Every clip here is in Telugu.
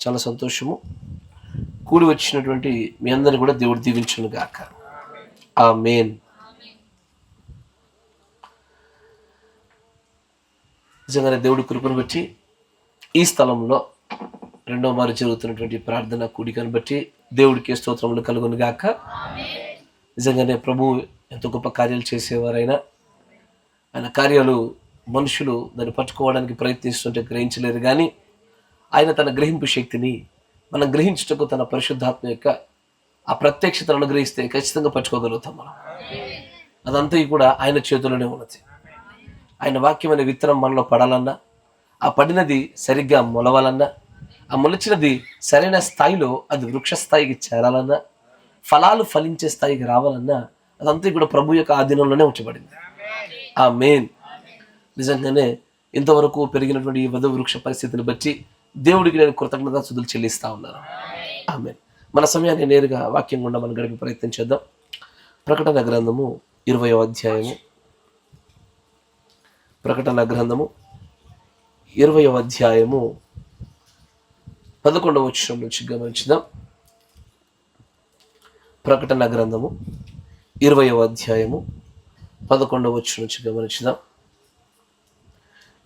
చాలా సంతోషము. కూడి వచ్చినటువంటి మీ అందరిని కూడా దేవుడు దీవించును గాక. ఆమేన్. నిజంగానే దేవుడి కృపను బట్టి ఈ స్థలంలో రెండో మారు జరుగుతున్నటువంటి ప్రార్థన కూడికను బట్టి దేవుడికి స్తోత్రములు కలుగును గాక. నిజంగానే ప్రభు ఎంతో గొప్ప కార్యాలు చేసేవారైనా ఆయన కార్యాలు మనుషులు దాన్ని పట్టుకోవడానికి ప్రయత్నిస్తుంటే గ్రహించలేరు, కానీ ఆయన తన గ్రహింపు శక్తిని మనం గ్రహించుటకు తన పరిశుద్ధాత్మ యొక్క ఆ ప్రత్యక్షతను అనుగ్రహిస్తే ఖచ్చితంగా పట్టుకోగలుగుతాం మనం. అదంతా కూడా ఆయన చేతుల్లోనే ఉన్నది. ఆయన వాక్యం అనే విత్తనం మనలో పడాలన్నా, ఆ పడినది సరిగ్గా మొలవాలన్నా, ఆ మొలిచినది సరైన స్థాయిలో అది వృక్ష స్థాయికి చేరాలన్నా, ఫలాలు ఫలించే స్థాయికి రావాలన్నా, అదంతా కూడా ప్రభు యొక్క ఆధీనంలోనే ఉంచబడింది. ఆమేన్. నిజంగానే ఇంతవరకు పెరిగినటువంటి ఈ వధు వృక్ష పరిస్థితిని బట్టి దేవుడికి నేను కృతజ్ఞతాస్తుతులు చెల్లిస్తా ఉన్నాను. ఆమేన్. మన సమయాన్ని నేరుగా వాక్యం గుండా మనం గడిపే ప్రయత్నం చేద్దాం. ప్రకటన గ్రంథము 20వ అధ్యాయము. ప్రకటన గ్రంథము 20వ అధ్యాయము 11వ వచనం నుంచి గమనించుదాం. ప్రకటన గ్రంథము 20వ అధ్యాయము 11వ వచనం నుంచి గమనించుదాం.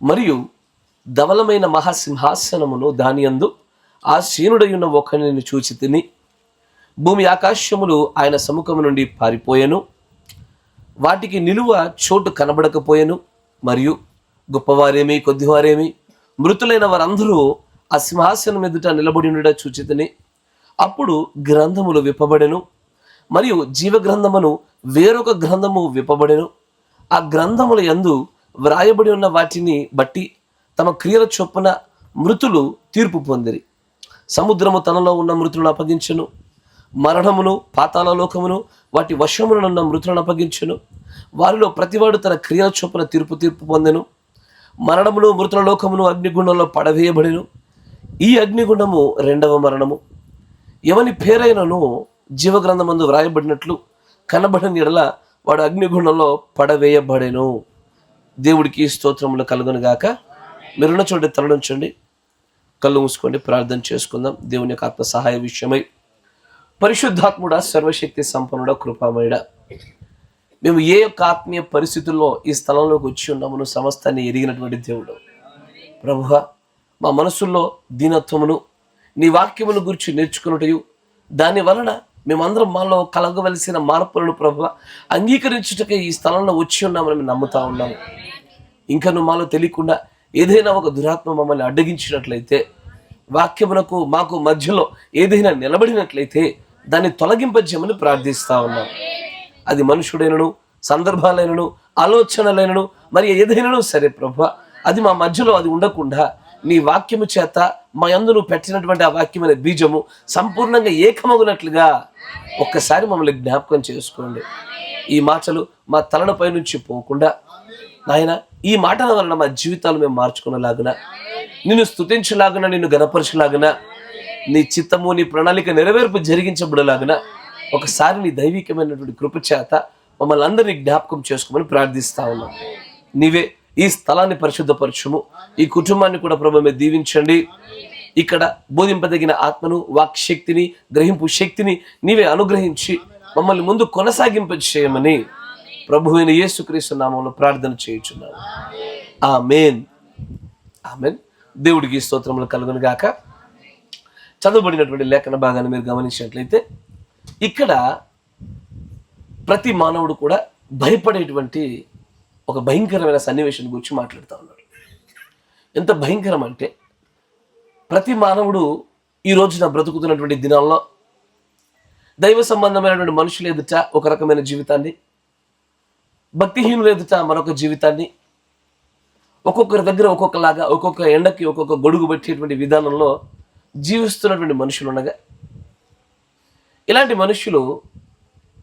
మరియు ధవలమైన మహాసింహాసనమును దాని యందు ఆసీనుడై ఉన్న ఒకరిని చూచి తిని, భూమి ఆకాశములు ఆయన సముఖము నుండి పారిపోయెను, వాటికి నిలువ చోటు కనబడకపోయెను. మరియు గొప్పవారేమి కొద్దివారేమి మృతులైన వారందరూ ఆ సింహాసనం ఎదుట నిలబడి ఉండట చూచి తిని, అప్పుడు గ్రంథములు విప్పబడెను, మరియు జీవగ్రంథమును వేరొక గ్రంథము విప్పబడెను. ఆ గ్రంథముల యందు వ్రాయబడి ఉన్న వాటిని బట్టి తమ క్రియల చొప్పున మృతులు తీర్పు పొందిరి. సముద్రము తనలో ఉన్న మృతులను అప్పగించెను, మరణమును పాతాళ లోకమును వాటి వశమునున్న మృతులను అప్పగించెను. వారిలో ప్రతివాడు తన క్రియల చొప్పున తీర్పు పొందెను. మరణమును మృతుల లోకమును అగ్నిగుండంలో పడవేయబడెను. ఈ అగ్నిగుండము రెండవ మరణము. ఎవని పేరైనను జీవగ్రంథమందు వ్రాయబడినట్లు కనబడని ఎడల వాడు అగ్నిగుండంలో పడవేయబడెను. దేవుడికి స్తోత్రములు కలుగును గాక. మీరున్న చోట తలనుంచండి, కళ్ళు మూసుకోండి, ప్రార్థన చేసుకుందాం. దేవుని యొక్క ఆత్మ సహాయ విషయమై పరిశుద్ధాత్ముడా, సర్వశక్తి సంపన్నుడా, కృపామయుడా, మేము ఏ యొక్క ఆత్మీయ పరిస్థితుల్లో ఈ స్థలంలోకి వచ్చి ఉన్నామను సమస్తాన్ని ఎరిగినటువంటి దేవుడు ప్రభువా, మా మనసుల్లో దీనత్వమును నీ వాక్యమును గురించి నేర్చుకున్నటయు దాని వలన మేమందరం మాలో కలగవలసిన మార్పులను ప్రభువా అంగీకరించుటకే ఈ స్థలంలో వచ్చి ఉన్నామని మేము నమ్ముతా ఉన్నాము. ఇంకా నువ్వు మాలో తెలియకుండా ఏదైనా ఒక దురాత్మ మమ్మల్ని అడ్డగించినట్లయితే, వాక్యమునకు మాకు మధ్యలో ఏదైనా నిలబడినట్లయితే దాన్ని తొలగింపజేయమని ప్రార్థిస్తా ఉన్నాం. అది మనుషుడైనను, సందర్భాలైనను, ఆలోచనలైనను, మరి ఏదైనాను సరే ప్రభువా, అది మా మధ్యలో అది ఉండకుండా నీ వాక్యము చేత మా యందు నువ్వు పెట్టినటువంటి ఆ వాక్యమైన బీజము సంపూర్ణంగా ఏకమగునట్లుగా ఒక్కసారి మమ్మల్ని జ్ఞాపకం చేసుకోండి. ఈ మాటలు మా తలలపై నుంచి పోకుండా నాయన, ఈ మాటల వలన మా జీవితాలు మేము మార్చుకునేలాగున, నిన్ను స్తుతించలాగున, నిన్ను గణపరచలాగున, నీ చిత్తము నీ ప్రణాళిక నెరవేర్పు జరిగించబడలాగున ఒకసారి నీ దైవికమైనటువంటి కృప చేత మమ్మల్ని అందరినీ జ్ఞాపకం చేసుకోమని ప్రార్థిస్తా ఉన్నాం. నీవే ఈ స్థలాన్ని పరిశుద్ధపరచుము. ఈ కుటుంబాన్ని కూడా ప్రభు మీరు దీవించండి. ఇక్కడ బోధింపదగిన ఆత్మను, వాక్ శక్తిని, గ్రహింపు శక్తిని నీవే అనుగ్రహించి మమ్మల్ని ముందు కొనసాగింప చేయమని ప్రభువైన యేసుక్రీస్తు నామములో ప్రార్థన చేయుచున్నాను. ఆమేన్. ఆమేన్. దేవుడికి స్తోత్రములు కలుగును గాక. చదవబడినటువంటి లేఖన భాగాన్ని మీరు గమనించినట్లయితే ఇక్కడ ప్రతి మానవుడు కూడా భయపడేటువంటి ఒక భయంకరమైన సన్నివేశం గురించి మాట్లాడుతూ ఉన్నాడు. ఎంత భయంకరం అంటే, ప్రతి మానవుడు ఈ రోజున బ్రతుకుతున్నటువంటి దినాల్లో దైవ సంబంధమైనటువంటి మనుషులు ఎదుట ఒక రకమైన జీవితాన్ని, భక్తిహీనులు ఎదుట మరొక జీవితాన్ని, ఒక్కొక్కరి దగ్గర ఒక్కొక్కలాగా, ఒక్కొక్క ఎండకి ఒక్కొక్క గొడుగు పెట్టేటువంటి విధానంలో జీవిస్తున్నటువంటి మనుషులు ఉండగా, ఇలాంటి మనుషులు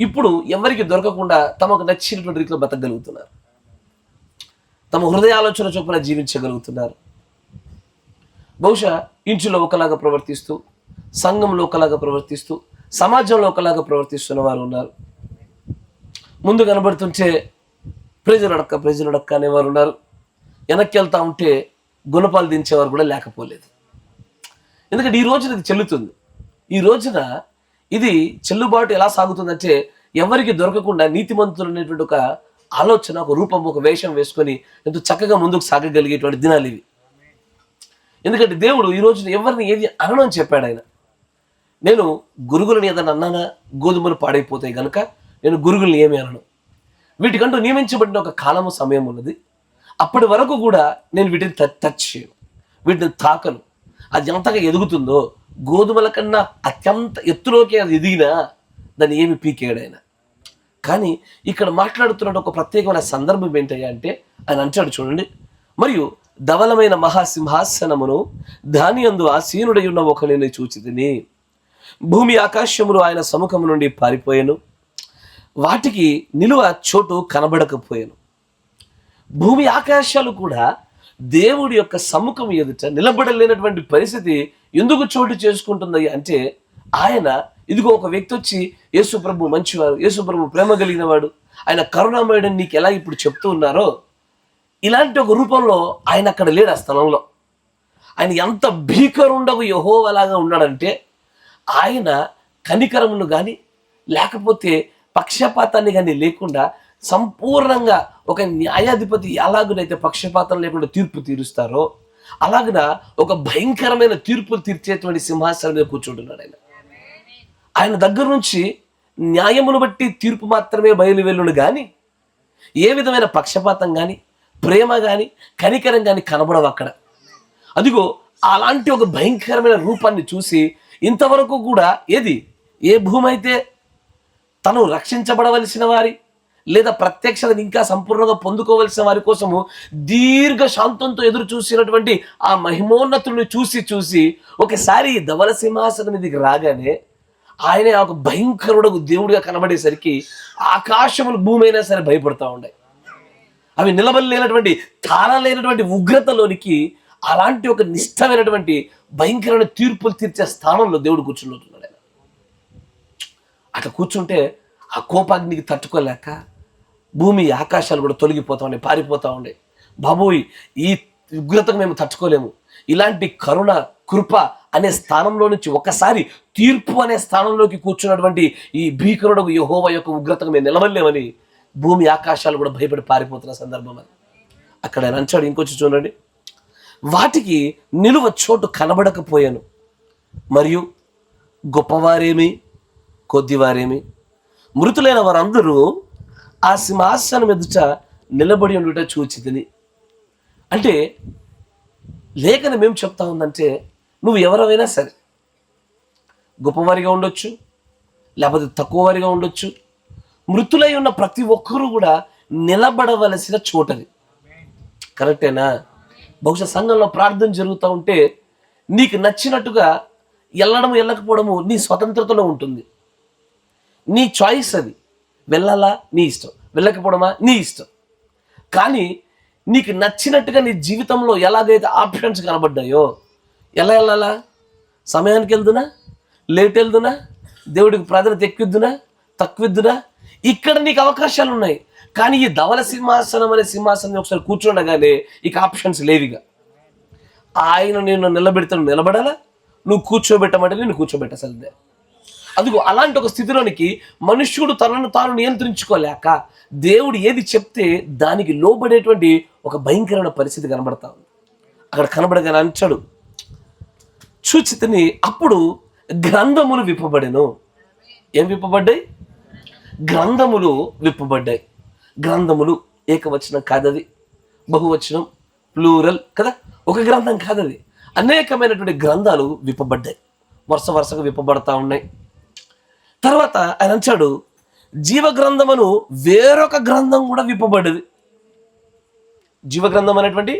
ఇప్పుడు ఎవరికి దొరకకుండా తమకు నచ్చినటువంటి రీతిలో బతకగలుగుతున్నారు. తమ హృదయ ఆలోచన చొప్పున జీవించగలుగుతున్నారు. బహుశా ఇంటిలో ఒకలాగా ప్రవర్తిస్తూ, సంఘంలో ఒకలాగా ప్రవర్తిస్తూ, సమాజంలో ఒకలాగా ప్రవర్తిస్తున్న వారు ఉన్నారు. ముందు కనబడుతుంటే ప్రజలడక్క అనేవారు ఉన్నారు. వెనక్కి వెళ్తా ఉంటే గుణపాలు దించేవారు కూడా లేకపోలేదు. ఎందుకంటే ఈ రోజున ఇది చెల్లుతుంది. ఈ రోజున ఇది చెల్లుబాటు ఎలా సాగుతుందంటే ఎవరికి దొరకకుండా నీతిమంతులు అనేటువంటి ఒక ఆలోచన, ఒక రూపం, ఒక వేషం వేసుకొని ఎంతో చక్కగా ముందుకు సాగగలిగేటువంటి దినాలు ఇవి. ఎందుకంటే దేవుడు ఈ రోజున ఎవరిని ఏది అనను అని చెప్పాడు ఆయన. నేను గురుగులను ఏదైనా అన్నానా గోధుమలు పాడైపోతాయి కనుక నేను గురుగుల్ని ఏమి అనను. వీటికంటూ నియమించబడిన ఒక కాలము, సమయం ఉన్నది. అప్పటి వరకు కూడా నేను వీటిని టచ్ చేయను, వీటిని తాకను. అది ఎంతగా ఎదుగుతుందో గోధుమల కన్నా అత్యంత ఎత్తులోకి అది ఎదిగినా దాన్ని ఏమి పీకేయడు ఆయన. కానీ ఇక్కడ మాట్లాడుతున్న ఒక ప్రత్యేకమైన సందర్భం ఏంటయ్యా అంటే ఆయన అంటాడు చూడండి, మరియు ధవలమైన మహాసింహాసనమును దాని యందు ఆసీనుడై ఉన్న ఒకనిని చూచితిని. భూమి ఆకాశములు ఆయన సముఖము నుండి పారిపోయాను, వాటికి నిలువ చోటు కనబడకపోయాను. భూమి ఆకాశాలు కూడా దేవుడి యొక్క సముఖం ఎదుట నిలబడలేనటువంటి పరిస్థితి ఎందుకు చోటు చేసుకుంటుంది అంటే ఆయన ఇదిగో ఒక వ్యక్తి వచ్చి యేసుప్రభు మంచివారు, యేసుప్రభు ప్రేమ కలిగిన వాడు, ఆయన కరుణామయుడని నీకు ఎలా ఇప్పుడు చెప్తూ ఉన్నారో ఇలాంటి ఒక రూపంలో ఆయన అక్కడ లేడు. ఆ స్థలంలో ఆయన ఎంత భీకరుండగు యెహోవాలాగా ఉన్నాడంటే ఆయన కనికరమును కానీ లేకపోతే పక్షపాతాన్ని కానీ లేకుండా సంపూర్ణంగా ఒక న్యాయాధిపతి ఎలాగునైతే పక్షపాతం లేకుండా తీర్పు తీరుస్తారో అలాగున ఒక భయంకరమైన తీర్పులు తీర్చేటువంటి సింహాసనం మీద కూర్చుంటున్నాడు ఆయన. ఆయన దగ్గర నుంచి న్యాయమును బట్టి తీర్పు మాత్రమే బయలువెళ్ళును కానీ ఏ విధమైన పక్షపాతం కానీ ప్రేమ కానీ కనికరం కానీ కనబడవు అక్కడ. అదిగో అలాంటి ఒక భయంకరమైన రూపాన్ని చూసి ఇంతవరకు కూడా ఏ భూమి అయితే తను రక్షించబడవలసిన వారి లేదా ప్రత్యక్షతను ఇంకా సంపూర్ణంగా పొందుకోవలసిన వారి కోసము దీర్ఘ శాంతంతో ఎదురు చూసినటువంటి ఆ మహిమోన్నతుడిని చూసి ఒకసారి ధవల సింహాసనం మీదకి రాగానే ఆయనే ఒక భయంకరుడు దేవుడిగా కనబడేసరికి ఆకాశములు భూమి అయినా సరే భయపడతా ఉన్నాయి. అవి నిలబడలేనటువంటి తాళలేనటువంటి ఉగ్రతలోనికి అలాంటి ఒక నిష్టమైనటువంటి భయంకరమైన తీర్పులు తీర్చే స్థానంలో దేవుడు కూర్చుంటున్నాడు. ఆయన అట్లా కూర్చుంటే ఆ కోపాగ్నికి తట్టుకోలేక భూమి ఆకాశాలు కూడా తొలగిపోతా ఉన్నాయి, పారిపోతా ఉండే. బాబోయ్, ఈ ఉగ్రతకు మేము తట్టుకోలేము, ఇలాంటి కరుణ కృప అనే స్థానంలో నుంచి ఒకసారి తీర్పు అనే స్థానంలోకి కూర్చున్నటువంటి ఈ భీకరుడు యెహోవా యొక్క ఉగ్రతకు మేము నిలవలేమని భూమి ఆకాశాలు కూడా భయపడి పారిపోతున్న సందర్భం అది. అక్కడ ఆయన అంచాడు, ఇంకొచ్చి చూడండి, వాటికి నిలువ చోటు కనబడకపోయాను, మరియు గొప్పవారేమి కొద్దివారేమి మృతులైన వారందరూ ఆ సింహాసనం ఎదుట నిలబడి ఉండుట చూచితిని. అంటే లేఖనం ఏం చెప్తా ఉందంటే నువ్వు ఎవరైనా సరే గొప్పవారిగా ఉండొచ్చు, లేకపోతే తక్కువ వారిగా ఉండొచ్చు, మృతులై ఉన్న ప్రతి ఒక్కరూ కూడా నిలబడవలసిన చోటది. కరెక్టేనా? బహుశా సంఘంలో ప్రార్థన జరుగుతూ ఉంటే నీకు నచ్చినట్టుగా వెళ్ళడము వెళ్ళకపోవడము నీ స్వతంత్రతలో ఉంటుంది, నీ చాయిస్ అది. వెళ్ళాలా నీ ఇష్టం, వెళ్ళకపోవడమా నీ ఇష్టం. కానీ నీకు నచ్చినట్టుగా నీ జీవితంలో ఎలాగైతే ఆప్షన్స్ కనబడ్డాయో, ఎలా వెళ్ళాలా, సమయానికి వెళ్దునా, లేట్ వెళ్దునా, దేవుడికి ప్రాధాన్యత ఎక్కువద్దునా తక్కువద్దునా, ఇక్కడ నీకు అవకాశాలు ఉన్నాయి. కానీ ఈ ధవల సింహాసనం అనే సింహాసనం ఒకసారి కూర్చుండగానే ఇక ఆప్షన్స్ లేవిగా. ఆయన నేను నిలబెడతాను నిలబడాలా, నువ్వు కూర్చోబెట్టమంటే నేను కూర్చోబెట్టసలదే. అదిగో అలాంటి ఒక స్థితిలోనికి మనుష్యుడు తనను తాను నియంత్రించుకోలేక దేవుడు ఏది చెప్తే దానికి లోబడేటువంటి ఒక భయంకరమైన పరిస్థితి కనబడతా ఉంది. అక్కడ కనబడగానే అంచాడు, చూచితిని అప్పుడు గ్రంథములు విప్పబడెను. ఏం విప్పబడ్డాయి? గ్రంథములు విప్పబడ్డాయి. గ్రంథములు ఏకవచనం కాదది, బహువచనం ప్లూరల్ కదా, ఒక గ్రంథం కాదది. అనేకమైనటువంటి గ్రంథాలు విప్పబడ్డాయి, వరుసగా విప్పబడతా ఉన్నాయి. తర్వాత ఆయన అంచాడు, జీవ గ్రంథమును వేరొక గ్రంథం కూడా విప్పబడ్డది. జీవ గ్రంథం అనేటువంటి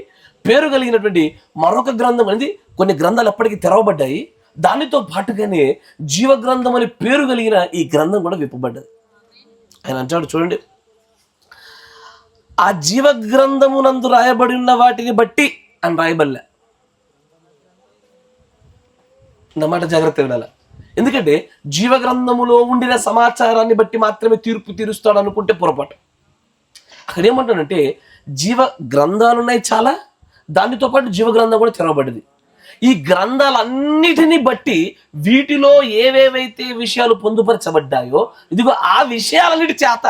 పేరు కలిగినటువంటి మరొక గ్రంథం అనేది, కొన్ని గ్రంథాలు ఎప్పటికీ తెరవబడ్డాయి, దానితో పాటుగానే జీవ గ్రంథం అనే పేరు కలిగిన ఈ గ్రంథం కూడా విప్పబడ్డది. ఆయన అంటాడు చూడండి, ఆ జీవ గ్రంథమునందు రాయబడి ఉన్న వాటిని బట్టి అని రాయబడలే. అన్నమాట, జాగ్రత్త వినాల. ఎందుకంటే జీవ గ్రంథములో ఉండిన సమాచారాన్ని బట్టి మాత్రమే తీర్పు తీరుస్తాడు అనుకుంటే పొరపాటు. అక్కడ ఏమంటాడంటే జీవ గ్రంథాలు ఉన్నాయి చాలా, దానితో పాటు జీవ గ్రంథం కూడా తెరవబడింది. ఈ గ్రంథాలన్నిటిని బట్టి వీటిలో ఏవేవైతే విషయాలు పొందుపరచబడ్డాయో ఇదిగో ఆ విషయాలన్నిటి చేత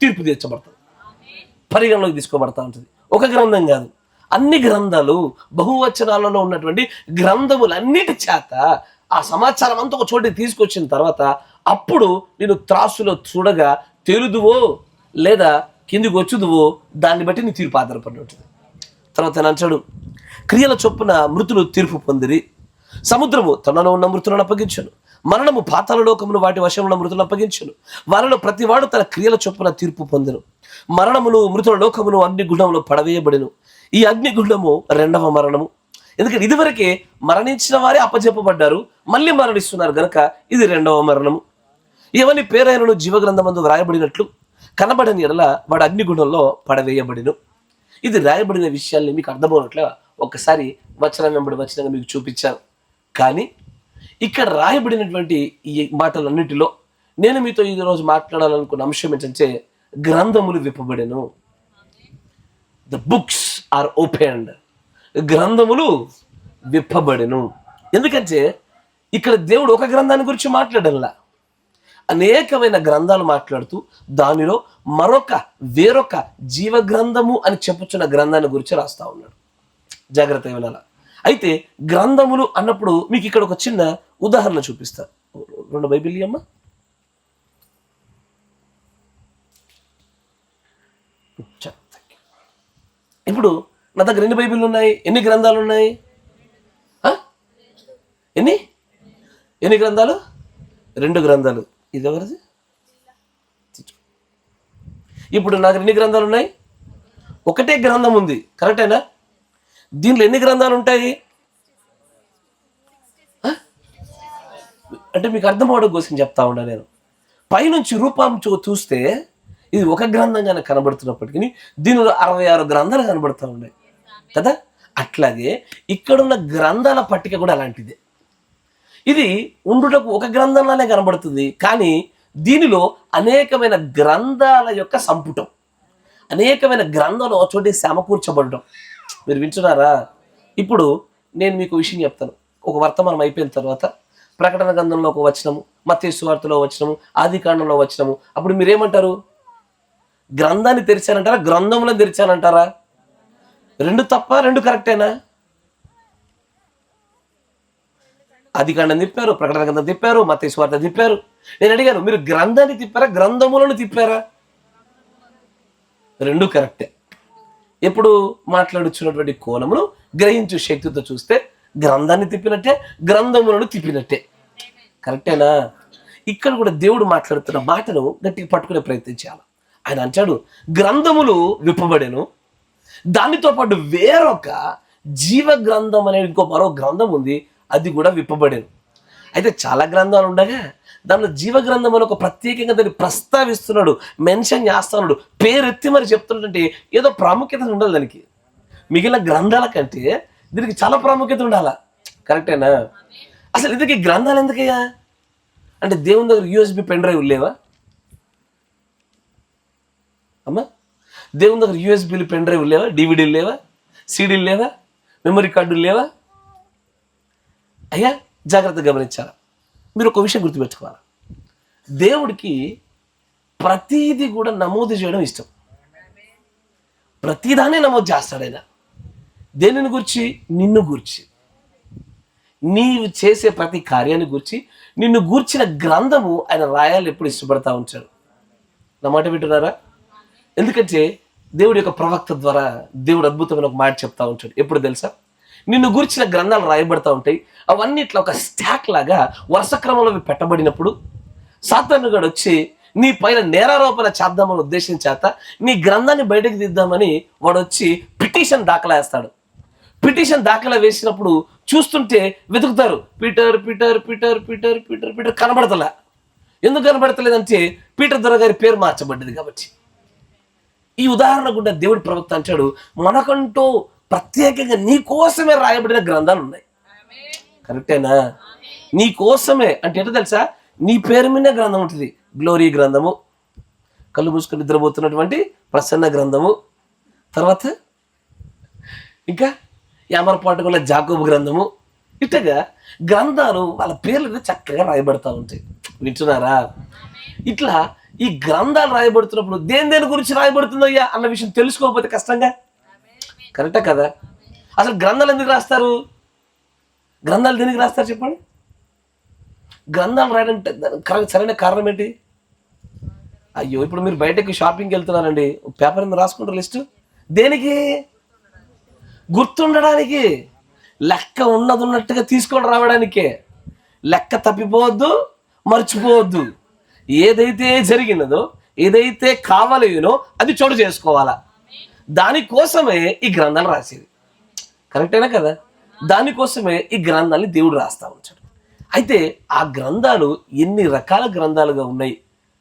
తీర్పు తీర్చబడుతుంది, పరిగణలోకి తీసుకోబడతా ఉంటుంది. ఒక గ్రంథం కాదు, అన్ని గ్రంథాలు, బహువచనాలలో ఉన్నటువంటి గ్రంథములన్నిటి చేత ఆ సమాచారం అంతా ఒక చోటికి తీసుకొచ్చిన తర్వాత అప్పుడు నేను త్రాసులో చూడగా తేలుదువో లేదా కిందికి వచ్చుదువో దాన్ని బట్టి నీ తీర్పు ఆధారపడి ఉంటుంది. తర్వాత నేను అంటాడు, క్రియల చొప్పున మృతులు తీర్పు పొందిరి. సముద్రము తనలో ఉన్న మృతులను అప్పగించను, మరణము పాతాళ లోకమును వాటి వశంలో మృతులను అప్పగించను. వారిలో ప్రతివాడు తన క్రియల చొప్పున తీర్పు పొందెను. మరణమును మృతుల లోకమును అగ్నిగుండంలో పడవేయబడెను. ఈ అగ్నిగుండము రెండవ మరణము. ఎందుకంటే ఇదివరకే మరణించిన వారే అప్పచెప్పబడ్డారు, మళ్ళీ మరణిస్తున్నారు గనక ఇది రెండవ మరణము. ఎవని పేరైనను జీవగ్రంథమందు వ్రాయబడినట్లు కనబడని ఎడల వాడు అగ్నిగుండంలో పడవేయబడిను. ఇది రాయబడిన విషయాల్ని మీకు అర్థమవునట్ల ఒక్కసారి వచనం వెంబడి వచనంగా మీకు చూపించాను. కానీ ఇక్కడ రాయబడినటువంటి ఈ మాటలన్నిటిలో నేను మీతో ఈరోజు మాట్లాడాలనుకున్న అంశం ఏంటంటే గ్రంథములు విప్పబడెను. The books are opened. గ్రంథములు విప్పబడెను. ఎందుకంటే ఇక్కడ దేవుడు ఒక గ్రంథాన్ని గురించి మాట్లాడల్లా, అనేకమైన గ్రంథాలు మాట్లాడుతూ దానిలో వేరొక జీవ గ్రంథము అని చెప్పుచున్న గ్రంథాన్ని గురించి రాస్తా ఉన్నాడు. జాగ్రత్తగా వినాలా. అయితే గ్రంథములు అన్నప్పుడు మీకు ఇక్కడ ఒక చిన్న ఉదాహరణ చూపిస్తా. 2 బైబిల్ అమ్మా. ఇప్పుడు నా దగ్గర ఎన్ని బైబిల్ ఉన్నాయి? ఎన్ని గ్రంథాలు ఉన్నాయి? ఎన్ని గ్రంథాలు? 2 గ్రంథాలు. ఇది ఎవరిది? ఇప్పుడు నాకు ఎన్ని గ్రంథాలు ఉన్నాయి? ఒకటే గ్రంథం ఉంది, కరెక్టేనా? దీనిలో ఎన్ని గ్రంథాలు ఉంటాయి అంటే మీకు అర్థం అవడం కోసం చెప్తా ఉన్నా నేను. పైనుంచి రూపం చూస్తే ఇది ఒక గ్రంథంగానే కనబడుతున్నప్పటికీ దీనిలో 66 గ్రంథాలు కనబడుతూ ఉన్నాయి కదా. అట్లాగే ఇక్కడున్న గ్రంథాల పట్టిక కూడా అలాంటిదే. ఇది ఉండుటకు ఒక గ్రంథంలానే కనబడుతుంది, కానీ దీనిలో అనేకమైన గ్రంథాల యొక్క సంపుటం, అనేకమైన గ్రంథాలు ఒక చోటి సమకూర్చబడటం. మీరు వింటున్నారా? ఇప్పుడు నేను మీకు విషయం చెప్తాను. ఒక వర్తమానం అయిపోయిన తర్వాత ప్రకటన గ్రంథంలో ఒక వచనము, మత్తయి సువార్తలో వచనము, ఆదికాండంలో వచనము, అప్పుడు మీరేమంటారు? గ్రంథాన్ని తెరిచానంటారా, గ్రంథములను తెరిచానంటారా? 2 తప్ప 2 కరెక్టేనా? ఆదికాండం తిప్పారు, ప్రకటన గ్రంథం తిప్పారు, మత్తయి సువార్త తిప్పారు. నేను అడిగాను, మీరు గ్రంథాన్ని తిప్పారా, గ్రంథములను తిప్పారా? 2 కరెక్టే. ఎప్పుడు మాట్లాడుచున్నటువంటి కోణమును గ్రహించు శక్తితో చూస్తే గ్రంథాన్ని తిప్పినట్టే, గ్రంథములను తిప్పినట్టే. కరెక్టేనా? ఇక్కడ కూడా దేవుడు మాట్లాడుతున్న మాటను గట్టిగా పట్టుకునే ప్రయత్నం చేయాలి. ఆయన అంటాడు, గ్రంథములు విప్పబడెను, దానితో పాటు వేరొక జీవ గ్రంథం అనే మరో గ్రంథం ఉంది, అది కూడా విప్పబడెను. అయితే చాలా గ్రంథాలు ఉండగా దానిలో జీవ గ్రంథం అని ఒక ప్రత్యేకంగా దాన్ని ప్రస్తావిస్తున్నాడు, మెన్షన్ చేస్తున్నాడు, పేరెత్తి మరి చెప్తుంటే ఏదో ప్రాముఖ్యత ఉండాలి దానికి. మిగిలిన గ్రంథాల కంటే దీనికి చాలా ప్రాముఖ్యత ఉండాలా. కరెక్టేనా? అసలు ఇందుకు గ్రంథాలు ఎందుకయ్యా అంటే దేవుని దగ్గర USB పెన్ డ్రైవ్ లేవా అమ్మా? దేవుని దగ్గర USB పెన్ డ్రైవ్ లేవా? DVDలు లేవా? CDలు లేవా? మెమరీ కార్డులు లేవా? అయ్యా జాగ్రత్తగా గమనించాలా. మీరు ఒక విషయం గుర్తుపెట్టుకోవాలి, దేవుడికి ప్రతీది కూడా నమోదు చేయడం ఇష్టం. ప్రతిదాన్ని నమోదు చేస్తాడు ఆయన. దేనిని గురించి? నిన్ను గూర్చి, నీవు చేసే ప్రతి కార్యాన్ని గురించి, నిన్ను గూర్చిన గ్రంథము ఆయన రాయాలి ఎప్పుడు ఇష్టపడతా ఉంటాడు. నా మాట వింటున్నారా? ఎందుకంటే దేవుడి యొక్క ప్రవక్త ద్వారా దేవుడు అద్భుతమైన ఒక మాట చెప్తా ఉంటాడు. ఎప్పుడు తెలుసా? నిన్ను గూర్చిన గ్రంథాలు రాయబడతా ఉంటాయి, అవన్నీ ఇట్లా ఒక స్టాక్ లాగా వరుస క్రమంలో పెట్టబడినప్పుడు సాతానుగాడు వచ్చి నీ పైన నేరారోపణ చేద్దామని ఉద్దేశం చేత నీ గ్రంథాన్ని బయటకు తీద్దామని వాడు వచ్చి పిటిషన్ దాఖలా వేస్తాడు. పిటిషన్ దాఖలా వేసినప్పుడు చూస్తుంటే వెతుకుతారు, Peter Peter Peter Peter Peter Peter కనబడతలే. ఎందుకు కనబడతలేదంటే పీటర్ దొర గారి పేరు మార్చబడ్డది కాబట్టి. ఈ ఉదాహరణ కూడా దేవుడి ప్రవక్త అంటాడు, మనకంటూ ప్రత్యేకంగా నీ కోసమే రాయబడిన గ్రంథాలు ఉన్నాయి. కరెక్టేనా? నీ కోసమే అంటే ఏంటో తెలుసా? నీ పేరు మీద గ్రంథం ఉంటుంది. గ్లోరీ గ్రంథము, కళ్ళు మూసుకొని నిద్రపోతున్నటువంటి ప్రసన్న గ్రంథము, తర్వాత ఇంకా యామరపాటుకున్న జాకోబు గ్రంథము, ఇట్టగా గ్రంథాలు వాళ్ళ పేర్లు చక్కగా రాయబడతా ఉంటాయి. వింటున్నారా? ఇట్లా ఈ గ్రంథాలు రాయబడుతున్నప్పుడు దేని గురించి రాయబడుతుందయ్యా అన్న విషయం తెలుసుకోకపోతే కష్టంగా. కరెక్టా కదా? అసలు గ్రంథాలు ఎందుకు రాస్తారు? గ్రంథాలు దేనికి రాస్తారు చెప్పండి? గ్రంథాలు రాయడానికి సరైన కారణం ఏంటి? అయ్యో, ఇప్పుడు మీరు బయటకి షాపింగ్కి వెళ్తున్నారండి, పేపర్ మీద రాసుకుంటారు లిస్టు. దేనికి? గుర్తుండడానికి, లెక్క ఉన్నట్టుగా తీసుకొని రావడానికే. లెక్క తప్పిపోవద్దు, మర్చిపోవద్దు. ఏదైతే జరిగినదో, ఏదైతే కావాలేనో అది చోటు చేసుకోవాలా. దానికోసమే ఈ గ్రంథాలు రాసేది. కరెక్టేనా కదా? దానికోసమే ఈ గ్రంథాలని దేవుడు రాస్తా ఉంటాడు. అయితే ఆ గ్రంథాలు ఎన్ని రకాల గ్రంథాలుగా ఉన్నాయి,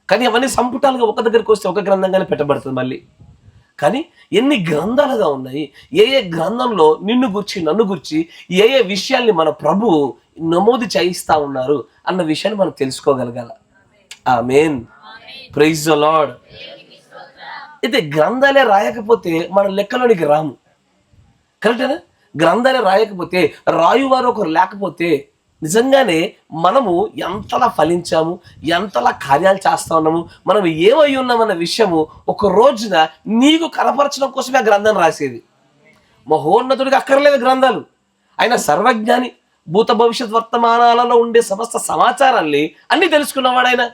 కానీ అవన్నీ సంపుటాలుగా ఒక దగ్గరికి వస్తే ఒక గ్రంథంగానే పెట్టబడుతుంది మళ్ళీ. కానీ ఎన్ని గ్రంథాలుగా ఉన్నాయి, ఏ గ్రంథంలో నిన్ను గుర్చి నన్ను గుర్చి ఏ విషయాల్ని మన ప్రభు నమోదు చేయిస్తా ఉన్నారు అన్న విషయాన్ని మనం తెలుసుకోగలగాల. ఆమేన్, ప్రైజ్ ది లార్డ్. అయితే గ్రంథాలే రాయకపోతే మన లెక్కలోనికి రాము. కరెక్టేనా? గ్రంథాలే రాయకపోతే, రాయువారు ఒకరు లేకపోతే నిజంగానే మనము ఎంతలా ఫలించాము, ఎంతలా కార్యాలు చేస్తా ఉన్నాము, మనం ఏమై ఉన్నామన్న విషయము ఒక రోజున నీకు కనపరచడం కోసమే ఆ గ్రంథం రాసేది. మహోన్నతుడికి అక్కర్లేదు గ్రంథాలు. ఆయన సర్వజ్ఞాని, భూత భవిష్యత్ వర్తమానాలలో ఉండే సమస్త సమాచారాన్ని అన్ని తెలుసుకున్నవాడు ఆయన.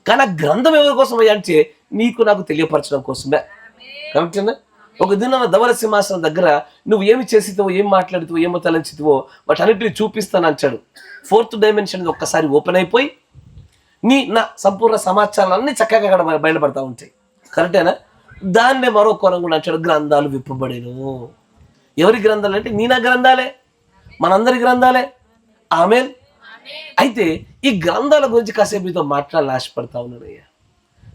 కానీ ఆ గ్రంథం ఎవరి కోసం అంటే నీకు నాకు తెలియపరచడం కోసమే. కరెక్టేనా? ఒక దిన ధవల సింహాసనం దగ్గర నువ్వు ఏమి చేసివో, ఏం మాట్లాడుతావో, ఏమో తలంచితివో వాటన్నిటిని చూపిస్తాను అంటాడు. 4th డైమెన్షన్ ఒక్కసారి ఓపెన్ అయిపోయి నా సంపూర్ణ సమాచారాలు అన్ని చక్కగా అక్కడ బయటపడతా ఉంటాయి. కరెక్టేనా? దాన్నే మరో కోణం కూడా అంటాడు, గ్రంథాలు విప్పబడేను. ఎవరి గ్రంథాలు అంటే నా గ్రంథాలే, మనందరి గ్రంథాలే. ఆమేన్. అయితే ఈ గ్రంథాల గురించి కాసేపు మీతో మాట్లాడాలని ఆశపడతా ఉన్నానయ్యా.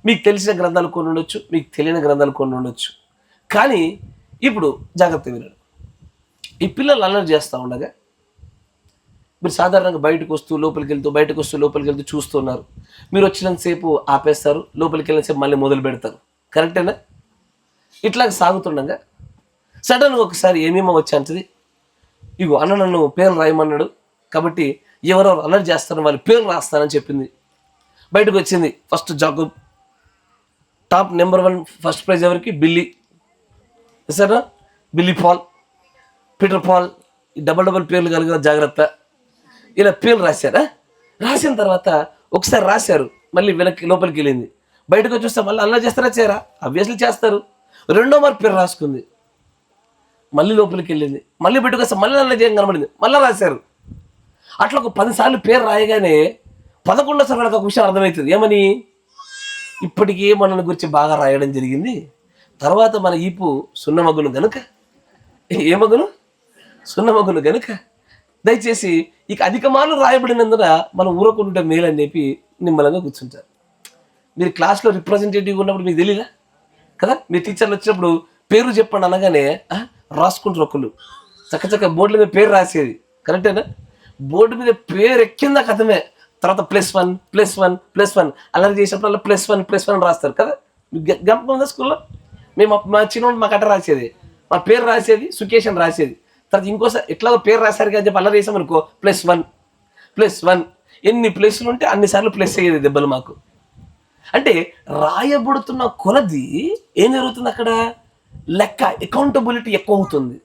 మీకు తెలిసిన గ్రంథాలు కొన్ని ఉండొచ్చు, మీకు తెలియని గ్రంథాలు కొన్ని ఉండొచ్చు. కానీ ఇప్పుడు జాగ్రత్త వినండి. ఈ పిల్లలు అల్లరి చేస్తూ ఉండగా మీరు సాధారణంగా బయటకు వస్తూ లోపలికి వెళ్తూ చూస్తున్నారు. మీరు వచ్చినంతసేపు ఆపేస్తారు, లోపలికి వెళ్ళినంతసేపు మళ్ళీ మొదలు పెడతారు. కరెక్టేనా? ఇట్లా సాగుతుండగా సడన్గా ఒకసారి ఏమేమో వచ్చి అంటది, ఇగో అన్న నన్ను పేరు రాయమన్నాడు, కాబట్టి ఎవరెవరు అల్లరి చేస్తారో వాళ్ళ పేరు రాస్తానని చెప్పింది. బయటకు వచ్చింది. First Jacob, top number 1 first prize ఎవరికి? బిల్లీ. సరేనా? బిల్లీ పాల్, పీటర్ పాల్, ఈ డబల్ పేర్లు కలిగిన జాగ్రత్త. ఇలా పేర్లు రాశారా? రాసిన తర్వాత ఒకసారి రాశారు, మళ్ళీ వెనక్కి లోపలికి వెళ్ళింది. బయటకు చూస్తే మళ్ళీ అల్లరి చేస్తారా చేయరా? అబ్వియస్లీ చేస్తారు. 2వ మారు పేరు రాసుకుంది, మళ్ళీ లోపలికి వెళ్ళింది. మళ్ళీ బయటకు వస్తే మళ్ళీ అల్లరి చేయడం కనబడింది, మళ్ళీ రాశారు. అట్లా ఒక 10 సార్లు పేరు రాయగానే 11వ సారి ఒక విషయం అర్థమవుతుంది. ఏమని? ఇప్పటికే మనల్ని గురించి బాగా రాయడం జరిగింది, తర్వాత మన ఈపు సున్నమగును గనుక, ఏమగును? సున్నమగును గనుక దయచేసి ఇక అధిక మార్లు రాయబడినందున మనం ఊరకుంటుంటే మేలు అని చెప్పి నిమ్మలంగా కూర్చుంటారు. మీరు క్లాస్లో రిప్రజెంటేటివ్ ఉన్నప్పుడు మీకు తెలియదా కదా? మీ టీచర్లు వచ్చినప్పుడు పేరు చెప్పండి అనగానే రాసుకుంటారు ఒకళ్ళు, చక్కచక్క బోర్డుల మీద పేరు రాసేది. కరెక్టేనా? బోర్డు మీద పేరు ఎక్కిందా కథమే, తర్వాత +1 అల్లరి చేసినప్పుడు +1 రాస్తారు కదా? గంపం ఉందా స్కూల్లో? మా చిన్నోడు మాకు అట్ట రాసేది, మా పేరు రాసేది, సుకేషన్ రాసేది. తర్వాత ఇంకోసారి ఎట్లాగో పేరు రాశారు కానీ చెప్పి అల్లరి చేసామనుకో +1 ఎన్ని ప్లస్లు ఉంటే అన్నిసార్లు ప్లస్ అయ్యేది దెబ్బలు మాకు. అంటే రాయబడుతున్న కొలది ఏం జరుగుతుంది అక్కడ? లెక్క, అకౌంటబిలిటీ ఎక్కువ అవుతుంది.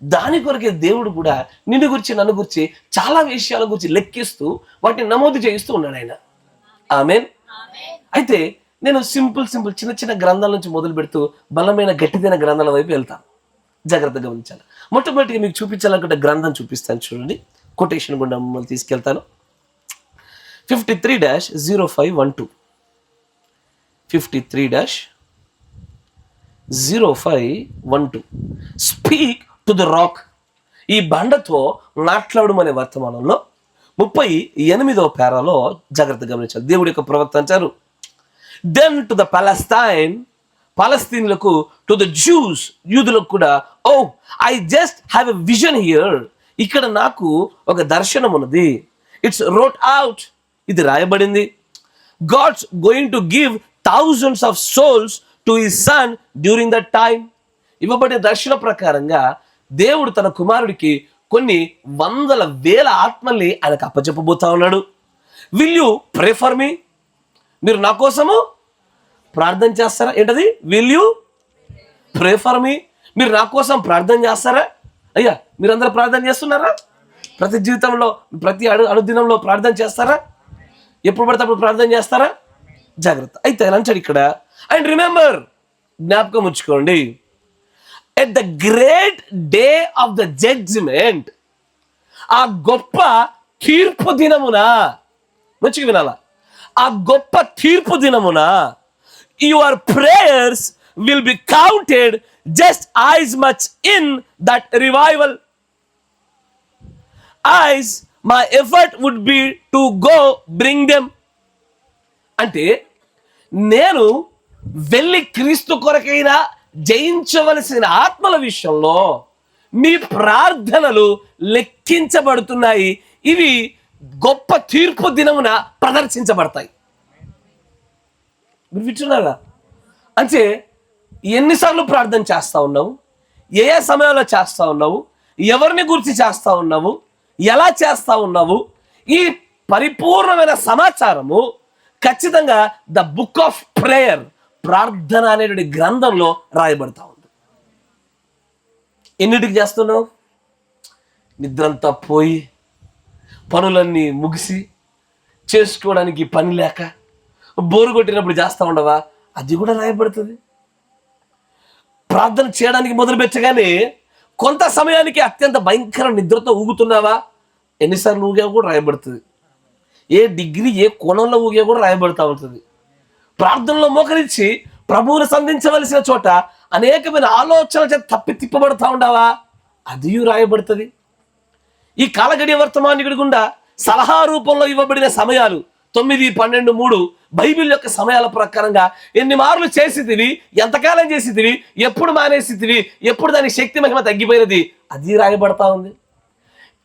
దాని కొరకే దేవుడు కూడా నిన్ను గురించి నన్ను గురించి చాలా విషయాల గురించి లెక్కిస్తూ వాటిని నమోదు చేయిస్తూ ఉన్నాడు ఆయన. ఆమేన్. అయితే నేను సింపుల్ చిన్న గ్రంథాల నుంచి మొదలు పెడుతూ బలమైన గట్టిదైన గ్రంథాల వైపు వెళ్తాను. జాగ్రత్తగా గమనించాలి. మొట్టమొదటిగా మీకు చూపించాలనుకుంటే గ్రంథం చూపిస్తాను చూడండి. కొటేషన్ గుండా మిమ్మల్ని తీసుకెళ్తాను. 53-0512 53-0512 స్పీక్ టు ద రాక్. ఈ బండతో మాట్లాడమనే వర్తమానంలో 38వ పేరాలో జాగ్రత్తగా గమనించాలి. దేవుడి యొక్క ప్రవక్త అంటారు, దెన్ టు ద పాలస్తీన్లకు, టు ద జ్యూస్, యూదులకు కూడా, oh I just have a vision here. ఇక్కడ నాకు ఒక దర్శనం ఉన్నది. ఇట్స్ రోట్ అవుట్, ఇది రాయబడింది. God's going to give thousands of souls to his son during that time. ఇవ్వబడిన దర్శన ప్రకారంగా దేవుడు తన కుమారుడికి కొన్ని వందల వేల ఆత్మల్ని ఆయనకు అప్పచెప్పబోతా ఉన్నాడు. Will you pray for me? మీరు నా కోసము ప్రార్థన చేస్తారా? ఏంటది? Will you pray for me? మీరు నా కోసం ప్రార్థన చేస్తారా? అయ్యా, మీరందరూ ప్రార్థన చేస్తున్నారా? ప్రతి జీవితంలో, ప్రతి అనుదినంలో ప్రార్థన చేస్తారా? ఎప్పుడు పడితే అప్పుడు ప్రార్థన చేస్తారా? జాగ్రత్త. అయితే అంటాడు ఇక్కడ, అండ్ రిమెంబర్, జ్ఞాపకం ఉంచుకోండి, at the great day of the judgement, ఆ గొప్ప తీర్పు దినమున, మంచిగా వినాలా, ఆ గొప్ప తీర్పు దినమున your prayers will be counted just as much in that revival as my effort would be to go bring them. అంటే నేను వెళ్ళి క్రీస్తు కొరకైనా జయించవలసిన ఆత్మల విషయంలో మీ ప్రార్థనలు లెక్కించబడుతున్నాయి. ఇవి గొప్ప తీర్పు దినమున ప్రదర్శించబడతాయి. మీరు వింటున్నారా? అంటే ఎన్నిసార్లు ప్రార్థన చేస్తా ఉన్నావు, ఏ ఏ సమయంలో చేస్తా ఉన్నావు, ఎవరిని గురించి చేస్తా ఉన్నావు, ఎలా చేస్తా ఉన్నావు, ఈ పరిపూర్ణమైన సమాచారము ఖచ్చితంగా ద బుక్ ఆఫ్ ప్రేయర్, ప్రార్థన అనేటువంటి గ్రంథంలో రాయబడతా ఉంది. ఎన్నిటికి చేస్తున్నావు? నిద్రంతా పోయి పనులన్నీ ముగిసి చేసుకోవడానికి పని లేక బోరు కొట్టినప్పుడు చేస్తూ ఉండవా? అది కూడా రాయబడుతుంది. ప్రార్థన చేయడానికి మొదలుపెట్టగానే కొంత సమయానికి అత్యంత భయంకర నిద్రతో ఊగుతున్నావా? ఎన్నిసార్లు ఊగా కూడా రాయబడుతుంది. ఏ డిగ్రీ, ఏ కోణంలో ఊగా కూడా రాయబడతా ఉంటుంది. ప్రార్థనలో మోకరించి ప్రభువును సంధించవలసిన చోట అనేకమైన ఆలోచనల చేత తప్పి తిప్పబడతా ఉండవా? అది రాయబడుతుంది. ఈ కాలగడియ వర్తమానికుడి గుండా సలహా రూపంలో ఇవ్వబడిన సమయాలు 9, 12, 3 బైబిల్ యొక్క సమయాల ప్రకారంగా ఎన్ని మార్లు చేసితివి, ఎంతకాలం చేసితివి, ఎప్పుడు మానేసితివి, ఎప్పుడు దాని శక్తి మహిమ తగ్గిపోయినది, అది రాయబడతా ఉంది.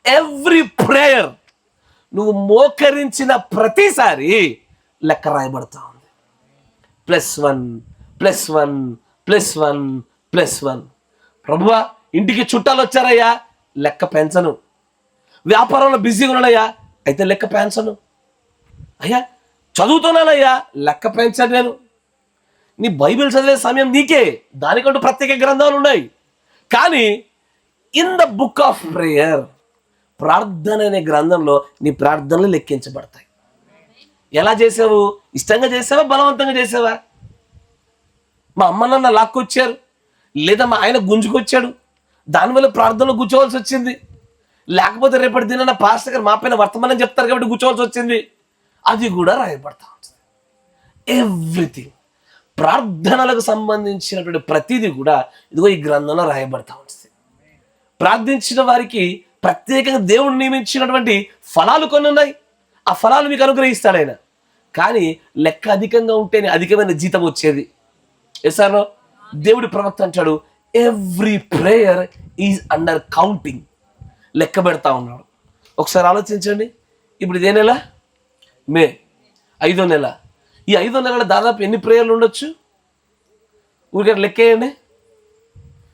ఎవ్రీ ప్రేయర్, నువ్వు మోకరించిన ప్రతిసారి లెక్క రాయబడతా ఉంది. +1 +1 +1 +1. ప్రభువా, ఇంటికి చుట్టాలు వచ్చారయ్యా, లెక్క పెంచను. వ్యాపారంలో బిజీగా ఉన్నాయా, అయితే లెక్క పెంచను. అయ్యా, చదువుతున్నానయ్యా, లెక్క పెంచాను నేను. నీ బైబిల్ చదివే సమయం నీకే, దానికంటూ ప్రత్యేక గ్రంథాలు ఉన్నాయి. కానీ in the book of prayer, ప్రార్థన అనే గ్రంథంలో నీ ప్రార్థనలు లెక్కించబడతాయి. ఎలా చేసావు? ఇష్టంగా చేసావా, బలవంతంగా చేసావా? మా అమ్మ నాన్న లాక్కొచ్చారు, లేదా మా ఆయన గుంజుకొచ్చాడు, దానివల్ల ప్రార్థనలో కూర్చోవలసి వచ్చింది. లేకపోతే రేపటి దినాన పాస్టర్ గారు మా పైన వర్తమానం చెప్తారు కాబట్టి కూర్చోవలసి వచ్చింది. అది కూడా రాయబడతా ఉంటుంది. ఎవ్రీథింగ్, ప్రార్థనలకు సంబంధించినటువంటి ప్రతిదీ కూడా ఇదిగో ఈ గ్రంథంలో రాయబడతా ఉంటుంది. ప్రార్థించిన వారికి ప్రత్యేకంగా దేవుడు నియమించినటువంటి ఫలాలు కొన్ని ఉన్నాయి. ఆ ఫలాలు మీకు అనుగ్రహిస్తాడు ఆయన. కానీ లెక్క అధికంగా ఉంటేనే అధికమైన జీతం వచ్చేది. ఎసారో దేవుడి ప్రవక్త అంటాడు, every prayer is under counting, లెక్క పెడతా ఉన్నాడు. ఒకసారి ఆలోచించండి. ఇప్పుడు ఇదే నెల, మే, 5వ నెల. ఈ 5వ నెలలో దాదాపు ఎన్ని ప్రేయర్లు ఉండొచ్చు? ఊరికే లెక్కేయండి.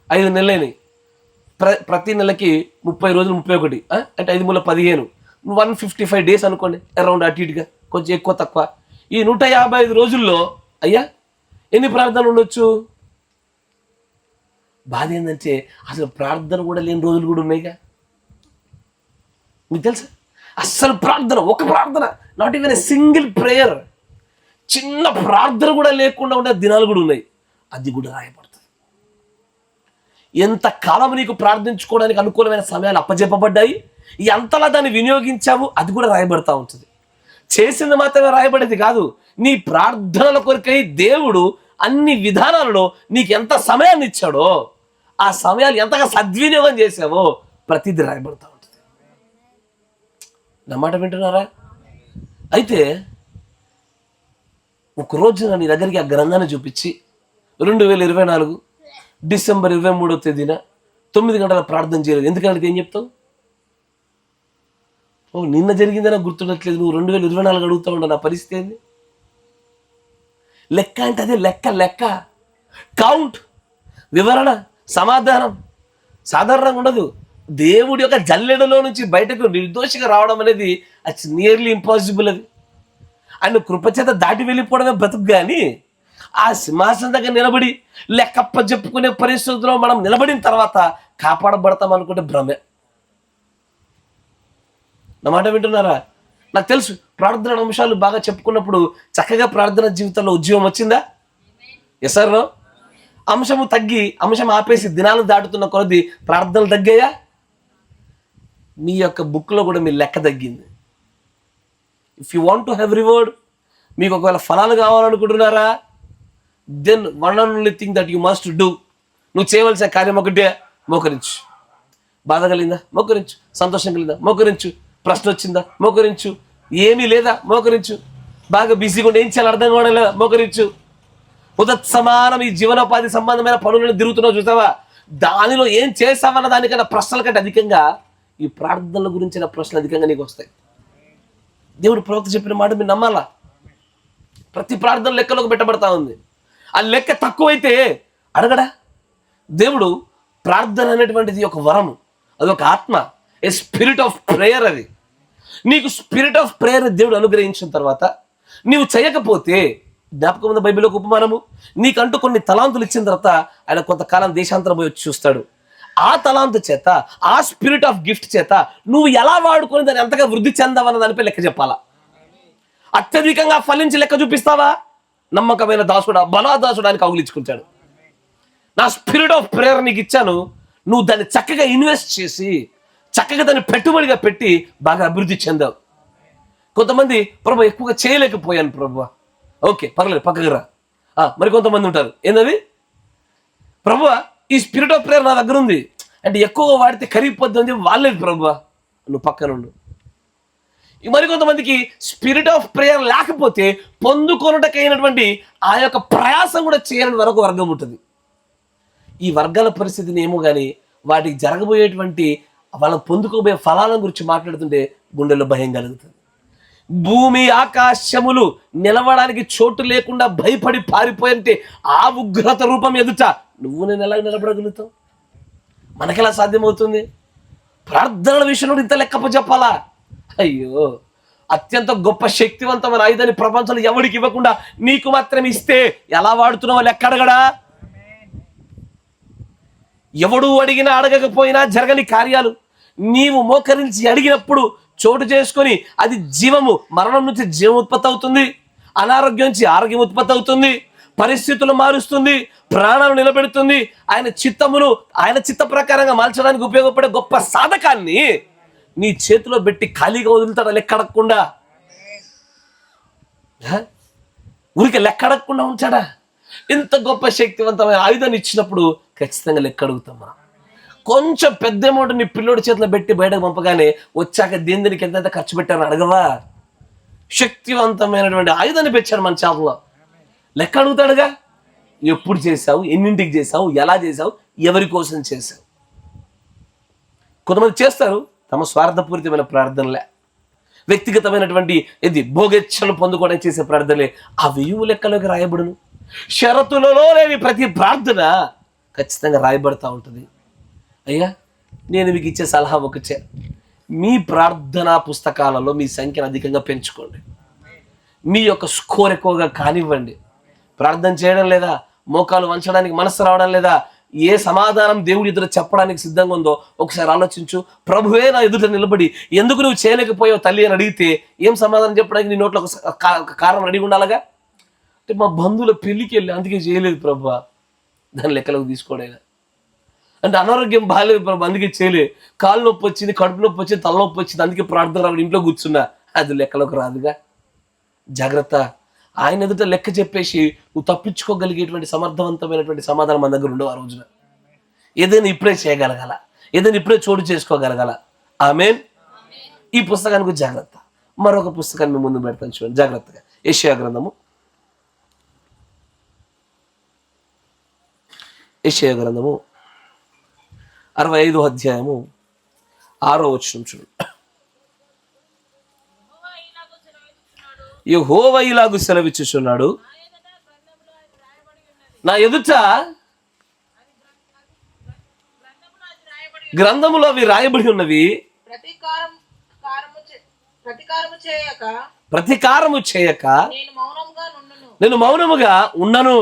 5 నెలలని ప్రతి నెలకి 30 రోజులు, 31 అంటే 5 మూల 15, 155 days అనుకోండి, అరౌండ్ అటు ఇటుగా, కొంచెం ఎక్కువ తక్కువ. ఈ 155 రోజుల్లో అయ్యా ఎన్ని ప్రార్థనలు ఉండొచ్చు? బాధ ఏంటంటే అసలు ప్రార్థన కూడా లేని రోజులు కూడా ఉన్నాయిగా. మీకు తెలుసా? అస్సలు ప్రార్థన, ఒక ప్రార్థన, not even a single prayer, చిన్న ప్రార్థన కూడా లేకుండా ఉండే దినాలు కూడా ఉన్నాయి. అది కూడా రాయబడుతుంది. ఎంతకాలం నీకు ప్రార్థించుకోవడానికి అనుకూలమైన సమయాలు అప్పజెప్పబడ్డాయి, ఎంతలా దాన్ని వినియోగించావు, అది కూడా రాయబడతా ఉంటుంది. చేసింది మాత్రమే రాయబడేది కాదు, నీ ప్రార్థనల కొరకై దేవుడు అన్ని విధానాలలో నీకు ఎంత సమయాన్ని ఇచ్చాడో, ఆ సమయాలు ఎంతగా సద్వినియోగం చేసావో ప్రతిదీ రాయబడతా ఉంటుంది. నా మాట వింటున్నారా? అయితే ఒకరోజు నీ దగ్గరికి ఆ గ్రంథాన్ని చూపించి 2024 డిసెంబర్ 23వ తేదీన 9 గంటల ప్రార్థన చేయలేదు ఎందుకంటే ఏం చెప్తావు? ఓ నిన్న జరిగిందైనా గుర్తుండట్లేదు, నువ్వు 2024 అడుగుతా ఉండవు. నా పరిస్థితి ఏంది? లెక్క అంటే అదే లెక్క. కౌంట్, వివరణ, సమాధానం, సాధారణంగా ఉండదు. దేవుడి యొక్క జల్లెడలో నుంచి బయటకు నిర్దోషిగా రావడం అనేది అట్స్ నియర్లీ ఇంపాసిబుల్. అది ఆయన కృపచేత దాటి వెళ్ళిపోవడమే బ్రతుకు. కానీ ఆ సింహాసనం దగ్గర నిలబడి లెక్కప్ప చెప్పుకునే పరిస్థితుల్లో మనం నిలబడిన తర్వాత కాపాడబడతాం అనుకుంటే భ్రమే. నా మాట వింటున్నారా? నాకు తెలుసు ప్రార్థన అంశాలు బాగా చెప్పుకున్నప్పుడు చక్కగా ప్రార్థన జీవితంలో ఉద్యోగం వచ్చిందా? Yes sir no? అంశము తగ్గి అంశం ఆపేసి దినాలు దాటుతున్న కొలది ప్రార్థనలు తగ్గాయా? మీ యొక్క బుక్లో కూడా మీ లెక్క తగ్గింది. If you want to have reward, మీకు ఒకవేళ ఫలాలు కావాలనుకుంటున్నారా, then one and only thing that you must do, నువ్వు చేయవలసిన కార్యం ఒకటే, మోకరించు. బాధ కలిగిందా? మోకరించు. సంతోషం కలిగిందా? మోకరించు. ప్రశ్న వచ్చిందా? మోకరించు. ఏమీ లేదా? మోకరించు. బాగా బిజీగా ఉండి ఏం చేయాలి అర్థం కావడం లేదా? మోకరించు. ఉదత్సమానం ఈ జీవనోపాధి సంబంధమైన పనులను తిరుగుతున్నావు చూసావా, దానిలో ఏం చేసావన్న దానికన్నా ప్రశ్నల కంటే అధికంగా ఈ ప్రార్థనల గురించిన ప్రశ్నలు అధికంగా నీకు వస్తాయి. దేవుడు ప్రవక్త చెప్పిన మాట మీరు నమ్మాలా. ప్రతి ప్రార్థన లెక్కలోకి పెట్టబడతా ఉంది. ఆ లెక్క తక్కువైతే అడగడా దేవుడు? ప్రార్థన అనేటువంటిది ఒక వరం, అది ఒక ఆత్మ, ఏ స్పిరిట్ ఆఫ్ ప్రేయర్. అది నీకు స్పిరిట్ ఆఫ్ ప్రేయర్ దేవుడు అనుగ్రహించిన తర్వాత నీవు చేయకపోతే, జ్ఞాపకం ఉన్న బైబిల్లో ఉపమానము, నీకంటూ కొన్ని తలాంతులు ఇచ్చిన తర్వాత ఆయన కొంతకాలం దేశాంతరం పోయి వచ్చి చూస్తాడు. ఆ తలాంతు చేత, ఆ స్పిరిట్ ఆఫ్ గిఫ్ట్ చేత నువ్వు ఎలా వాడుకొని దాన్ని ఎంతగా వృద్ధి చెందావన్న దానిపై లెక్క చెప్పాలా. అత్యధికంగా ఫలించి లెక్క చూపిస్తావా? నమ్మకమైన దాసుడు బలా దాసుడు అని కౌగిలించుకుంటాడు. నా స్పిరిట్ ఆఫ్ ప్రేయర్ నీకు ఇచ్చాను, నువ్వు దాన్ని చక్కగా ఇన్వెస్ట్ చేసి చక్కగా దాన్ని పెట్టుబడిగా పెట్టి బాగా అభివృద్ధి చెందావు. కొంతమంది ప్రభు ఎక్కువగా చేయలేకపోయాను ప్రభు, ఓకే పర్లేదు పక్కకు రా. మరి కొంతమంది ఉంటారు ఏంటది, ప్రభు ఈ స్పిరిట్ ఆఫ్ ప్రేయర్ నా దగ్గర ఉంది అంటే ఎక్కువగా వాడితే కరిగిపోద్ది అని చెప్పి వాళ్ళేది ప్రభు, నువ్వు పక్కన ఉండు. మరికొంతమందికి స్పిరిట్ ఆఫ్ ప్రేయర్ లేకపోతే పొందుకొనుటకైనటువంటి ఆ యొక్క ప్రయాసం కూడా చేయని వరకు వర్గం ఉంటుంది. ఈ వర్గాల పరిస్థితిని ఏమో కానీ వాటికి జరగబోయేటువంటి వాళ్ళని పొందుకోబోయే ఫలాల గురించి మాట్లాడుతుంటే గుండెల్లో భయం కలుగుతుంది. భూమి ఆకాశములు నిలవడానికి చోటు లేకుండా భయపడి పారిపోయంటే ఆ ఉగ్రత రూపం ఎదుట నువ్వు నేను ఎలా నిలబడగలుగుతావు? మనకెలా సాధ్యమవుతుంది? ప్రార్థనల విషయంలో ఇంత లెక్కప్ప చెప్పాలా? అయ్యో, అత్యంత గొప్ప శక్తివంతమైన ఆయుధాన్ని ప్రపంచంలో ఎవరికి ఇవ్వకుండా నీకు మాత్రం ఇస్తే ఎలా వాడుతున్నావో లెక్క అడగడా? ఎవడు అడిగినా అడగకపోయినా జరగని కార్యాలు నీవు మోకరించి అడిగినప్పుడు చోటు చేసుకొని అది జీవము, మరణం నుంచి జీవం ఉత్పత్తి అవుతుంది, అనారోగ్యం నుంచి ఆరోగ్యం ఉత్పత్తి అవుతుంది, పరిస్థితులు మారుస్తుంది, ప్రాణాలు నిలబెడుతుంది. ఆయన చిత్తమును ఆయన చిత్త ప్రకారంగా మార్చడానికి ఉపయోగపడే గొప్ప సాధకాన్ని నీ చేతిలో పెట్టి ఖాళీగా వదులుతాడా లెక్క అడగకుండా? ఊరికి లెక్క అడగకుండా ఉంచాడా? ఇంత గొప్ప శక్తివంతమైన ఆయుధాన్ని ఇచ్చినప్పుడు ఖచ్చితంగా లెక్క అడుగుతాం మనం. కొంచెం పెద్ద అమౌంట్ నీ పిల్లోడి చేతిలో పెట్టి బయటకు పంపగానే వచ్చాక దేనికి ఎంతైతే ఖర్చు పెట్టారని అడగవా? శక్తివంతమైనటువంటి ఆయుధాన్ని పెట్టాడు మన చేతిలో, లెక్క అడుగుతాడుగా. ఎప్పుడు చేసావు, ఎన్నింటికి చేసావు, ఎలా చేసావు, ఎవరి కోసం చేసావు? కొంతమంది చేస్తారు తమ స్వార్థపూరితమైన ప్రార్థనలే, వ్యక్తిగతమైనటువంటి ఇది భోగేచ్ఛలు పొందుకోవడానికి చేసే ప్రార్థనలే ఆ వెయ్యి లెక్కలోకి రాయబడును. షరతులలో లేని ప్రతి ప్రార్థన ఖచ్చితంగా రాయబడతా ఉంటుంది. అయ్యా, నేను మీకు ఇచ్చే సలహా ఒకటే, మీ ప్రార్థనా పుస్తకాలలో మీ సంఖ్యను అధికంగా పెంచుకోండి. మీ యొక్క స్కోర్ ఎక్కువగా కానివ్వండి. ప్రార్థన చేయడం లేదా, మోకాలు వంచడానికి మనసు రావడం లేదా, ఏ సమాధానం దేవుడి ఎదుట చెప్పడానికి సిద్ధంగా ఉందో ఒకసారి ఆలోచించు. ప్రభువే నా ఎదుట నిలబడి ఎందుకు నువ్వు చేయలేకపోయావు తల్లి అని అడిగితే ఏం సమాధానం చెప్పడానికి నీ నోట్లో ఒక కారణం అడిగి ఉండాలిగా. అంటే మా బంధువుల పెళ్ళికి వెళ్ళి అందుకే చేయలేదు ప్రభు, దాని లెక్కలోకి తీసుకోవడైనా. అంటే అనారోగ్యం బాగాలేదు ప్రభు అందుకే చేయలే, కాళ్ళు నొప్పి వచ్చింది, కడుపు నొప్పి వచ్చింది, తలనొప్పి వచ్చింది అందుకే ప్రార్థన రావాలి ఇంట్లో కూర్చున్నా, అది లెక్కలోకి రాదుగా. జాగ్రత్త. ఆయన ఎదుట లెక్క చెప్పేసి నువ్వు తప్పించుకోగలిగేటువంటి సమర్థవంతమైనటువంటి సమాధానం మన దగ్గర ఉండవు ఆ రోజున. ఏదైనా ఇప్పుడే చేయగలగాల, ఏదైనా ఇప్పుడే చోటు చేసుకోగలగాల. ఆమేన్. ఈ పుస్తకానికి జాగ్రత్త. మరొక పుస్తకాన్ని మేము ముందు పెడతాను చూడండి జాగ్రత్తగా. యెషయా గ్రంథము, యెషయా గ్రంథము 65వ అధ్యాయము 6వ వచనం చూడండి. యెహోవా ఇలాగు సెలవిచ్చుచున్నాడు, నా ఎదుట గ్రంథములో అవి రాయబడి ఉన్నవి. ప్రతీకారం కారము చే- ప్రతీకారము చేయక ప్రతీకారము చేయక నేను మౌనముగా నుండును. ఉండను.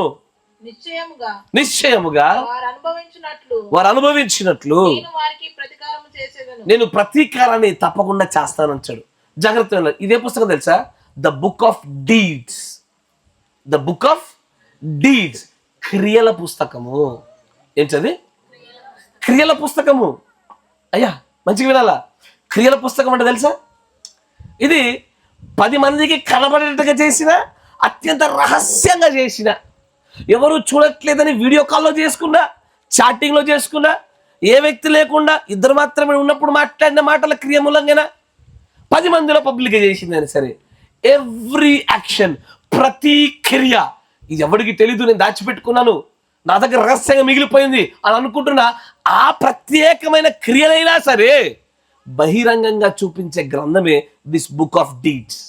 నిశ్చయముగా వారు అనుభవించినట్లు నేను వారికి ప్రతీకారము చేసేదను. నేను ప్రతీకారాన్ని తప్పకుండా చేస్తానంటాడు. జాగ్రత్త. ఇదే పుస్తకం తెలుసా? The book of deeds. The book of deeds, క్రియల పుస్తకము. ఏంటది? క్రియల పుస్తకము. అయ్యా మంచిగా వినాలా? క్రియల పుస్తకం అంటే తెలుసా? ఇది 10 మందికి కనబడేట్టుగా చేసిన, అత్యంత రహస్యంగా చేసిన, ఎవరు చూడట్లేదని వీడియో కాల్లో చేసుకున్నా, చాటింగ్లో చేసుకున్నా, ఏ వ్యక్తి లేకుండా ఇద్దరు మాత్రమే ఉన్నప్పుడు మాట్లాడిన మాటల క్రియ మూలంగా 10 మందిలో పబ్లిక్గా చేసిందని సరే, ఎవ్రీ యాక్షన్, ప్రతి క్రియ, ఇది ఎవరికి తెలీదు, నేను దాచిపెట్టుకున్నాను, నా దగ్గర రహస్యంగా మిగిలిపోయింది అని అనుకుంటున్నా ఆ ప్రత్యేకమైన క్రియలైనా సరే బహిరంగంగా చూపించే గ్రంథమే దిస్ బుక్ ఆఫ్ డీడ్స్.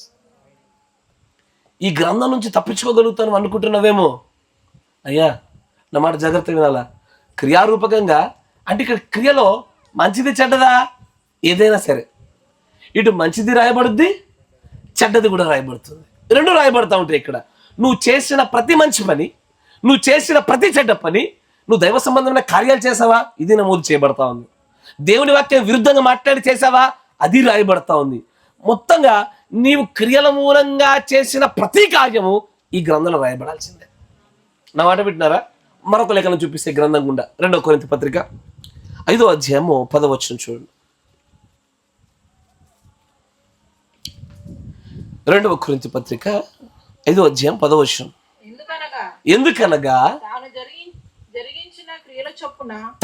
ఈ గ్రంథం నుంచి తప్పించుకోగలుగుతాను అనుకుంటున్నావేమో. అయ్యా నా మాట జాగ్రత్త వినాలా? క్రియారూపకంగా అంటే ఇక్కడ క్రియలో మంచిది చెడ్డదా ఏదైనా సరే, ఇటు మంచిది రాయబడుద్ది, చెడ్డది కూడా రాయబడుతుంది. రెండు రాయబడతా ఉంటాయి ఇక్కడ. నువ్వు చేసిన ప్రతి మంచి పని, నువ్వు చేసిన ప్రతి చెడ్డ పని, నువ్వు దైవ సంబంధమైన కార్యాలు చేసావా, ఇది నమోదు చేయబడతా ఉంది. దేవుని వాక్యం విరుద్ధంగా మాట్లాడి చేసావా, అది రాయబడతా ఉంది. మొత్తంగా నీవు క్రియల మూలంగా చేసిన ప్రతి కార్యము ఈ గ్రంథంలో రాయబడాల్సిందే. నా మాట వింటున్నారా? మరొక లేఖనం చూపిస్తే గ్రంథం గుండా 2 కొరింథీ పత్రిక 5వ అధ్యాయము 10వ వచనం చూడండి. 2వ కొరింథీ పత్రిక 5వ అధ్యాయం 10వ వచనం. ఎందుకనగా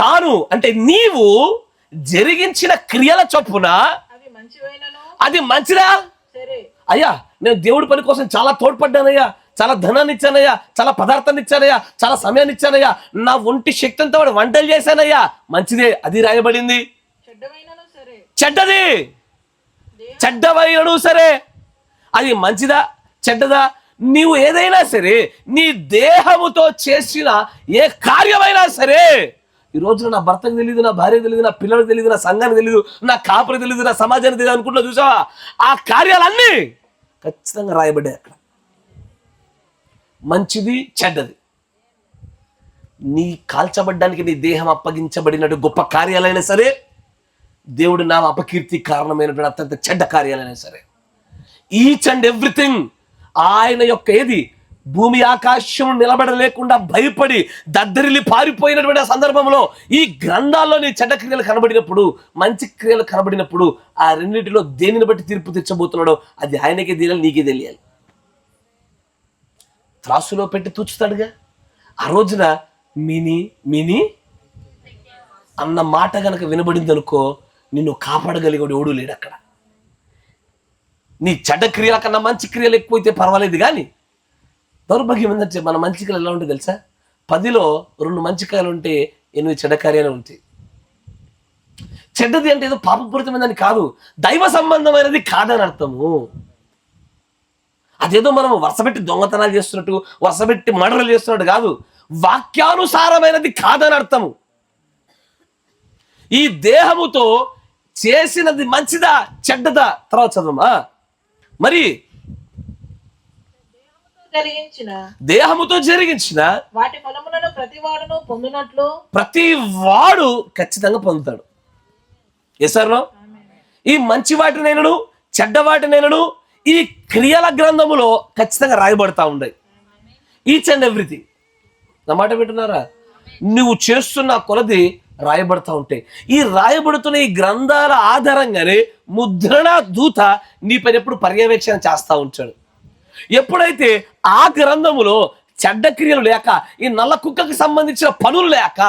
తాను అంటే నీవు జరిగించిన క్రియల చొప్పున అది మంచిదా? అయ్యా నేను దేవుడి పని కోసం చాలా తోడ్పడ్డానయ్యా, చాలా ధనాన్ని ఇచ్చానయ్యా, చాలా పదార్థాన్ని ఇచ్చానయ్యా, చాలా సమయాన్ని ఇచ్చానయ్యా, నా ఒంటి శక్తి అంతా వాడు వంటలు చేశానయ్యా, మంచిదే, అది రాయబడింది. చెడ్డది చెడ్డవైనను సరే, అది మంచిదా చెడ్డదా, నీవు ఏదైనా సరే నీ దేహముతో చేసిన ఏ కార్యమైనా సరే, ఈ రోజున నా భర్తకు తెలియదు, నా భార్య తెలియదు, నా పిల్లలకు తెలియదు, నా సంఘానికి తెలియదు, నా కాపురికి తెలియదు, నా సమాజానికి తెలియదు అనుకుంటున్నా చూసావా, ఆ కార్యాలన్నీ ఖచ్చితంగా రాయబడ్డాయి అక్కడ. మంచిది చెడ్డది, నీ కాల్చబడ్డానికి నీ దేహం అప్పగించబడినట్టు గొప్ప కార్యాలైనా సరే, దేవుడు నా అపకీర్తి కారణమైనటువంటి అత్యంత చెడ్డ కార్యాలైనా సరే, ఈచ్ అండ్ ఎవ్రీథింగ్ ఆయన యొక్క ఏది భూమి ఆకాశం నిలబడలేకుండా భయపడి దద్దరిల్లి పారిపోయినటువంటి సందర్భంలో ఈ గ్రంథాల్లో నీ చెడ్డ క్రియలు కనబడినప్పుడు, మంచి క్రియలు కనబడినప్పుడు, ఆ రెండింటిలో దేనిని బట్టి తీర్పు తెచ్చబోతున్నాడో అది ఆయనకే తెలియాలి, నీకే తెలియాలి. త్రాసులో పెట్టి తూచుతాడుగా. ఆ రోజున మిని మిని అన్న మాట గనక వినబడింది అనుకో, నిన్ను కాపాడగలిగాడు ఎవడూ లేడు అక్కడ. నీ చెడ్డ క్రియల కన్నా మంచి క్రియలు ఎక్కువైతే పర్వాలేదు, కానీ దౌర్భాగ్యం ఏంటంటే మన మంచి క్రియలు ఎలా ఉంటుంది తెలుసా? 10లో 2 మంచి కార్యాలు ఉంటే 8 చెడ్డ కార్యాలు ఉంటాయి. చెడ్డది అంటే ఏదో పాపపూరితమైనది కాదు, దైవ సంబంధమైనది కాదని అర్థము. అదేదో మనం వరుసపెట్టి దొంగతనాలు చేస్తున్నట్టు, వరుసపెట్టి మర్డర్లు చేస్తున్నట్టు కాదు, వాక్యానుసారమైనది కాదని అర్థము. ఈ దేహముతో చేసినది మంచిదా చెడ్డదా తర్వాత చదవమా. మరి దేహముతో జరిగించిన వాటి ఫలములను ప్రతివాడును పొందునట్లు ప్రతి వాడు ఖచ్చితంగా పొందుతాడు. ఎసర్లో ఈ మంచి వాటినైనను చెడ్డ వాటినైనను ఈ క్రియల గ్రంథములో ఖచ్చితంగా రాయబడతా ఉన్నాయి. Each and everything. నా మాట వింటున్నారా? నువ్వు చేస్తున్న కొలది రాయబడతా ఉంటాయి. ఈ రాయబడుతున్న ఈ గ్రంథాల ఆధారంగానే ముద్రణ దూత నీ పైన ఎప్పుడు పర్యవేక్షణ చేస్తూ ఉంటాడు. ఎప్పుడైతే ఆ గ్రంథములో చెడ్డ క్రియలు లేక, ఈ నల్ల కుక్కకి సంబంధించిన పనులు లేక,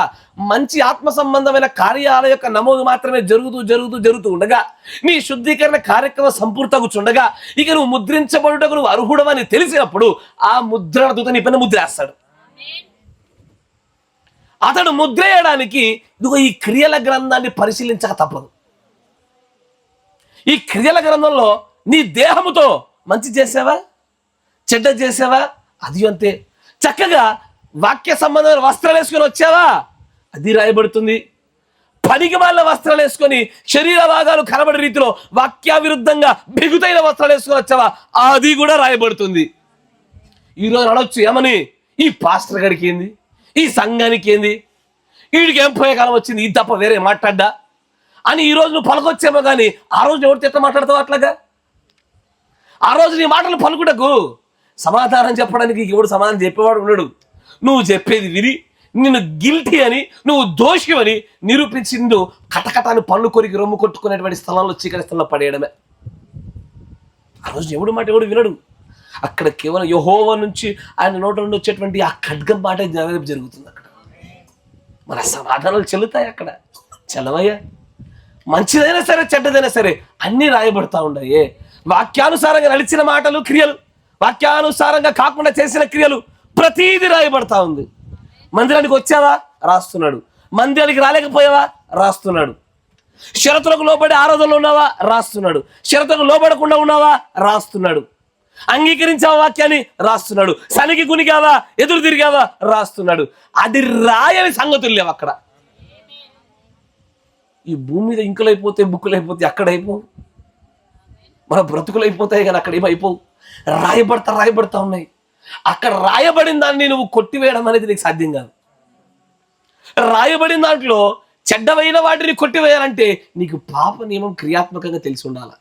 మంచి ఆత్మ సంబంధమైన కార్యాల యొక్క నమోదు మాత్రమే జరుగుతూ ఉండగా, నీ శుద్ధీకరణ కార్యక్రమం సంపూర్తగుచుండగా, ఇక నువ్వు ముద్రించబడుటకు నువ్వు అర్హుడవని తెలిసినప్పుడు ఆ ముద్రణ దూత నీ పైన ముద్రేస్తాడు. అతడు ముద్ర వేయడానికి ఇదిగో ఈ క్రియల గ్రంథాన్ని పరిశీలించక తప్పదు. ఈ క్రియల గ్రంథంలో నీ దేహముతో మంచి చేసావా చెడ్డ చేసావా, అది అంతే. చక్కగా వాక్య సంబంధమైన వస్త్రాలు వేసుకొని వచ్చావా, అది రాయబడుతుంది. పనికి వాళ్ళ వస్త్రాలు వేసుకొని శరీర భాగాలు కనబడే రీతిలో వాక్య విరుద్ధంగా బిగుతైన వస్త్రాలు వేసుకొని వచ్చావా, అది కూడా రాయబడుతుంది. ఈరోజు అడవచ్చు, ఏమని, ఈ పాస్టర్ గడికి ఏంది, ఈ సంఘానికి ఏంది, వీడికి ఏం పోయే కాలం వచ్చింది, ఇది తప్ప వేరే మాట్లాడ్డా అని ఈరోజు నువ్వు పలకొచ్చేమో. కానీ ఆ రోజు ఎవరితో ఎట్లా మాట్లాడతావు అట్లాగా? ఆ రోజు నీ మాటలు పలుకుటకు సమాధానం చెప్పడానికి ఎవడు సమాధానం చెప్పేవాడు ఉన్నాడు. నువ్వు చెప్పేది విని నిన్ను గిల్టీ అని, నువ్వు దోషి అని నిరూపించిండు కటకటాన్ని పళ్ళు కొరికి రొమ్ము కొట్టుకునేటువంటి స్థలంలో, చీకటి స్థలంలో పడేయడమే. ఆ రోజు ఎవడు మాట ఎవడు వినడు. అక్కడ కేవలం యెహోవా నుంచి ఆయన నోట నుండి వచ్చేటువంటి ఆ ఖడ్గం మాట జరుగుతుంది. అక్కడ మన సమాధానాలు చెల్లుతాయి, అక్కడ చెల్లవయ్యా. మంచిదైనా సరే చెడ్డదైనా సరే అన్నీ రాయబడతా ఉన్నాయి. వాక్యానుసారంగా నడిచిన మాటలు, క్రియలు, వాక్యానుసారంగా కాకుండా చేసిన క్రియలు, ప్రతీది రాయబడతా ఉంది. మందిరానికి వచ్చావా, రాస్తున్నాడు. మందిరానికి రాలేకపోయావా, రాస్తున్నాడు. షరతులకు లోబడి ఆరాధనలో ఉన్నావా, రాస్తున్నాడు. షరతులకు లోబడకుండా ఉన్నావా, రాస్తున్నాడు. అంగీకరించావా వాక్యాన్ని, రాస్తున్నాడు. సనికి గునిగావా, ఎదురు తిరిగావా, రాస్తున్నాడు. అది రాయని సంగతులు లేవు అక్కడ. ఈ భూమి మీద ఇంకులైపోతే, బుక్కులైపోతే అక్కడైపోవు. మన బ్రతుకులైపోతాయి కానీ అక్కడ ఏమైపోవు. రాయబడతా ఉన్నాయి. అక్కడ రాయబడిన దాన్ని నువ్వు కొట్టివేయడం అనేది నీకు సాధ్యం కాదు. రాయబడిన దాంట్లో చెడ్డమైన వాటిని కొట్టివేయాలంటే నీకు పాప నియమం క్రియాత్మకంగా తెలిసి ఉండాలి.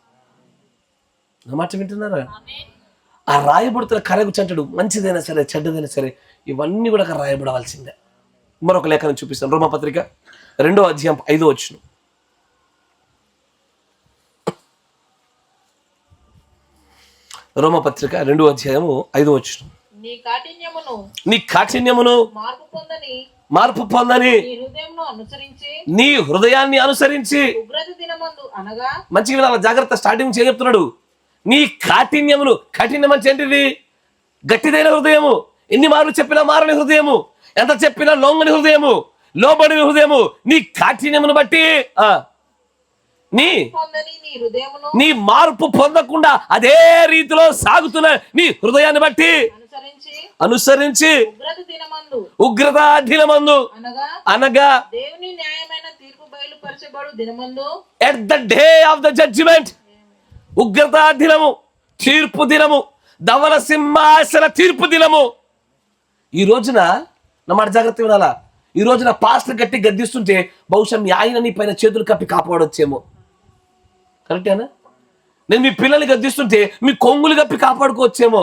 నా మాట వింటున్నారా? ఆ రాయబడుతున్న కరెగుచ్చి అంటాడు, మంచిదైనా సరే చెడ్డదైనా సరే ఇవన్నీ కూడా అక్కడ రాయబడవలసిందే. మరొక లేఖనం చూపిస్తాను. రోమపత్రిక 2వ అధ్యాయం 5వ వచనం. రోమపత్రిక 2వ అధ్యాయము 5వ వచనం. నీ కాఠిన్యమును మార్పు పొందని నీ హృదయాన్ని అనుసరించి. మంచిగా వినాలి, జాగ్రత్త. స్టార్టింగ్ చెప్తున్నాడు, నీ కాఠిన్యమును. కఠిన్యం అంటే ఏంటిది? గట్టిదైన హృదయము. ఎన్ని మార్లు చెప్పినా మారని హృదయము, ఎంత చెప్పినా లొంగని హృదయము, లోబడిన హృదయము. నీ కాఠిన్యమును బట్టి నీ మార్పు పొందకుండా అదే రీతిలో సాగుతున్న నీ హృదయాన్ని బట్టి అనుసరించి ఉగ్రత దినమందు అనగా at the day of the judgement, ఉగ్రత దినము, తీర్పు దినము, ధవల సింహాసన తీర్పు దినము. ఈ రోజున నా మాట జాగ్రత్త వినాలా. ఈ రోజున పాస్టర్ గట్టి గద్దిస్తుంటే బహుశా మీ ఆయన నీ పైన చేతులు కప్పి కాపాడొచ్చేమో. కరెక్టేనా? నేను మీ పిల్లల్ని గద్దిస్తుంటే మీ కొంగులు కప్పి కాపాడుకోవచ్చేమో.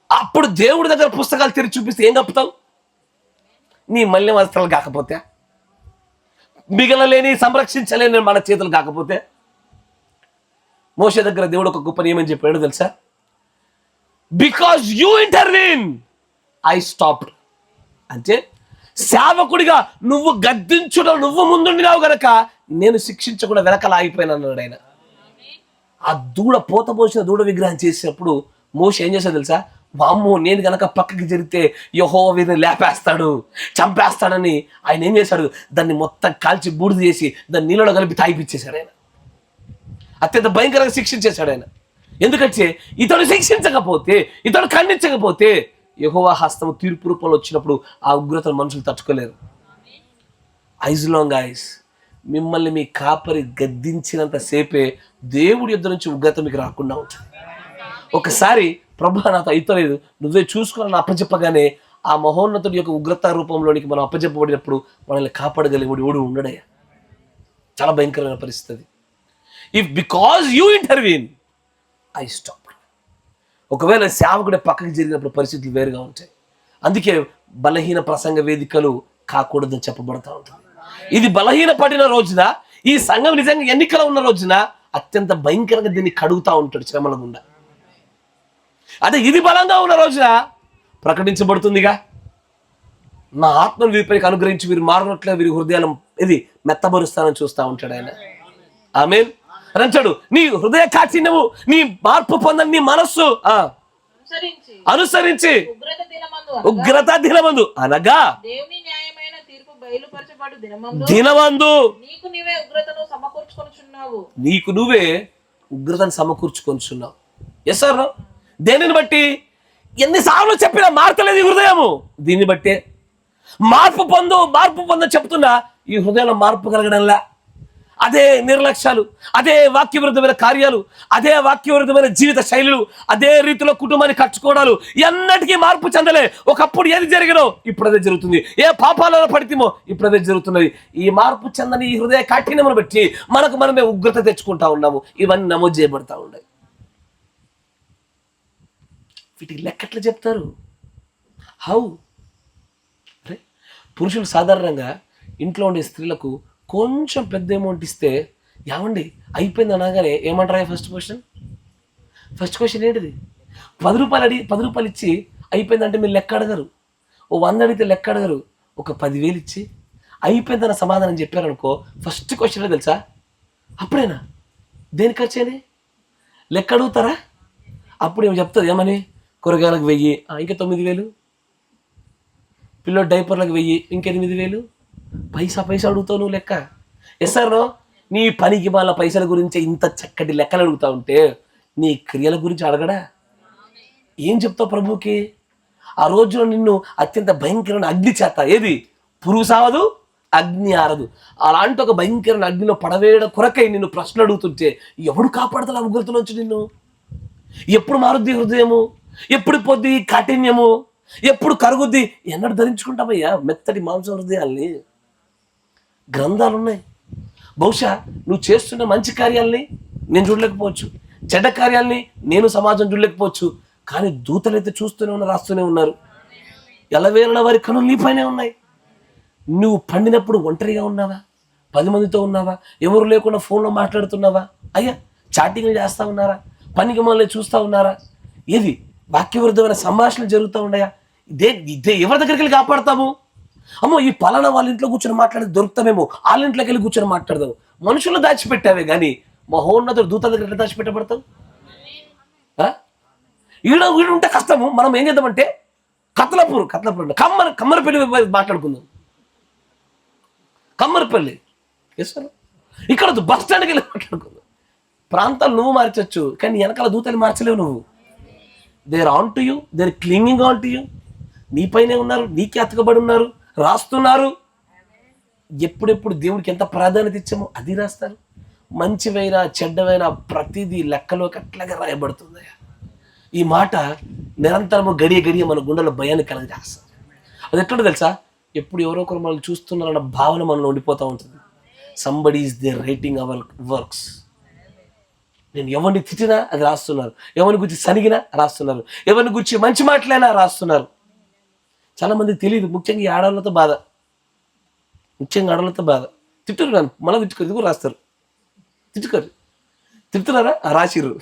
అప్పుడు దేవుడి దగ్గర పుస్తకాలు తెరిచి చూపిస్తే ఏం కప్పుతావు? నీ మల్లి వస్త్రాలు కాకపోతే, మిగలలేని సంరక్షించలేని మన చేతులు కాకపోతే. మోషే దగ్గర దేవుడు ఒక గొప్ప నియమం చెప్పాడు తెలుసా? Because you intervene I stopped. అంటే సేవకుడిగా నువ్వు గద్దించుట, నువ్వు ముందుండినావు గనక నేను శిక్షించకుండా వెనకాల ఆగిపోయాను అన్నాడు ఆయన. ఆ దూడ, పోత పోసిన దూడ విగ్రహం చేసినప్పుడు మోషే ఏం చేశాడు తెలుసా? వామ్మో, నేను గనక పక్కకి జరిగితే యెహోవా వీరిని లేపేస్తాడు, చంపేస్తాడని ఆయన ఏం చేశాడు? దాన్ని మొత్తం కాల్చి బూడిద చేసి దాన్ని నీళ్ళలో కలిపి తాగిపిచ్చేశాడు ఆయన. అత్యంత భయంకరంగా శిక్షించేశాడు ఆయన. ఎందుకంటే ఇతడు శిక్షించకపోతే, ఇతడు ఖండించకపోతే యెహోవా హస్తము తీర్పు రూపంలో వచ్చినప్పుడు ఆ ఉగ్రతను మనుషులు తట్టుకోలేరు. Eyes long eyes. మిమ్మల్ని మీ కాపరి గద్దించినంత సేపే దేవుడి యుద్ధ నుంచి ఉగ్రత మీకు రాకుండా ఉంటుంది. ఒకసారి ప్రభు నాతో అయితలేదు, నువ్వే చూసుకుని అప్పచెప్పగానే ఆ మహోన్నతుడి యొక్క ఉగ్రత రూపంలోనికి మనం అప్పచెప్పబడినప్పుడు మనల్ని కాపాడగలిగేవాడు ఎవడు ఉండడయ్యా. చాలా భయంకరమైన పరిస్థితి. If because you intervene I stop. ఒకవేళ సేవకుడే పక్కకి జరిగినప్పుడు పరిస్థితులు వేరుగా ఉంటాయి. అందుకే బలహీన ప్రసంగ వేదికలు కాకూడదని చెప్పబడతా ఉంటుంది. ఇది బలహీన పడిన రోజున, ఈ సంఘం నిజంగా ఎన్నికలు ఉన్న రోజున అత్యంత భయంకరంగా దీన్ని కడుగుతూ ఉంటాడు శ్రమల గుండా. అదే ఇది బలంగా ఉన్న రోజున ప్రకటించబడుతుందిగా, నా ఆత్మను వీరిపైకి అనుగ్రహించి వీరు మారినట్లే వీరి హృదయాలను ఇది మెత్తబరుస్తానని చూస్తూ ఉంటాడు ఆయన. ఆమేన్ అంటాడు. నీ హృదయ కాఠిన్యము, నీ మార్పు పొందని నీ మనస్సు అనుసరించి ఉగ్రత దినమందు అనగా దినమందు నీకు నువ్వే ఉగ్రతను సమకూర్చుకొనిచున్నావు. Yes sir. దేనిని బట్టి? ఎన్నిసార్లు చెప్పినా మార్చలేదు ఈ హృదయము. దీన్ని బట్టే మార్పు పొందు చెప్తున్నా ఈ హృదయంలో మార్పు కలగడంలా. అదే నిర్లక్ష్యాలు, అదే వాక్యవిరుద్ధమైన కార్యాలు, అదే వాక్యవిరుద్ధమైన జీవిత శైలులు, అదే రీతిలో కుటుంబాన్ని కట్టుకోవడాలు ఎన్నటికీ మార్పు చెందలే. ఒకప్పుడు ఏది జరిగినో ఇప్పుడు అదే జరుగుతుంది. ఏ పాపాలలో పడితేమో ఇప్పుడు అదే జరుగుతున్నది. ఈ మార్పు చెందని ఈ హృదయ కాఠిన్యమును బట్టి మనకు మనమే ఉగ్రత తెచ్చుకుంటా ఉన్నాము. ఇవన్నీ నమోదు చేయబడతా ఉన్నాయి. వీటికి లెక్కట్లు చెప్తారు. హౌ? అరే, పురుషులు సాధారణంగా ఇంట్లో ఉండే స్త్రీలకు కొంచెం పెద్ద అమౌంట్ ఇస్తే, ఏమండి అయిపోయింది అనగానే ఏమంటారా? ఫస్ట్ క్వశ్చన్ ఏంటిది? 10 రూపాయలు అడిగి 10 రూపాయలు ఇచ్చి అయిపోయిందంటే మీరు లెక్క అడగరు. ఓ 100 అడిగితే లెక్క అడగరు. ఒక 10,000 ఇచ్చి అయిపోయిందన్న సమాధానం చెప్పారనుకో, ఫస్ట్ క్వశ్చన్ తెలుసా? అప్పుడేనా? దేని ఖర్చు అని లెక్క అడుగుతారా? అప్పుడు ఏమి చెప్తుంది? ఏమని? కూరగాయలకు 1000, ఇంకా 9,000, పిల్లో డైపర్లకు 1000, ఇంక 8,000. పైసా అడుగుతావు నువ్వు లెక్క. ఎస్ఆర్నో? నీ పనికి వాళ్ళ పైసల గురించి ఇంత చక్కటి లెక్కలు అడుగుతా ఉంటే నీ క్రియల గురించి అడగడా? ఏం చెప్తావు ప్రభువుకి? ఆ రోజున నిన్ను అత్యంత భయంకరమైన అగ్ని చేత, ఏది పురుగు సావదు, అగ్ని ఆరదు, అలాంటి ఒక భయంకరమైన అగ్నిలో పడవేయడ కొరకై నిన్ను ప్రశ్నలు అడుగుతుంటే ఎవడు కాపాడతాడు ఆ ఉగ్రతలోంచి నిన్ను? ఎప్పుడు మారుద్ది హృదయము? ఎప్పుడు పొద్దు కాఠిన్యము? ఎప్పుడు కరుగుద్ది? ఎన్నడు ధరించుకుంటామయ్యా మెత్తటి మాంస హృదయాల్ని? గ్రంథాలు ఉన్నాయి. బహుశా నువ్వు చేస్తున్న మంచి కార్యాలని నేను చూడలేకపోవచ్చు, చెడ్డ కార్యాలని నేను సమాజం చూడలేకపోవచ్చు, కానీ దూతలైతే చూస్తూనే ఉన్నారు, రాస్తూనే ఉన్నారు. ఎలవేళ వారి కనులు నీపైనే ఉన్నాయి. నువ్వు పండినప్పుడు ఒంటరిగా ఉన్నావా? 10 మందితో ఉన్నావా? ఎవరు లేకుండా ఫోన్లో మాట్లాడుతున్నావా? అయ్యా చాటింగ్లు చేస్తూ ఉన్నారా? పనికి మనల్ని చూస్తూ ఉన్నారా? ఏది వాక్యవిరుద్ధమైన సంభాషణలు జరుగుతూ ఉన్నాయా? ఇదే ఎవరి దగ్గరికి వెళ్ళి కాపాడతాము? అమ్మో ఈ పలానా వాళ్ళ ఇంట్లో కూర్చొని మాట్లాడేది దొరుకుతామేమో, వాళ్ళ ఇంట్లోకి వెళ్ళి కూర్చొని మాట్లాడదాము. మనుషులు దాచిపెట్టావే కానీ మహోన్నతుడు దూతల దగ్గర ఎట్లా దాచిపెట్టబడతావు? వీడు ఉంటే కష్టము. మనం ఏం చేద్దామంటే కత్తలపూర్ కమ్మరపల్లి మాట్లాడుకుందాం. కమ్మరపల్లి ఇక్కడ బస్ స్టాండ్కి వెళ్ళి మాట్లాడుకుందాం. ప్రాంతాలు నువ్వు మార్చొచ్చు, కానీ వెనకాల దూతలు మార్చలేవు నువ్వు. They are on to you, they are clinging on to you. నీపైనే ఉన్నారు, నీకే అతకబడి ఉన్నారు, రాస్తున్నారు. ఎప్పుడెప్పుడు దేవుడికి ఎంత ప్రాధాన్యత ఇచ్చామో అది రాస్తారు. మంచివైనా చెడ్డవైనా ప్రతిదీ లెక్కలోకి అట్లాగే రాయబడుతుంది. ఈ మాట నిరంతరము గడియ మన గుండెలో భయాన్ని కలగజేస్తారు. అది ఎట్లా తెలుసా? ఎప్పుడు ఎవరో ఒకరు మనల్ని చూస్తున్నారన్న భావన మనలో ఉండిపోతూ ఉంటుంది. Somebody is there writing our works. నేను ఎవరిని తిట్టినా అది రాస్తున్నారు, ఎవరిని గురించి సనిగినా రాస్తున్నారు, ఎవరిని గురించి మంచి మాటలైనా రాస్తున్నారు. చాలామందికి తెలియదు. ముఖ్యంగా ఈ ఆడవాళ్ళతో బాధ. తిట్టురు నన్ను, మళ్ళీ తిట్టుకోరు, ఇది కూడా రాస్తారు. తిట్టున్నారా? రాసిర్రు.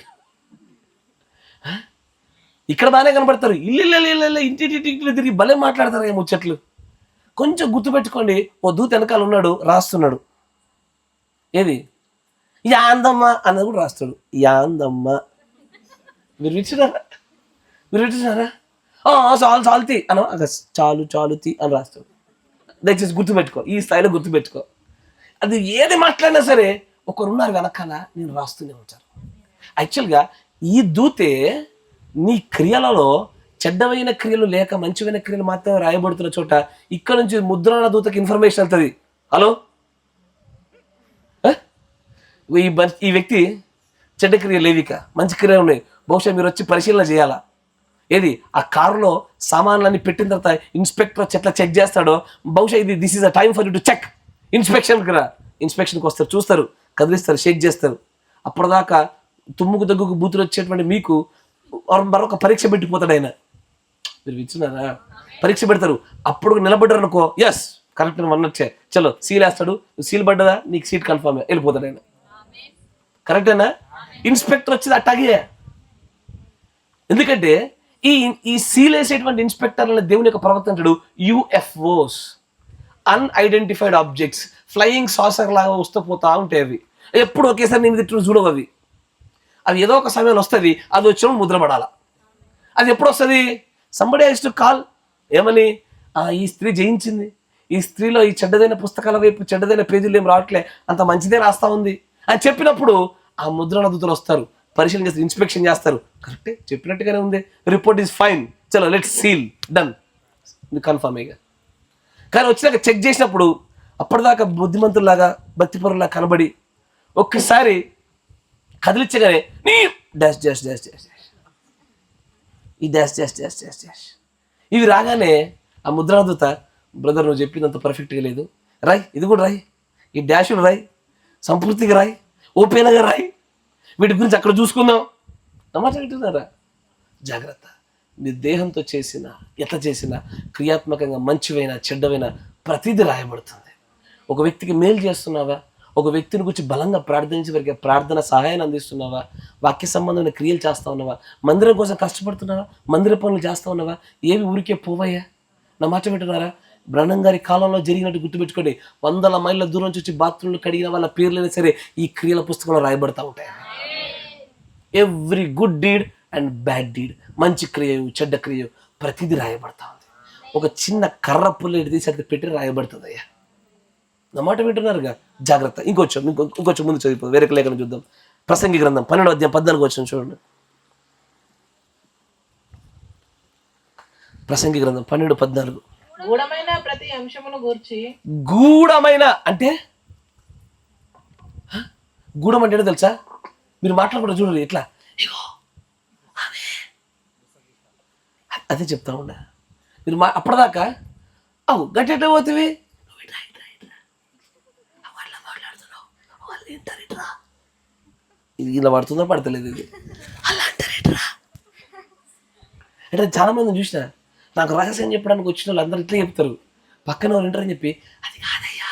ఇక్కడ బాగానే కనపడతారు, ఇల్లు ఇంటి తిరిగి భలే మాట్లాడతారు ఏ ముచ్చట్లు. కొంచెం గుర్తుపెట్టుకోండి, ఓ దూత వెనకాల ఉన్నాడు, రాస్తున్నాడు. ఏది యాందమ్మ అన్నది కూడా రాస్తాడు. యాందమ్మ మీరు వింటున్నారా? చాలుతి అన చాలుతి అని రాస్తాడు. దయచేసి గుర్తుపెట్టుకో, ఈ స్థాయిలో గుర్తుపెట్టుకో. అది ఏది మాట్లాడినా సరే ఒకరున్నారు వెనకాల, నేను రాస్తూనే ఉంటాను. యాక్చువల్గా ఈ దూతే నీ క్రియలలో చెడ్డమైన క్రియలు లేక మంచివైన క్రియలు మాత్రమే రాయబడుతున్న చోట ఇక్కడ నుంచి ముద్రణ దూతకి ఇన్ఫర్మేషన్ వెళ్తుంది. హలో, ఈ వ్యక్తి చెడ్డ క్రియలు లేవిక, మంచి క్రియలు ఉన్నాయి, బహుశా మీరు వచ్చి పరిశీలన చేయాలా. ఏది ఆ కారులో సామాన్లన్నీ పెట్టిన తర్వాత ఇన్స్పెక్టర్ చెట్ల చెక్ చేస్తాడో, బహుశా this is a time for you to check. ఇన్స్పెక్షన్కి వస్తారు, చూస్తారు, కదిలిస్తారు, షేక్ చేస్తారు. అప్పటిదాకా తుమ్ముకు దగ్గుకు బూతులు వచ్చేటువంటి మీకు మరొక పరీక్ష పెట్టిపోతాడు ఆయన. మీరు వింటున్నారా? పరీక్ష పెడతారు. అప్పుడు నిలబడ్డారు అనుకో, ఎస్ కరెక్ట్ అన్నట్టే, చలో సీల్ వేస్తాడు. సీల్ పడ్డదా నీకు సీట్ కన్ఫర్మ్, వెళ్ళిపోతాడు ఆయన. కరెక్టేనా? ఇన్స్పెక్టర్ వచ్చేది అట్టాగే. ఎందుకంటే ఈ సీల్ వేసేటువంటి ఇన్స్పెక్టర్లను దేవుని యొక్క ప్రవర్తనడు UFOs, unidentified objects, flying saucer లాగా వస్తూ పోతా ఉంటాయి. అవి ఎప్పుడు ఒకేసారి నేను తిట్టు చూడవు. అవి ఏదో ఒక సమయంలో వస్తుంది, అది వచ్చినప్పుడు ముద్రపడాల. అది ఎప్పుడు వస్తుంది? Somebody has to call. ఏమని? ఈ స్త్రీ జయించింది, ఈ స్త్రీలో ఈ చెడ్డదైన పుస్తకాల వైపు చెడ్డదైన పేజీలు ఏం రావట్లే, అంత మంచిదే రాస్తా ఉంది అని చెప్పినప్పుడు ఆ ముద్రణ దూతలు వస్తారు, పరిశీలన చేస్తారు, ఇన్స్పెక్షన్ చేస్తారు. కరెక్టే, చెప్పినట్టుగానే ఉంది, రిపోర్ట్ ఈజ్ ఫైన్, చలో లెట్స్ సీల్, డన్, కన్ఫర్మ్ అయ్యా. కానీ వచ్చినాక చెక్ చేసినప్పుడు అప్పటిదాకా బుద్ధిమంతుల్లాగా భక్తిపరులాగా కనబడి ఒక్కసారి కదిలించగానే నీ dash dash dash dash dash, ఈ dash dash dash dash dash ఇవి రాగానే ఆ ముద్రాదూత, బ్రదర్ నువ్వు చెప్పిందంత పర్ఫెక్ట్గా లేదు, రాయ్ ఇది కూడా రాయ్, ఈ డాషులు రాయ్, సంపూర్తిగా రాయ్, ఓపెన్గా రాయ్, వీటి గురించి అక్కడ చూసుకుందాం అన్నమాట వింటున్నారా. జాగ్రత్త. నీ దేహంతో చేసిన ఎట్లా చేసినా క్రియాత్మకంగా మంచివైన చెడ్డవైన ప్రతిదీ రాయబడుతుంది. ఒక వ్యక్తికి మేలు చేస్తున్నావా, ఒక వ్యక్తిని గురించి బలంగా ప్రార్థించే వరకు ప్రార్థన సహాయాన్ని అందిస్తున్నావా, వాక్య సంబంధమైన క్రియలు చేస్తా ఉన్నావా, మందిరం కోసం కష్టపడుతున్నావా, మందిర పనులు చేస్తా ఉన్నావా, ఏవి ఊరికే పోవయ్యా. నా మాట వింటున్నారా. బ్రహ్మం గారి కాలంలో జరిగినట్టు గుర్తుపెట్టుకోండి. 100 మైళ్ళ దూరం నుంచి వచ్చి బాత్రూంలు కడిగిన వాళ్ళ పేర్లైనా సరే ఈ క్రియల పుస్తకంలో రాయబడతా ఉంటాయి. Every good deed and bad deed, మంచి క్రియు చెడ్డ క్రియు ప్రతిదీ రాయబడతా ఉంది. ఒక చిన్న కర్ర పుల్లెటి తీసి అక్కడ పెట్టి రాయబడుతుంది అయ్యా. నా మాట వింటున్నారుగా. జాగ్రత్త. ఇంకొంచెం ముందు చదివిపోదు, వేరే లేఖనం చూద్దాం. ప్రసంగి గ్రంథం 12వ అధ్యాయం 14 వచనం చూడండి. ప్రసంగి గ్రంథం 12:14. గూఢమైన ప్రతి అంశమును గూర్చి. గూఢమైన అంటే గూఢం అంటే తెలుసా, మీరు మాట్లాడకుండా చూడండి ఎట్లా, ఇగో అదే చెప్తా ఉండ. మీరు అప్పటిదాకా అవు గట్టెట్ట పోతుంది, ఇది ఇలా పడుతుందో పడతలేదు, ఇది అలా అంటారేట్రా అంటే చాలా మందిని చూసిన. నాకు రహస్యం చెప్పడానికి వచ్చిన వాళ్ళు అందరూ ఇట్లా చెప్తారు. పక్కన వాళ్ళు వింటారని చెప్పి అది కాదయ్యా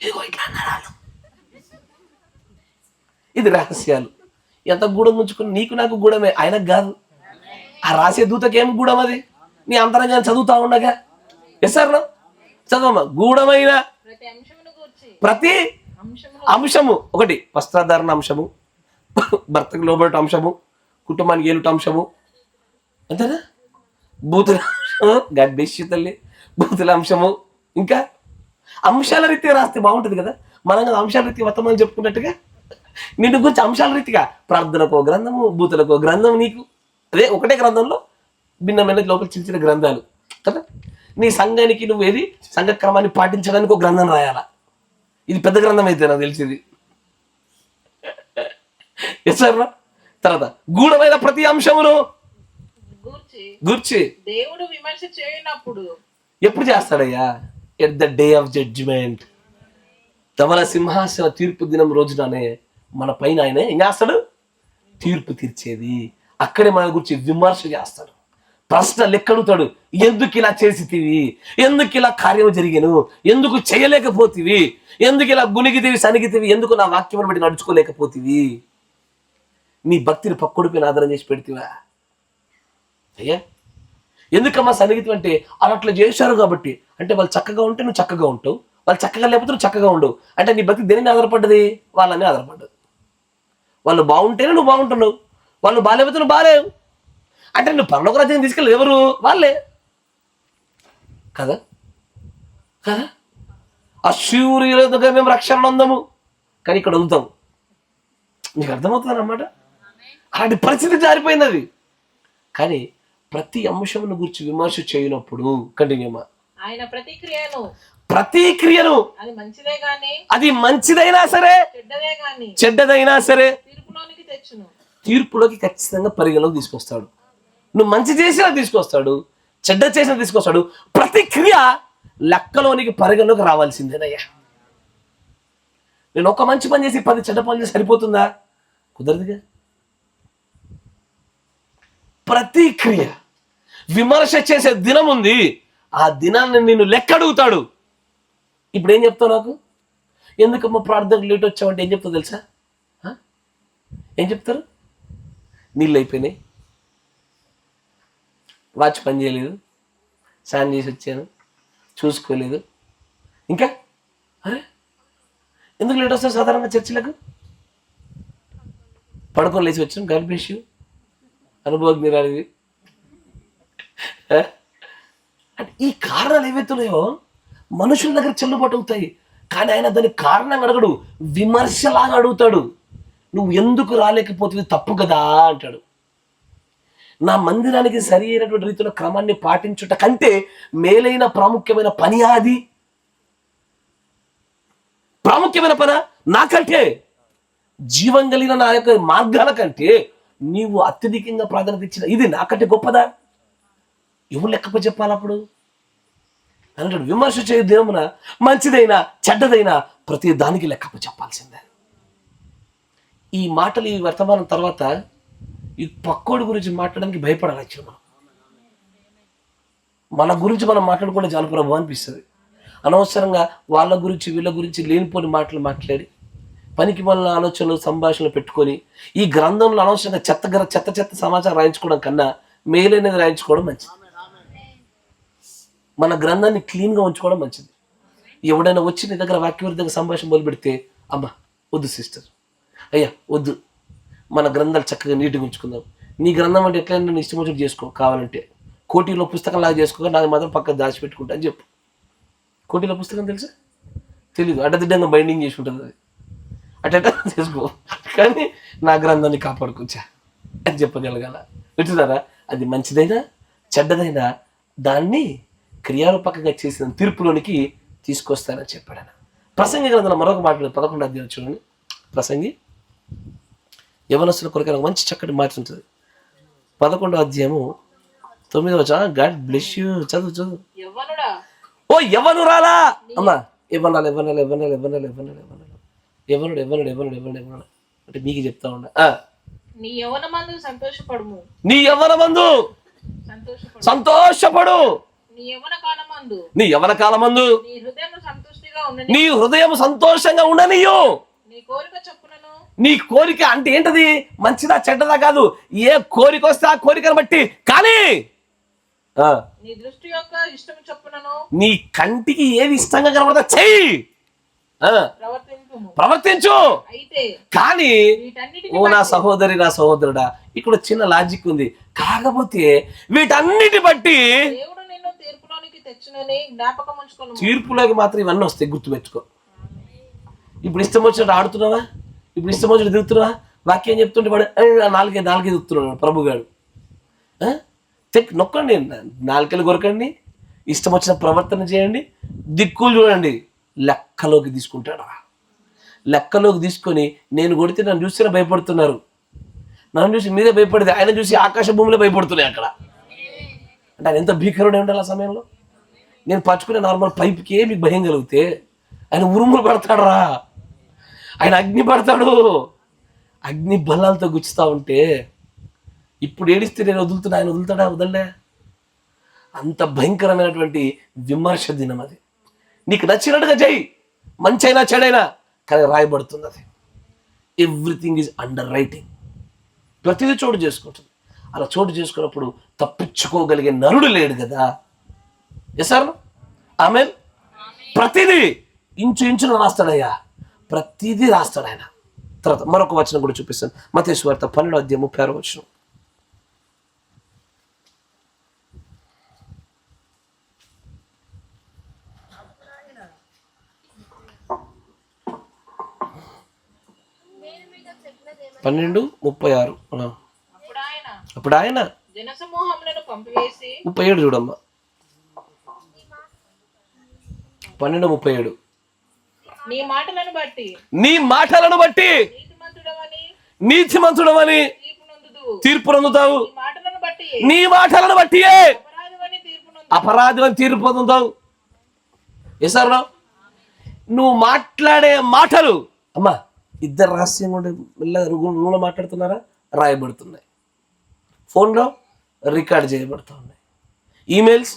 ఇదిగో ఇట్లా అన్నారు. ఇది రహస్యాలు. ఎంత గూఢం ఉంచుకుని నీకు నాకు గూఢమే, ఆయనకు కాదు. ఆ రాసే దూతకేం గూఢం అది, నీ అంతరంగాన్ని చదువుతా ఉండగా. Yes sir చదవమ్మా. గూఢమైన ప్రతి అంశము. ఒకటి వస్త్రధారణ అంశము, భర్తకు లోబడట అంశము, కుటుంబానికి ఏలుట అంశము, అంతేనా. బూతుల అంశము, గడ్డెస్సి తల్లి బూతుల అంశము. ఇంకా అంశాల రీతిగా రాస్తే బాగుంటుంది కదా. మనం కదా అంశాల రీతిగా వర్తమానం చెప్పుకున్నట్టుగా నిన్ను గురించి అంశాల రీతిగా ప్రార్థనకో గ్రంథము, బూతులకో గ్రంథం. నీకు అదే ఒకటే గ్రంథంలో భిన్నమైన లోపల చిన్న చిన్న గ్రంథాలు కదా. నీ సంఘానికి నువ్వు ఏది సంఘక్రమాన్ని పాటించడానికి ఒక గ్రంథం రాయాలా. ఇది పెద్ద గ్రంథం అయితే నాకు తెలిసింది. Yes sir. తర్వాత గూఢమైన ప్రతి అంశమును గూర్చి దేవుడు విమర్శ చేయనప్పుడు. ఎప్పుడు చేస్తాడయ్యా? At the day of judgment. ధవల సింహాసన తీర్పు దినం రోజుననే మన పైన ఆయన ఏం చేస్తాడు? తీర్పు తీర్చేది. అక్కడే మన గురించి విమర్శ చేస్తాడు, ప్రశ్న లెక్కడుతాడు. ఎందుకు ఇలా చేసితివి, ఎందుకు ఇలా కార్యం జరిగాను, ఎందుకు చేయలేకపోతివి, ఎందుకు ఇలా గునిగితివి సనిగితివి, ఎందుకు నా వాక్యం బట్టి నడుచుకోలేకపోతివి, నీ భక్తిని పక్కడిపోయిన ఆధారం చేసి పెడితివా అయ్యా. ఎందుకమ్మా సన్నిహితం అంటే అలా అట్లా చేశారు కాబట్టి. అంటే వాళ్ళు చక్కగా ఉంటే నువ్వు చక్కగా ఉంటావు, వాళ్ళు చక్కగా లేకపోతే నువ్వు చక్కగా ఉండవు. అంటే నీ భక్తి దేనిని ఆధారపడ్డది? వాళ్ళని ఆధారపడ్డది. వాళ్ళు బాగుంటేనే నువ్వు బాగుంటున్నావు, వాళ్ళు బాగాలేకపోతే నువ్వు బాగాలేవు. అంటే నువ్వు పరలోక రాజ్యం తీసుకెళ్ళి ఎవరు? వాళ్ళే కదా కదా. ఆ శివుడిగా మేము రక్షణ అందము, కానీ ఇక్కడ వదులుతాం. నీకు అర్థమవుతుంది అన్నమాట. అలాంటి పరిస్థితి జారిపోయింది అది. కానీ ప్రతి అంశమును గురించి విమర్శ చేయనప్పుడు కంటిన్యూమా ఆయన ప్రతిక్రియను అది మంచిదైనా సరే చెడ్డదైనా సరే తెచ్చును, తీర్పులోకి ఖచ్చితంగా పరిగణలోకి తీసుకొస్తాడు. నువ్వు మంచి చేసినా తీసుకొస్తాడు, చెడ్డ చేసినా తీసుకొస్తాడు. ప్రతి క్రియ లెక్కలోనికి పరిగణలోకి రావాల్సిందేనయ్యా. నేను ఒక మంచి పని చేసి 10 చెడ్డ పనులు చేసి సరిపోతుందా? కుదరదుగా. ప్రతి క్రియ విమర్శ చేసే దినం ఉంది. ఆ దినాన్ని నిన్ను లెక్క అడుగుతాడు. ఇప్పుడు ఏం చెప్తావు నాకు? ఎందుకమ్మా ప్రార్థనకు లేట్ వచ్చావంటే ఏం చెప్తావు తెలుసా? ఏం చెప్తారు? నీళ్ళు అయిపోయినాయి, వాచ్ పని చేయలేదు, స్నానం చేసి వచ్చాను, చూసుకోలేదు. ఇంకా అరే ఎందుకు లేట్ వస్తారు సాధారణంగా చర్చిలకు? పడుకొని లేచి వచ్చాను, గర్భేషు అనుభవజ్ఞరాలివి. అంటే ఈ కారణాలు ఏవైతున్నాయో మనుషుల దగ్గర చెల్లుబాటు అవుతాయి. కానీ ఆయన దాని కారణంగా అడగడు, విమర్శలాగా అడుగుతాడు. నువ్వు ఎందుకు రాలేకపోతుంది తప్పు కదా అంటాడు. నా మందిరానికి సరి అయినటువంటి రీతిలో క్రమాన్ని పాటించుట కంటే మేలైన ప్రాముఖ్యమైన పని అది. ప్రాముఖ్య ముఖ్యమైన పనా? నాకంటే జీవం కలిగిన నా యొక్క మార్గాల కంటే నీవు అత్యధికంగా ప్రాధాన్యత ఇచ్చిన ఇది నాకంటే గొప్పదా? ఎవరు లెక్కప చెప్పాలి అప్పుడు అంటాడు. విమర్శ చేయ దేవున మంచిదైనా చెడ్డదైనా ప్రతి దానికి లెక్కప చెప్పాల్సిందే. ఈ మాటలు ఈ వర్తమానం తర్వాత ఈ పక్కోడి గురించి మాట్లాడడానికి భయపడాలి. మన గురించి మనం మాట్లాడుకుంటే చాలా ప్రభు అనిపిస్తుంది. అనవసరంగా వాళ్ళ గురించి వీళ్ళ గురించి లేనిపోని మాటలు మాట్లాడి పనికి మన ఆలోచనలు సంభాషణలు పెట్టుకొని ఈ గ్రంథంలో అనవసరంగా చెత్త సమాచారం రాయించుకోవడం కన్నా మేలైనది రాయించుకోవడం మంచిది. మన గ్రంథాన్ని క్లీన్గా ఉంచుకోవడం మంచిది. ఎవడైనా వచ్చి నీ దగ్గర వాక్యవిరుద్ధంగా సంభాషణ మొదలు పెడితే అమ్మ వద్దు సిస్టర్, అయ్యా వద్దు, మన గ్రంథాలు చక్కగా నీట్గా ఉంచుకుందాం. నీ గ్రంథం అంటే ఎట్లయినా నీ ఇష్టం వచ్చినట్టు చేసుకో, కావాలంటే కోటిలో పుస్తకం లాగా చేసుకో, నాది మాత్రం పక్కన దాచిపెట్టుకుంటా అని చెప్పు. కోటిలో పుస్తకం తెలుసా? తెలీదు, అడ్డదిడ్డంగా బైండింగ్ చేసి ఉంటుంది అది, అట్ట చేసుకో, కానీ నా గ్రంథాన్ని కాపాడుకోవచ్చా అని చెప్పగలగాల. వింటున్నారా? అది మంచిదైనా చెడ్డదైనా దాన్ని క్రియారూపకంగా చేసిన తీర్పులోనికి తీసుకొస్తానని చెప్పాడు ఆయన. ప్రసంగి గ్రంథంలో మరొక మాట 11వ అధ్యాయం చూడండి. ప్రసంగి యవనస్తుల కొరకు మంచి చక్కటి మాట ఉంటుంది. 11వ అధ్యాయము 9వ వచనం. God bless you. చదువు. ఓ యవ్వనురాలా అమ్మా, యవ్వనాలు అంటే మీకు చెప్తా ఉన్నా. నీ యవ్వనమందు సంతోషపడుము, నీ యవ్వనమందు సంతోషపడు, నీ యవ్వన కాలమందు నీ హృదయం సంతోషంగా ఉండనియు. నీ కోరిక చొప్పునను. నీ కోరిక అంటే ఏంటది? మంచిదా చెడ్డదా కాదు, ఏ కోరిక వస్తే ఆ కోరికను బట్టి, కానీ నీ దృష్టి యొక్క ఇష్టం చొప్పునను, నీ కంటికి ఏది ఇష్టంగా కనబడతా చెయ్యి, ప్రవర్తించు. కానీ ఓ నా సహోదరి నా సహోదరుడా, ఇక్కడ చిన్న లాజిక్ ఉంది. కాకపోతే వీటన్నిటి బట్టి తీర్పులోకి మాత్రం ఇవన్నీ వస్తాయి, గుర్తుపెట్టుకో. ఇప్పుడు ఇష్టం వచ్చినట్టు ఆడుతున్నావా, ఇప్పుడు ఇష్టం వచ్చినట్టు దిగుతున్నావా, వాక్యం చెప్తుంటే వాడు నాలుగే దిగుతున్నాడు ప్రభుగాడు. నొక్కండి, నాలుకలు కొరకండి, ఇష్టం వచ్చిన ప్రవర్తన చేయండి, దిక్కులు చూడండి, లెక్కలోకి తీసుకుంటాడు. లెక్కలోకి తీసుకొని నేను కొడితే నన్ను చూసినా భయపడుతున్నారు, నన్ను చూసి మీరే భయపడితే ఆయన చూసి ఆకాశ భూమిలో భయపడుతున్నాయి అక్కడ. అంటే ఆయన ఎంత భీకరుడే ఉండాలి ఆ సమయంలో. నేను పట్టుకునే నార్మల్ పైప్కి మీకు భయం కలిగితే ఆయన ఉరుములు పడతాడరా, ఆయన అగ్ని పడతాడు. అగ్ని బలాలతో గుచ్చుతా ఉంటే ఇప్పుడు ఏడిస్తే నేను వదులుతున్నా, ఆయన వదులుతాడా? వదలలే. అంత భయంకరమైనటువంటి విమర్శ దినం అది. నీకు నచ్చినట్టుగా చేయి, మంచి అయినా చెడైనా, కానీ రాయబడుతుంది అది. Everything is under writing. ప్రతిదీ చోటు చేసుకుంటుంది. అలా చోటు చేసుకున్నప్పుడు తప్పించుకోగలిగే నరుడు లేడు కదా. ఎసారు ఆమెన్. ప్రతిదీ ఇంచున రాస్తాడయ్యా, ప్రతిదీ రాస్తాడు ఆయన. తర్వాత మరొక వచనం కూడా చూపిస్తాను. మత్తయి సువార్త 12వ అధ్యాయం 36వ వచనం. అప్పుడు ఆయన జనసమూహములను పంపివేసి 37 చూడమ్మా, 12:37. నీ మాటలను బట్టి నీతిమంతుడవని తీర్పు పొందుతావు, నీ మాటలను బట్టి అపరాధి అని తీర్పు పొందుతావు. ఏసారు నువ్వు మాట్లాడే మాటలు అమ్మా, ఇద్దరు రహస్యంగా ఉండే రూమ్లో మాట్లాడుతున్నారా, రాయబడుతున్నాయి. ఫోన్లో రికార్డ్ చేయబడుతూ ఉన్నాయి, ఈమెయిల్స్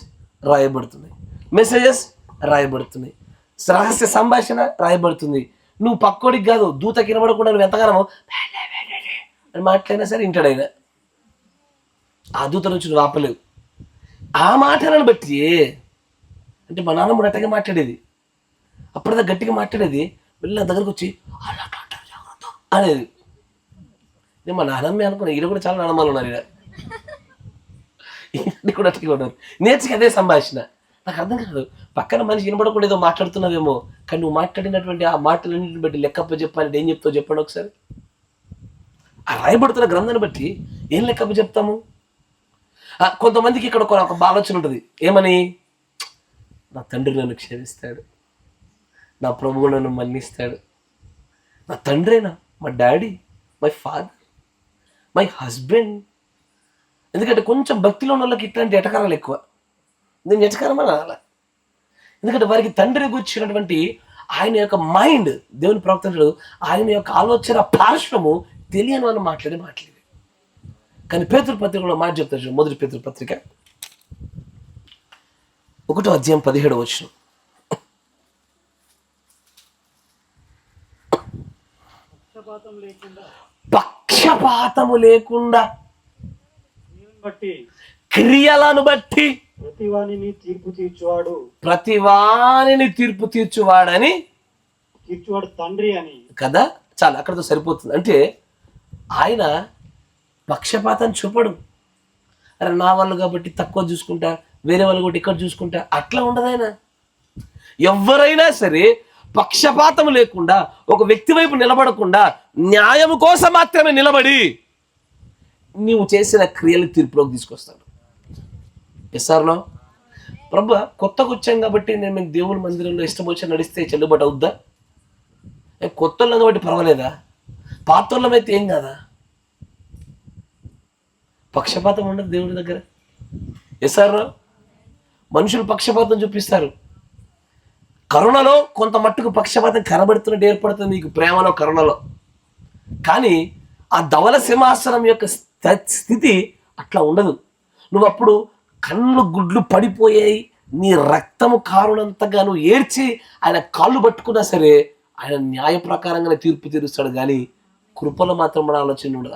రాయబడుతున్నాయి, మెసేజెస్ రాయబడుతున్నాయి, రహస్య సంభాషణ రాయబడుతుంది. నువ్వు పక్కోడికి కాదు, దూత కినబడకుండా నువ్వు ఎంతగానో అని మాట్లాడినా సరే ఇంటాడైనా ఆ దూత నుంచి నువ్వు ఆపలేవు. ఆ మాటలను బట్టి అంటే మా నాన్నమ్మ గట్టిగా మాట్లాడేది, అప్పటిదా గట్టిగా మాట్లాడేది, వెళ్ళి నా దగ్గరకు వచ్చి అలా అనేది. నేను మా నాన్నమ్మే అనుకున్నా, ఈడ కూడా చాలా నాన్నమ్మలు ఉన్నారు, ఈడ కూడా అట్లా ఉన్నారు. నేర్చుకు అదే సంభాషణ. నాకు అర్థం కాదు, పక్కన మనిషి వినపడకుండా ఏదో మాట్లాడుతున్నావేమో, కానీ నువ్వు మాట్లాడినటువంటి ఆ మాటలన్నింటిని బట్టి లెక్కప్ప చెప్పాలంటే ఏం చెప్తావు చెప్పండి ఒకసారి. ఆ రాయబడుతున్న గ్రంథాన్ని బట్టి ఏం లెక్కప్ప చెప్తాము? కొంతమందికి ఇక్కడ ఒక ఆలోచన ఉంటుంది, ఏమని, నా తండ్రి నన్ను క్షమిస్తాడు, నా ప్రభువు నన్ను మన్నిస్తాడు, నా తండ్రేనా, మా daddy, my father, my husband. ఎందుకంటే కొంచెం భక్తిలో ఉన్న వాళ్ళకి ఇట్లాంటి ఎటకారాలు ఎక్కువ. నేను ఎటకారమా అలా, ఎందుకంటే వారికి తండ్రి గురించినటువంటి ఆయన యొక్క మైండ్, దేవుని ప్రవర్తనలు, ఆయన యొక్క ఆలోచన పార్శ్వము తెలియని వాళ్ళు మాట్లాడే. కానీ పేతురు పత్రికలో మాట చెప్తారు, మొదటి పేతురు పత్రిక 1వ అధ్యాయం 17వ వచనం. పక్షపాతము లేకుండా క్రియలను బట్టి ప్రతివానిని తీర్పు తీర్చువాడని తండ్రి అని కదా. చాలా అక్కడతో సరిపోతుంది. అంటే ఆయన పక్షపాతం చూపడు. అరే నా వాళ్ళు కాబట్టి తక్కువ చూసుకుంటా, వేరే వాళ్ళు కూడా ఇక్కడ చూసుకుంటా, అట్లా ఉండదు ఆయన. ఎవరైనా సరే పక్షపాతం లేకుండా ఒక వ్యక్తి వైపు నిలబడకుండా న్యాయం కోసం మాత్రమే నిలబడి నీవు చేసిన క్రియలు తీర్పులోకి తీసుకొస్తాడు. ఎస్ఆర్లో ప్రభు కొత్తగా వచ్చాం కాబట్టి నేను మీకు దేవుని మందిరంలో ఇష్టం వచ్చి నడిస్తే చెల్లుబాటు అవుద్దా? కొత్త వాళ్ళం కాబట్టి పర్వాలేదా? పాత వాళ్ళమైతే ఏం కాదా? పక్షపాతం ఉండదు దేవుడి దగ్గర. ఎస్ఆర్లో మనుషులు పక్షపాతం చూపిస్తారు. కరుణలో కొంత మట్టుకు పక్షపాతం కనబడుతున్నట్టు ఏర్పడుతుంది నీకు ప్రేమలో, కరుణలో. కానీ ఆ ధవల సింహాసనం యొక్క స్థితి అట్లా ఉండదు. నువ్వు అప్పుడు కళ్ళు గుడ్లు పడిపోయాయి, నీ రక్తము కారునంతగా నువ్వు ఏడ్చి ఆయన కాళ్ళు పట్టుకున్నా సరే ఆయన న్యాయ ప్రకారంగానే తీర్పు తీరుస్తాడు. కానీ కృపలో మాత్రం మన ఆలోచన ఉండదు.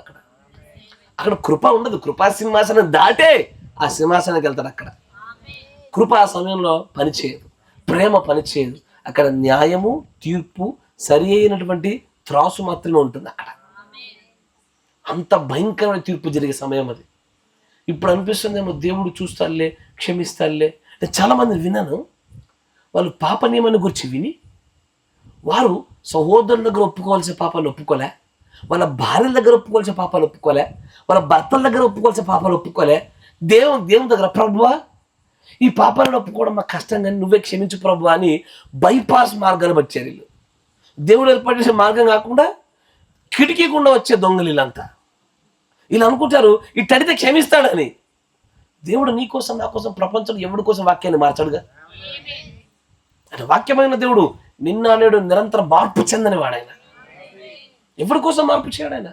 అక్కడ కృప ఉండదు. కృపా సింహాసనం దాటే ఆ సింహాసనానికి వెళ్తాడు. అక్కడ కృప ఆ సమయంలో పనిచేయదు, ప్రేమ పనిచేయదు. అక్కడ న్యాయము, తీర్పు, సరి అయినటువంటి త్రాసు మాత్రమే ఉంటుంది. అక్కడ అంత భయంకరమైన తీర్పు జరిగే సమయం అది. ఇప్పుడు అనిపిస్తుందేమో దేవుడు చూస్తాడులే, క్షమిస్తాడులే. నేను చాలామందిని విన్నాను, వాళ్ళు పాప నియమాన్ని గురించి విని వారు సహోదరుల దగ్గర ఒప్పుకోవాల్సిన పాపాలు ఒప్పుకోలే, వాళ్ళ భార్యల దగ్గర ఒప్పుకోవాల్సిన పాపాలు ఒప్పుకోలే, వాళ్ళ భర్తల దగ్గర ఒప్పుకోవాల్సిన పాపాలు ఒప్పుకోలే. దేవుని దగ్గర ప్రభువా ఈ పాపాలను ఒప్పుకోవడం మాకు కష్టం, కానీ నువ్వే క్షమించు ప్రభు అని బైపాస్ మార్గాలు వచ్చారు వీళ్ళు. దేవుడు ఏర్పాటు చేసే మార్గం కాకుండా కిటికీకుండా వచ్చే దొంగలు వీళ్ళంతా. వీళ్ళు అనుకుంటారు ఇట్టడితే క్షమిస్తాడని. దేవుడు నీ కోసం, నా కోసం, ప్రపంచంలో ఎవరి కోసం వాక్యాన్ని మార్చాడుగా. అంటే వాక్యమైన దేవుడు నిన్న నేడు నిరంతరం మార్పు చెందని వాడాయన. ఎవరి కోసం మార్పు చేయడు ఆయన?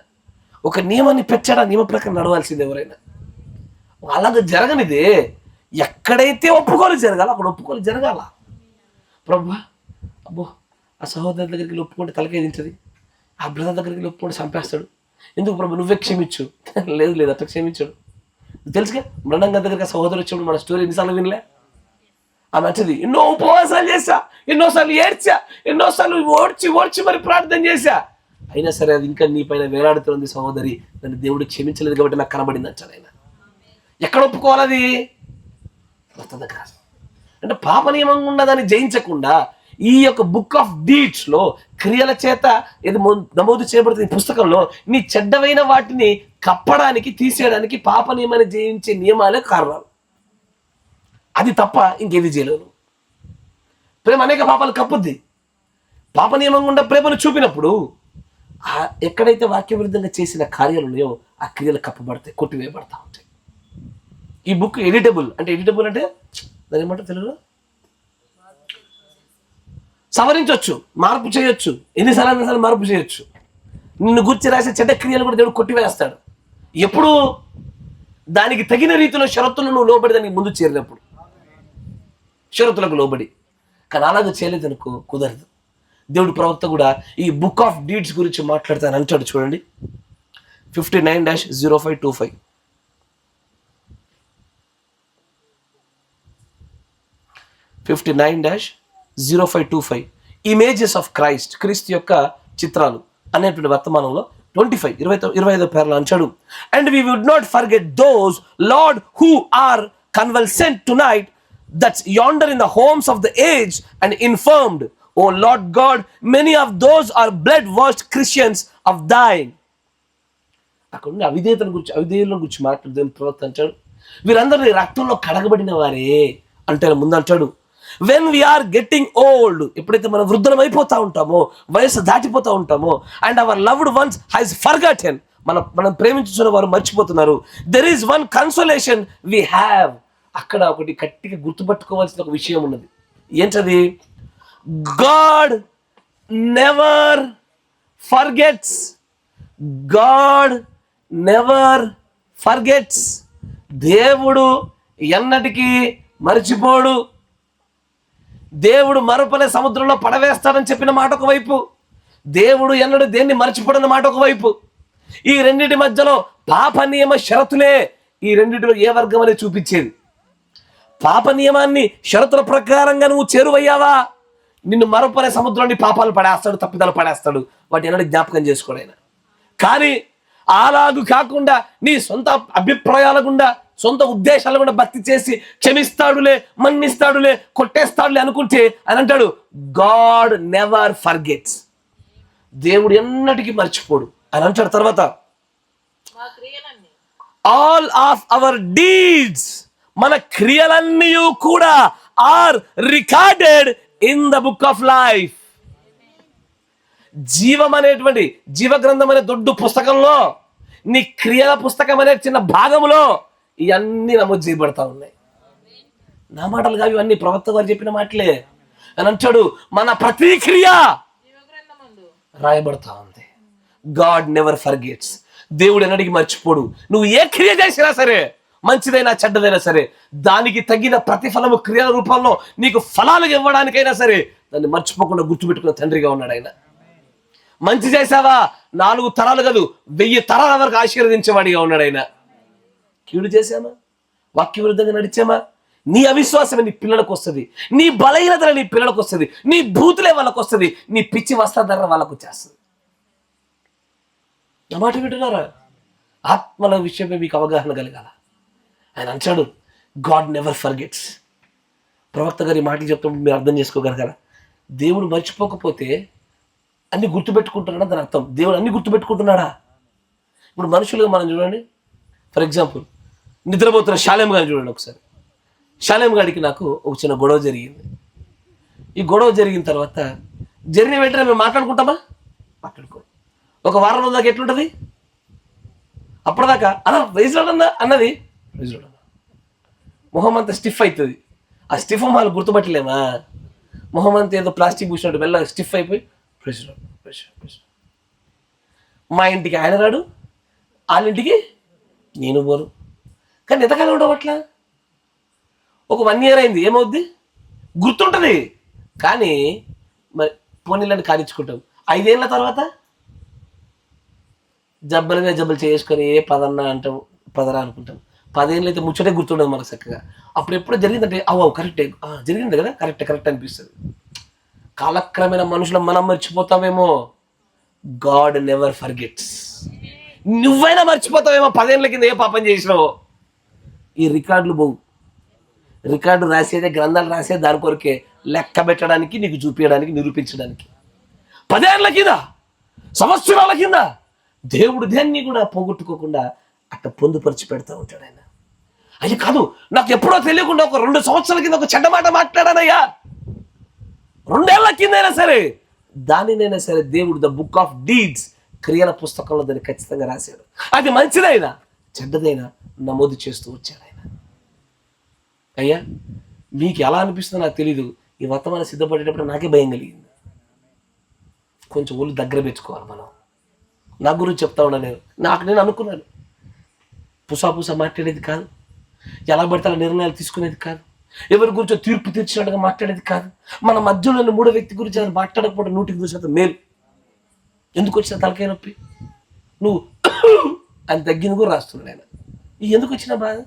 ఒక నియమాన్ని పెట్టాడు, ఆ నియమ ప్రకారం నడవాల్సింది ఎవరైనా. అలాగ జరగనిదే. ఎక్కడైతే ఒప్పుకోలు జరగాల అక్కడ ఒప్పుకోలు జరగాల. ప్రభు అబ్బో ఆ సహోదరు దగ్గరికి ఒప్పుకుంటే తలకే తింటుంది, ఆ బ్రదర్ దగ్గరికి ఒప్పుకుంటే చంపేస్తాడు, ఎందుకు ప్రభు నువ్వే క్షమించు. లేదు అట్లా క్షమించాడు. తెలుసుగా మృణంగా దగ్గరికి సహోదరు వచ్చినప్పుడు మన స్టోరీ ఎన్నిసార్లు వినలే. ఆమె అంటది ఎన్నో ఉపవాసాలు చేశా, ఎన్నోసార్లు ఏడ్చా, ఎన్నోసార్లు ఓడ్చి మరి ప్రార్థన చేశా, అయినా సరే అది ఇంకా నీ పైన వేలాడుతుంది సహోదరి, నన్ను దేవుడు క్షమించలేదు కాబట్టి నాకు కనబడింది అంటాడు ఆయన. ఎక్కడ ఒప్పుకోవాలది? కాదు. అంటే పాప నియమం ఉన్నదాన్ని జయించకుండా ఈ యొక్క బుక్ ఆఫ్ డీడ్స్ లో క్రియల చేత ఇది నమోదు చేయబడుతుంది పుస్తకంలో. నీ చెడ్డమైన వాటిని కప్పడానికి, తీసేయడానికి పాప నియమాన్ని జయించే నియమాలే కారణాలు. అది తప్ప ఇంకేది చేయలేవు. ప్రేమ అనేక పాపాలు కప్పుద్ది. పాప నియమం గుండా ప్రేమను చూపినప్పుడు ఎక్కడైతే వాక్య విరుద్ధంగా చేసిన కార్యాలు ఉన్నాయో ఆ క్రియలు కప్పబడతాయి, కొట్టివేయబడతా ఉంటాయి. ఈ బుక్ ఎడిటబుల్ అంటే దాని ఏమంటారు తెలుగులో? సవరించవచ్చు, మార్పు చేయొచ్చు, ఎన్నిసార్లు మార్పు చేయొచ్చు. నిన్ను గుర్చి రాసే చెడ్డ క్రియలు కూడా దేవుడు కొట్టివేస్తాడు. ఎప్పుడు? దానికి తగిన రీతిలో షరతులను నువ్వు లోబడి దానికి ముందు చేరినప్పుడు, షరతులకు లోబడి. కానీ అలాగే చేయలేదనుకో కుదరదు. దేవుడి ప్రవక్త కూడా ఈ బుక్ ఆఫ్ డీడ్స్ గురించి మాట్లాడతాను అంటాడు. చూడండి 59-0525. 59-0525 ఇమేజెస్ ఆఫ్ క్రైస్ట్, క్రీస్తు యొక్క చిత్రాలు అనేటువంటి వర్తమానంలో 25 పేర్లు అంటాడు. And we would not forget those Lord who are convalescent tonight that's yonder in the homes of the age and infirmed. Oh Lord God, many of those are blood washed Christians of thine. అక్కడ ఉండి అవిధేయుల గురించి మాట్లాడుతూ ప్రవక్త అంటాడు, వీరందరూ రక్తంలో కడగబడిన వారే అంటారు. ముందు అంటాడు వెన్ వీఆర్ గెట్టింగ్ ఓల్డ్, ఎప్పుడైతే మనం వృద్ధులం అయిపోతా ఉంటామో, వయసు దాటిపోతూ ఉంటామో, and our loved ones has forgotten, మనం ప్రేమించుకున్న వారు మర్చిపోతున్నారు. There is one consolation we have. అక్కడ ఒకటి గట్టిగా గుర్తుపట్టుకోవాల్సిన ఒక విషయం ఉన్నది. ఏంటది? God never forgets. God never forgets. దేవుడు ఎన్నటికీ మర్చిపోడు. దేవుడు మరపలే సముద్రంలో పడవేస్తాడని చెప్పిన మాట ఒకవైపు, దేవుడు ఎన్నడూ దేన్ని మర్చిపోడన్న మాట ఒకవైపు. ఈ రెండింటి మధ్యలో పాప నియమ షరతులే ఈ రెండింటిలో ఏ వర్గం అనేది చూపించేది. పాప నియమాన్ని షరతుల ప్రకారంగా నువ్వు చేరువయ్యావా, నిన్ను మరపలే సముద్రంలో పాపాలు పడేస్తాడు, తప్పిదాలు పడేస్తాడు. వాటి ఎన్నడూ జ్ఞాపకం చేసుకోడైనా. కానీ అలాగు కాకుండా నీ సొంత అభిప్రాయాల గుండా, సొంత ఉద్దేశాల గుండా భక్తి చేసి క్షమిస్తాడులే, మన్నిస్తాడులే, కొట్టేస్తాడులే అనుకుంటే అని అంటాడు, గాడ్ నెవర్ ఫర్గెట్స్. దేవుడు ఎన్నటికీ మర్చిపోడు అని అంటాడు. తర్వాత మా క్రియలన్నీ, ఆల్ ఆఫ్ అవర్ డీడ్స్, మన క్రియలన్నీ కూడా are recorded in the book of life. జీవం అనేటువంటి జీవ గ్రంథం అనే దొడ్డు పుస్తకంలో, నీ క్రియల పుస్తకం అనే చిన్న భాగంలో ఇవన్నీ నమోదు చేయబడతా ఉన్నాయి. నా మాటలు కావు ఇవన్నీ, ప్రవక్త గారు చెప్పిన మాటలే అని అంటాడు. మన ప్రతి క్రియ జీవగ్రంథమందు రాయబడతా ఉంది. God never forgets. దేవుడు ఎన్నటికి మర్చిపోడు. నువ్వు ఏ క్రియ చేసినా సరే, మంచిదైనా చెడ్డదైనా సరే, దానికి తగిన ప్రతిఫలము క్రియల రూపంలో నీకు ఫలాలు ఇవ్వడానికైనా సరే దాన్ని మర్చిపోకుండా గుర్తుపెట్టుకున్న తండ్రిగా ఉన్నాడు ఆయన. మంచి చేసావా 4 తరాలు కాదు 1000 తరాల వరకు ఆశీర్వదించేవాడిగా ఉన్నాడు ఆయన. కీడు చేశామా, వాక్య విరుద్ధంగా నడిచామా, నీ అవిశ్వాసమే నీ పిల్లలకు వస్తుంది, నీ బలహీనత నీ పిల్లలకు వస్తుంది, నీ బూతులే వాళ్ళకు వస్తుంది, నీ పిచ్చి వస్త్రధర వాళ్ళకు వచ్చేస్తుంది. నా మాట వింటున్నారా? ఆత్మల విషయమే మీకు అవగాహన కలగాల. ఆయన అంటాడు గాడ్ నెవర్ ఫర్గెట్స్. ప్రవక్త గారి మాటలు చెప్తున్నప్పుడు మీరు అర్థం చేసుకోగలగాల. దేవుడు మర్చిపోకపోతే అన్ని గుర్తుపెట్టుకుంటున్నాడా దాని అర్థం. దేవుడు అన్ని గుర్తుపెట్టుకుంటున్నాడా? ఇప్పుడు మనుషులుగా మనం చూడండి, ఫర్ ఎగ్జాంపుల్ నిద్రపోతున్న షాలేం గారిని చూడండి ఒకసారి. షాలేం గారికి నాకు ఒక చిన్న గొడవ జరిగింది. ఈ గొడవ జరిగిన తర్వాత జరిగిన వెంటనే మేము మాట్లాడుకుంటామా? మాట్లాడుకో. ఒక వారం రోజు దాకా ఎట్లుంటుంది? అప్పటిదాకా అలా రైజ్లోడన్నా అన్నది రైజ్లోడన్నా మొహం అంతా స్టిఫ్ అవుతుంది. ఆ స్టిఫ్ వాళ్ళు గుర్తుపట్టలేమా? మొహం అంతా ఏదో ప్లాస్టిక్ పూసినట్టు మెల్లగా స్టిఫ్ అయిపోయి మా ఇంటికి ఆయన రాడు, వాళ్ళ ఇంటికి నేను పోను. కానీ ఎంతకాలం ఉండవు అట్లా? ఒక 1 year అయింది, ఏమవుద్ది? గుర్తుంటుంది. కానీ మరి పోనీళ్ళని కానిచ్చుకుంటాం. 5 ఏళ్ళ తర్వాత జబ్బల మీద జబ్బలు చేసుకొని ఏ పదన్నా అంటాం, పదరా అనుకుంటాం. 10 ఏళ్ళు అయితే ముచ్చటే గుర్తుండదు మనకు చక్కగా. అప్పుడు ఎప్పుడో జరిగిందంటే అవు కరెక్టే, జరిగింది కదా, కరెక్ట్ అనిపిస్తుంది. కాలక్రమేణా మనుషులు మనం మర్చిపోతామేమో. God never forgets. నువ్వైనా మర్చిపోతావేమో 10 ఏళ్ళ కింద ఏ పాపం చేసినావో. ఈ రికార్డులు పోవు. రికార్డు రాసేదే, గ్రంథాలు రాసేది దాని కొరకే, లెక్క పెట్టడానికి, నీకు చూపించడానికి, నిరూపించడానికి. 10 ఏళ్ళ కింద, సంవత్సరాల కింద దేవుడు దేన్ని కూడా పోగొట్టుకోకుండా అట్లా పొందుపరిచి పెడతా ఉంటాడు ఆయన. అయ్యి కాదు, నాకు ఎప్పుడో తెలియకుండా ఒక 2 సంవత్సరాల కింద ఒక చెడ్డ మాట మాట్లాడానయ్యా, 2 ఏళ్ల కిందైనా సరే దానినైనా సరే దేవుడు ద బుక్ ఆఫ్ డీడ్స్, క్రియల పుస్తకంలో దాన్ని ఖచ్చితంగా రాశాడు. అది మంచిదైనా చెడ్డదైనా నమోదు చేస్తూ వచ్చాడు ఆయన. అయ్యా మీకు ఎలా అనిపిస్తుందో నాకు తెలీదు, ఈ వర్తమానం సిద్ధపడేటప్పుడు నాకే భయం కలిగింది. కొంచెం ఒళ్ళు దగ్గర పెంచుకోవాలి మనం. నా గురించి చెప్తా ఉన్నా నేను అనుకున్నాను, పుసా మాట్లాడేది కాదు, ఎలా పడితే అలా నిర్ణయాలు తీసుకునేది కాదు, ఎవరి గురించో తీర్పు తీర్చినట్టుగా మాట్లాడేది కాదు. మన మధ్యలో 3వ వ్యక్తి గురించి అది మాట్లాడకపోవడం 100% మేలు. ఎందుకు వచ్చిన తలకాయ నొప్పి? నువ్వు అని తగ్గింది కూడా రాస్తున్నాడు ఆయన. ఎందుకు వచ్చిన బాధ?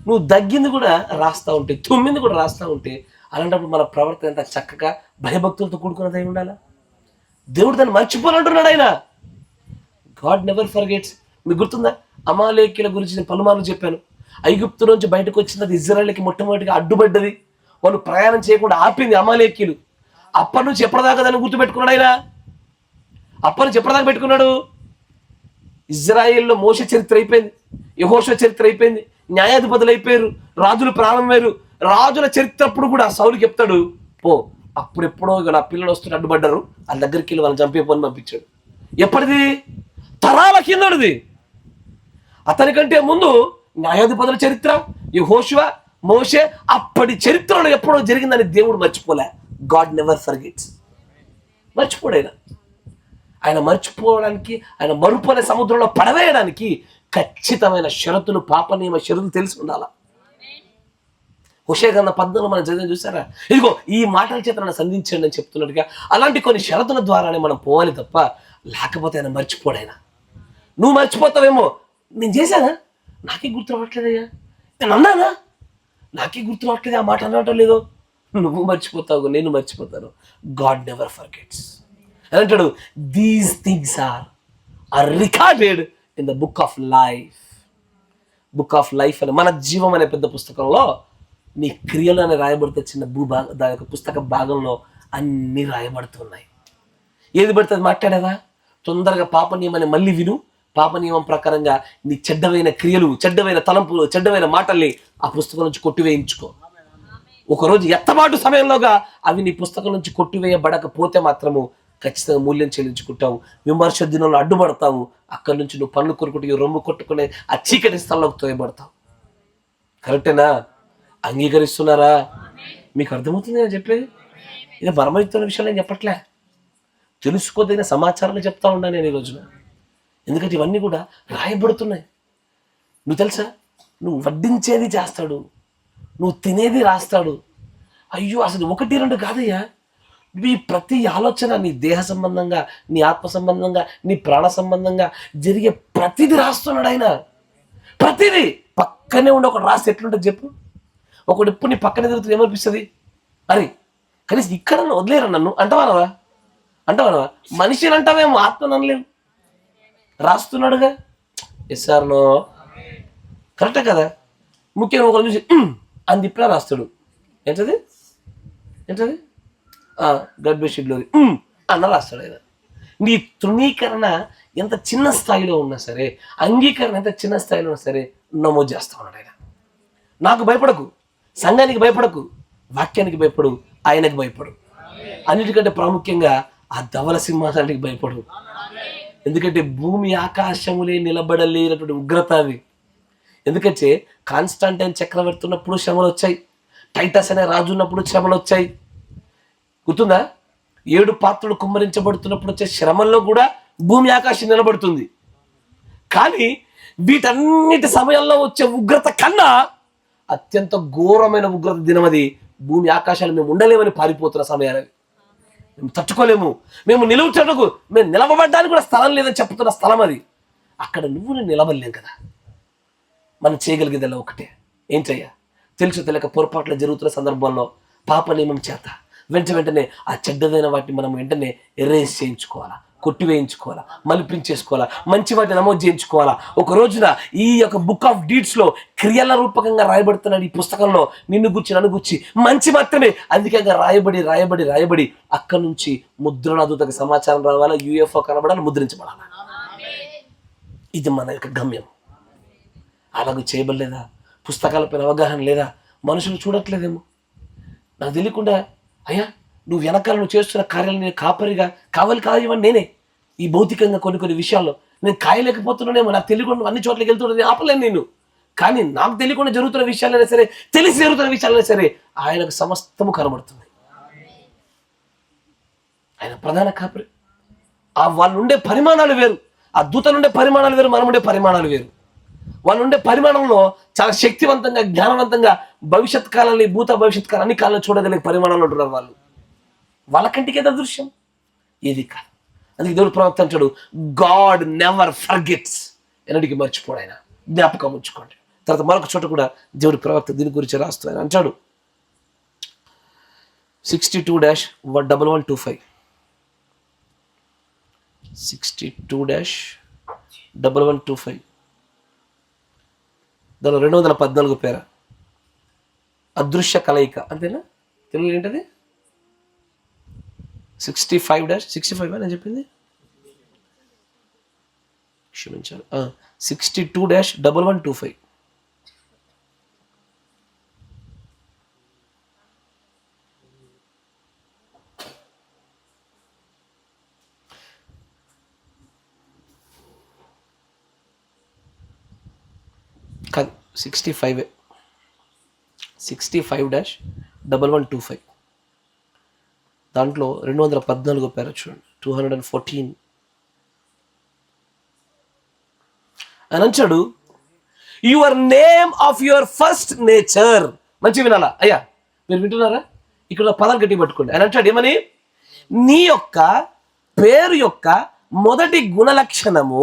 నువ్వు దగ్గింది కూడా రాస్తూ ఉంటే, తుమ్మింది కూడా రాస్తూ ఉంటే, అలాంటప్పుడు మన ప్రవర్తన ఎంత చక్కగా భయభక్తులతో కూడుకున్నదై ఉండాలా? దేవుడు దాన్ని మర్చిపోనంటున్నాడు ఆయన. God never forgets. మీకు గుర్తుందా? అమాలేకీల గురించి నేను పలుమార్లు చెప్పాను. ఐగుప్తు నుంచి బయటకు వచ్చినది ఇజ్రాయేలుకి మొట్టమొదటిగా అడ్డుపడ్డది. వాళ్ళు ప్రయాణం చేయకుండా ఆపింది అమాలేకీలు. అప్పటి నుంచి ఎప్పటిదాకా దాన్ని గుర్తుపెట్టుకున్నాడు ఆయన. అప్పటి నుంచి ఎప్పటిదాకా పెట్టుకున్నాడు? ఇజ్రాయేల్లో మోషే చరిత్ర అయిపోయింది, యెహోషువ చరిత్ర అయిపోయింది, న్యాయాధిపతులు అయిపోయారు, రాజులు ప్రారంభమయ్యారు, రాజుల చరిత్ర అప్పుడు కూడా సౌలుకి చెప్తాడు, పో అప్పుడెప్పుడో ఇక నా పిల్లలు వస్తుంటే అడ్డుపడ్డారు, వాళ్ళ దగ్గరికి వెళ్ళి వాళ్ళని చంపేపోని పంపించాడు. ఎప్పటిది? తరాల కిందడిది. అతనికంటే ముందు న్యాయాధిపతుల చరిత్ర, యెహోషువ, మోషే, అప్పటి చరిత్రలో ఎప్పుడో జరిగిందని దేవుడు మర్చిపోలే. God never forgets. మర్చిపోడు ఆయన మర్చిపోవడానికి, ఆయన మరుపు అనే సముద్రంలో పడవేయడానికి ఖచ్చితమైన షరతులు, పాప నియమ షరతులు తెలిసి ఉండాలా. హోషేయ గ్రంథం 14 మనం చదివి చూసారా? ఇదిగో ఈ మాటల చేత నన్ను సంధించండి అని చెప్తున్నట్టుగా అలాంటి కొన్ని షరతుల ద్వారానే మనం పోవాలి తప్ప, లేకపోతే ఆయన మర్చిపోడు. ఆయన నువ్వు మర్చిపోతావేమో, నేను చేశానా, నాకే గుర్తు రావట్లేదయ్యా, నేను అన్నానా, నాకే గుర్తు రావట్లేదు, ఆ మాట అనటం లేదో. నువ్వు మర్చిపోతావు, నేను మర్చిపోతాను. గాడ్ నెవర్ ఫర్గెట్స్ అని అంటాడు. These things are recorded in the book of life. Book of life అని మన జీవం అనే పెద్ద పుస్తకంలో నీ క్రియలు అని రాయబడితే చిన్న దాని యొక్క పుస్తక భాగంలో అన్నీ రాయబడుతున్నాయి. ఏది పడితే అది మాట్లాడేదా? తొందరగా పాప నియమాన్ని మళ్ళీ విను. పాప నియమం ప్రకారంగా నీ చెడ్డమైన క్రియలు, చెడ్డమైన తలంపులు, చెడ్డమైన మాటల్ని ఆ పుస్తకం నుంచి కొట్టివేయించుకో. ఒకరోజు ఎత్తబాటు సమయంలోగా అవి నీ పుస్తకం నుంచి కొట్టివేయబడకపోతే మాత్రము ఖచ్చితంగా మూల్యం చెల్లించుకుంటావు. విమర్శ దినంలో అడ్డుపడతావు. అక్కడి నుంచి నువ్వు పనులు కొరుకుంటూ రొమ్ము కొట్టుకునే ఆ చీకటి స్థలంలోకి తోయబడతావు. కరెక్టేనా? అంగీకరిస్తున్నారా? మీకు అర్థమవుతుంది నేను చెప్పేది? ఇది మర్మయుక్తమైన విషయాలు నేను చెప్పట్లే, తెలుసుకోదగిన సమాచారాలు చెప్తా ఉన్నాను నేను ఈ రోజున. ఎందుకంటే ఇవన్నీ కూడా రాయబడుతున్నాయి. నువ్వు తెలుసా, నువ్వు వడ్డించేది చేస్తాడు, నువ్వు తినేది రాస్తాడు. అయ్యో అసలు 1, 2 కాదయ్యా, నీ ప్రతి ఆలోచన నీ దేహ సంబంధంగా, నీ ఆత్మ సంబంధంగా, నీ ప్రాణ సంబంధంగా జరిగే ప్రతిదీ రాస్తున్నాడు ఆయన. ప్రతిదీ పక్కనే ఉండి ఒకటి రాస్తే ఎట్లుంటుంది చెప్పు? ఒకటి ఇప్పుడు నీ పక్కనే తిరుగుతుంది, ఏమనిపిస్తుంది? అరే కనీసం ఇక్కడ వదిలేరా నన్ను అంటావా? మనిషిని అంటావేమో, ఆత్మను అనలేము. రాస్తున్నాడుగా. ఎస్ఆర్నో కరెక్టే కదా? ముఖ్యంగా ఒకరు చూసి అని తిప్పినా రాస్తాడు. ఏంటది గర్భషీడ్లో అన్న రాస్తాడు ఆయన. నీ తృణీకరణ ఎంత చిన్న స్థాయిలో ఉన్నా సరే, అంగీకరణ ఎంత చిన్న స్థాయిలో ఉన్నా సరే నమోదు చేస్తా ఉన్నాడు ఆయన. నాకు భయపడకు, సంఘానికి భయపడకు, వాక్యానికి భయపడు, ఆయనకు భయపడు. అన్నిటికంటే ప్రాముఖ్యంగా ఆ ధవల సింహాసనానికి భయపడు. ఎందుకంటే భూమి ఆకాశములే నిలబడలేనటువంటి ఉగ్రత అది. ఎందుకంటే కాన్స్టాంటైన్ చక్రవర్తి ఉన్నప్పుడు శ్రమలు వచ్చాయి, టైటస్ అనే రాజు ఉన్నప్పుడు శ్రమలు వచ్చాయి. గుర్తుందా? 7 పాత్రలు కుమ్మరించబడుతున్నప్పుడు వచ్చే శ్రమల్లో కూడా భూమి ఆకాశం నిలబడుతుంది. కానీ వీటన్నిటి సమయంలో వచ్చే ఉగ్రత కన్నా అత్యంత ఘోరమైన ఉగ్రత దినం అది. భూమి ఆకాశాలు మేము ఉండలేమని పారిపోతున్న సమయాలు, మేము తట్టుకోలేము, మేము నిలువుటకు, మేము నిలవబడ్డానికి కూడా స్థలం లేదని చెప్తున్న స్థలం అది. అక్కడ నేను నిలబడలేం కదా. మనం చేయగలిగేదల్లా ఒకటే, ఏంటయ్యా, తెలుసు తెలియక పొరపాట్లు జరుగుతున్న సందర్భంలో పాప నియమం చేత వెంటనే ఆ చెడ్డదైన వాటిని మనం వెంటనే ఎరేజ్ చేయించుకోవాలా, కొట్టివేయించుకోవాలా, మలిపించేసుకోవాలా, మంచి వాటిని నమోదు చేయించుకోవాలా. ఒక రోజున ఈ యొక్క బుక్ ఆఫ్ డీడ్స్లో క్రియల రూపకంగా రాయబడుతున్నాడు. ఈ పుస్తకంలో నిన్ను గుర్చి, నన్ను గుర్చి మంచి మాత్రమే అధికంగా రాయబడి అక్కడి నుంచి ముద్రణాదూతకు సమాచారం రావాలా, యూఎఫ్ఓ కనబడాలి, ముద్రించబడాలా. ఇది మన యొక్క గమ్యం. అలాగూ చేయబడలేదా? పుస్తకాలపైన అవగాహన లేదా? మనుషులు చూడట్లేదేమో. నాకు తెలియకుండా అయ్యా నువ్వు వెనకాల నువ్వు చేస్తున్న కార్యాలు నేను కాపరిగా కావాలి నేనే. ఈ భౌతికంగా కొన్ని విషయాల్లో నేను కాయలేకపోతున్నానేమో, నాకు తెలియకుండా అన్ని చోట్లకి వెళ్తున్నా ఆపలేను నేను. కానీ నాకు తెలియకుండా జరుగుతున్న విషయాలైనా సరే, తెలిసి జరుగుతున్న విషయాలైనా సరే ఆయనకు సమస్తము కనబడుతుంది. ఆయన ప్రధాన కాపరి. ఆ వాళ్ళు ఉండే పరిమాణాలు వేరు, ఆ దూతలు ఉండే పరిమాణాలు వేరు, మనం ఉండే పరిమాణాలు వేరు. వాళ్ళు ఉండే పరిమాణంలో చాలా శక్తివంతంగా, జ్ఞానవంతంగా భవిష్యత్ కాలాన్ని, భూత భవిష్యత్ కాలం అన్ని కాలంలో చూడగలిగే పరిమాణంలో ఉంటున్నారు వాళ్ళు. వాళ్ళ కంటికి ఏదో దృశ్యం ఏది కాదు. అందుకే దేవుడు ప్రవక్త అంటాడు, గాడ్ నెవర్ ఫర్గెట్స్. ఎన్నటికి మర్చిపోడు ఆయన, జ్ఞాపకం ఉంచుకోండి. తర్వాత మరొక చోట కూడా దేవుడి ప్రవక్త దీని గురించి రాస్తూ ఆయన అంటాడు, 62-1125 62-1125 దానిలో 214 పేర అదృశ్య కలయిక, అంతేనా? తెలుగు ఏంటది? 65 అని చెప్పింది, క్షమించాలి, 62-1125 65-1125 దాంట్లో 214 పేరు చూడండి. 214 అని అంటాడు, your name of your first nature. మంచి వినాలా అయ్యా, మీరు వింటున్నారా? ఇక్కడ పదాలు గట్టి పట్టుకోండి. అని అంటాడు ఏమని? నీ యొక్క పేరు యొక్క మొదటి గుణలక్షణము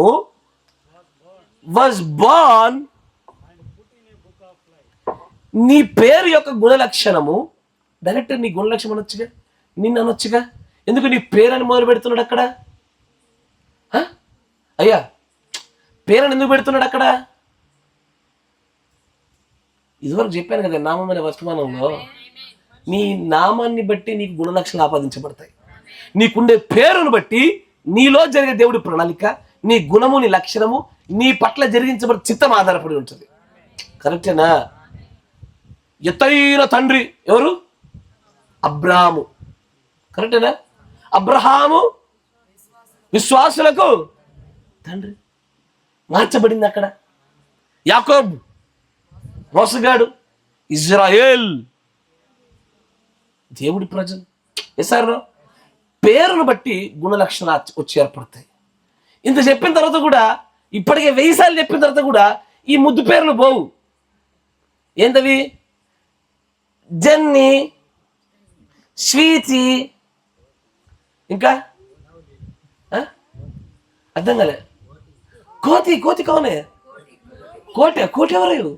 వాజ్ బార్న్. నీ పేరు యొక్క గుణలక్షణము, డైరెక్ట్ నీ గుణలక్షణం అనొచ్చుగా, నిన్ను అనొచ్చుగా. ఎందుకు నీ పేరని మొదలు పెడుతున్నాడు అక్కడ? అయ్యా, పేరని ఎందుకు పెడుతున్నాడు అక్కడ? ఇదివరకు చెప్పాను కదా, నామం అనే వర్తమానంలో నీ నామాన్ని బట్టి నీకు గుణలక్షణాలు ఆపాదించబడతాయి. నీకుండే పేరును బట్టి నీలో జరిగే దేవుడి ప్రణాళిక, నీ గుణము, నీ లక్షణము, నీ పట్ల జరిగించబడే చిత్తం ఆధారపడి ఉంటుంది. కరెక్టేనా? ఎత్తైన తండ్రి ఎవరు? అబ్రాహాము. కరెక్టేనా? అబ్రహాము విశ్వాసులకు తండ్రి. మార్చబడింది అక్కడ. యాకోబు మోసగాడు, ఇజ్రాయేల్ దేవుడి ప్రజలు. ఎసారు పేరును బట్టి గుణలక్షణాలు వచ్చి ఏర్పడతాయి. ఇంత చెప్పిన తర్వాత కూడా, ఇప్పటికే 1000 సార్లు చెప్పిన తర్వాత కూడా ఈ ముద్దు పేర్లు పోవు. ఏంటవి? జన్ని, స్వీతి, ఇంకా అర్థం కాలే. కోతి. కోతి కౌనే? కోటి ఎవరు?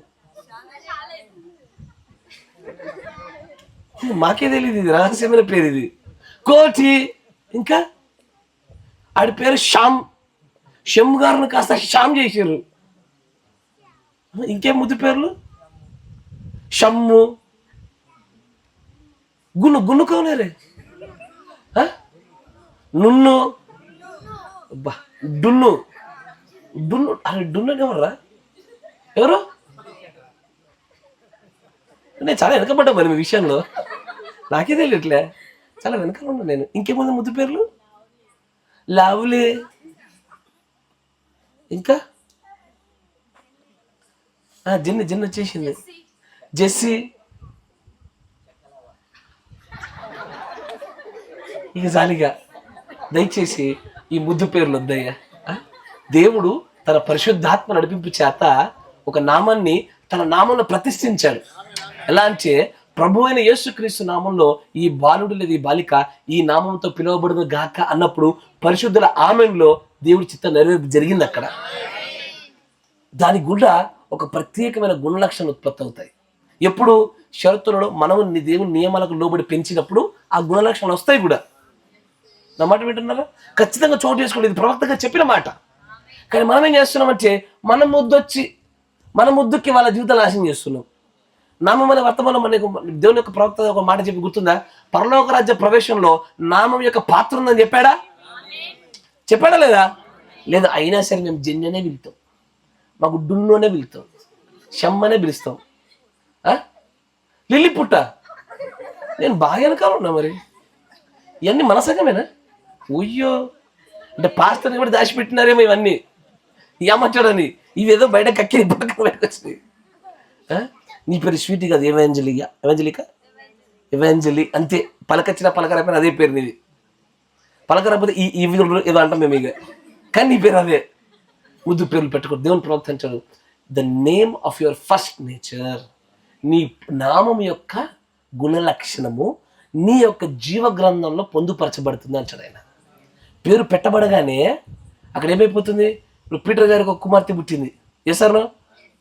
మాకే తెలియదు, ఇది రహస్యమైన పేరు ఇది. కోటి. ఇంకా ఆడి పేరు శ్యామ్. షమ్ గారిని కాస్త శ్యామ్ చేశారు. ఇంకేం ముద్దు పేర్లు? షమ్ము, గున్ను కౌనేరే, నున్ను, డున్ను. అరే డున్ను ఎవర్రా? ఎవరు? నేను చాలా వెనకబడ్డా మరి మీ విషయంలో, నాకే తెలియట్లే, చాలా వెనకాల ఉన్నా నేను. ఇంకేముంది ముద్దు పేర్లు? లవ్లీ, ఇంకా జిన్ వచ్చేసింది, జెస్సీ. ఇక జాలిగా దయచేసి ఈ ముద్దు పేర్లు వద్దయ్యా. దేవుడు తన పరిశుద్ధాత్మ నడిపింపు చేత ఒక నామాన్ని తన నామంలో ప్రతిష్ఠించాడు. ఎలా అంటే, ప్రభు అయిన యేసుక్రీస్తు నామంలో ఈ బాలుడు లేదా ఈ బాలిక ఈ నామంతో పిలువబడును గాక అన్నప్పుడు పరిశుద్ధుల ఆమెన్లో దేవుడి చిత్తం నెరవేర్పు జరిగింది అక్కడ. దాని గుండా ఒక ప్రత్యేకమైన గుణలక్షణాలు ఉత్పత్తి అవుతాయి. ఎప్పుడు? షరతులలో మనము దేవుని నియమాలకు లోబడి పెంచినప్పుడు ఆ గుణలక్షణాలు వస్తాయి కూడా. నా మాట వింటున్నారా? ఖచ్చితంగా చోటు చేసుకోండి. ఇది ప్రవక్తగా చెప్పిన మాట. కానీ మనం ఏం చేస్తున్నామంటే, మన ముద్దుకి వాళ్ళ జీవితాలు నాశనం చేస్తున్నాం. నామం అనే వర్తమానం మనకు దేవుని యొక్క ప్రవక్త ఒక మాట చెప్పి గుర్తుందా? పరలోక రాజ్య ప్రవేశంలో నామం యొక్క పాత్ర ఉందని చెప్పాడా లేదా? లేదా? అయినా సరే మేము జన్యనే పిలుతాం, మాకు డున్నునే పిలుస్తాం, షమ్మనే పిలుస్తాం. లిల్లి పుట్ట. నేను బాగా వెనకాల ఉన్నా మరి. ఇవన్నీ మన సంగమేనా? అయ్యో, అంటే పాస్టర్ని కూడా దాచిపెట్టినారేమో ఇవన్నీ. ఏమంటాడని ఇవేదో బయట కక్కి పక్కన బయటకు వచ్చినాయి. నీ పేరు స్వీటీ కాదు, ఎవాంజలి అంతే. పలకొచ్చిన పలకరైపోయిన అదే పేరు నీది. పలకరాకపోతే ఈ ఏదో అంటాం మేము ఇక. కానీ నీ పేరు అదే. ముద్దు పేర్లు పెట్టుకో. దేవుని ప్రవర్తించాడు, the name of your first nature. నీ నామం యొక్క గుణలక్షణము నీ యొక్క జీవ గ్రంథంలో పొందుపరచబడుతుంది అంటాడు ఆయన. పేరు పెట్టబడగానే అక్కడ ఏమైపోతుంది? ఇప్పుడు పీటర్ గారికి ఒక కుమార్తె పుట్టింది. చేశారు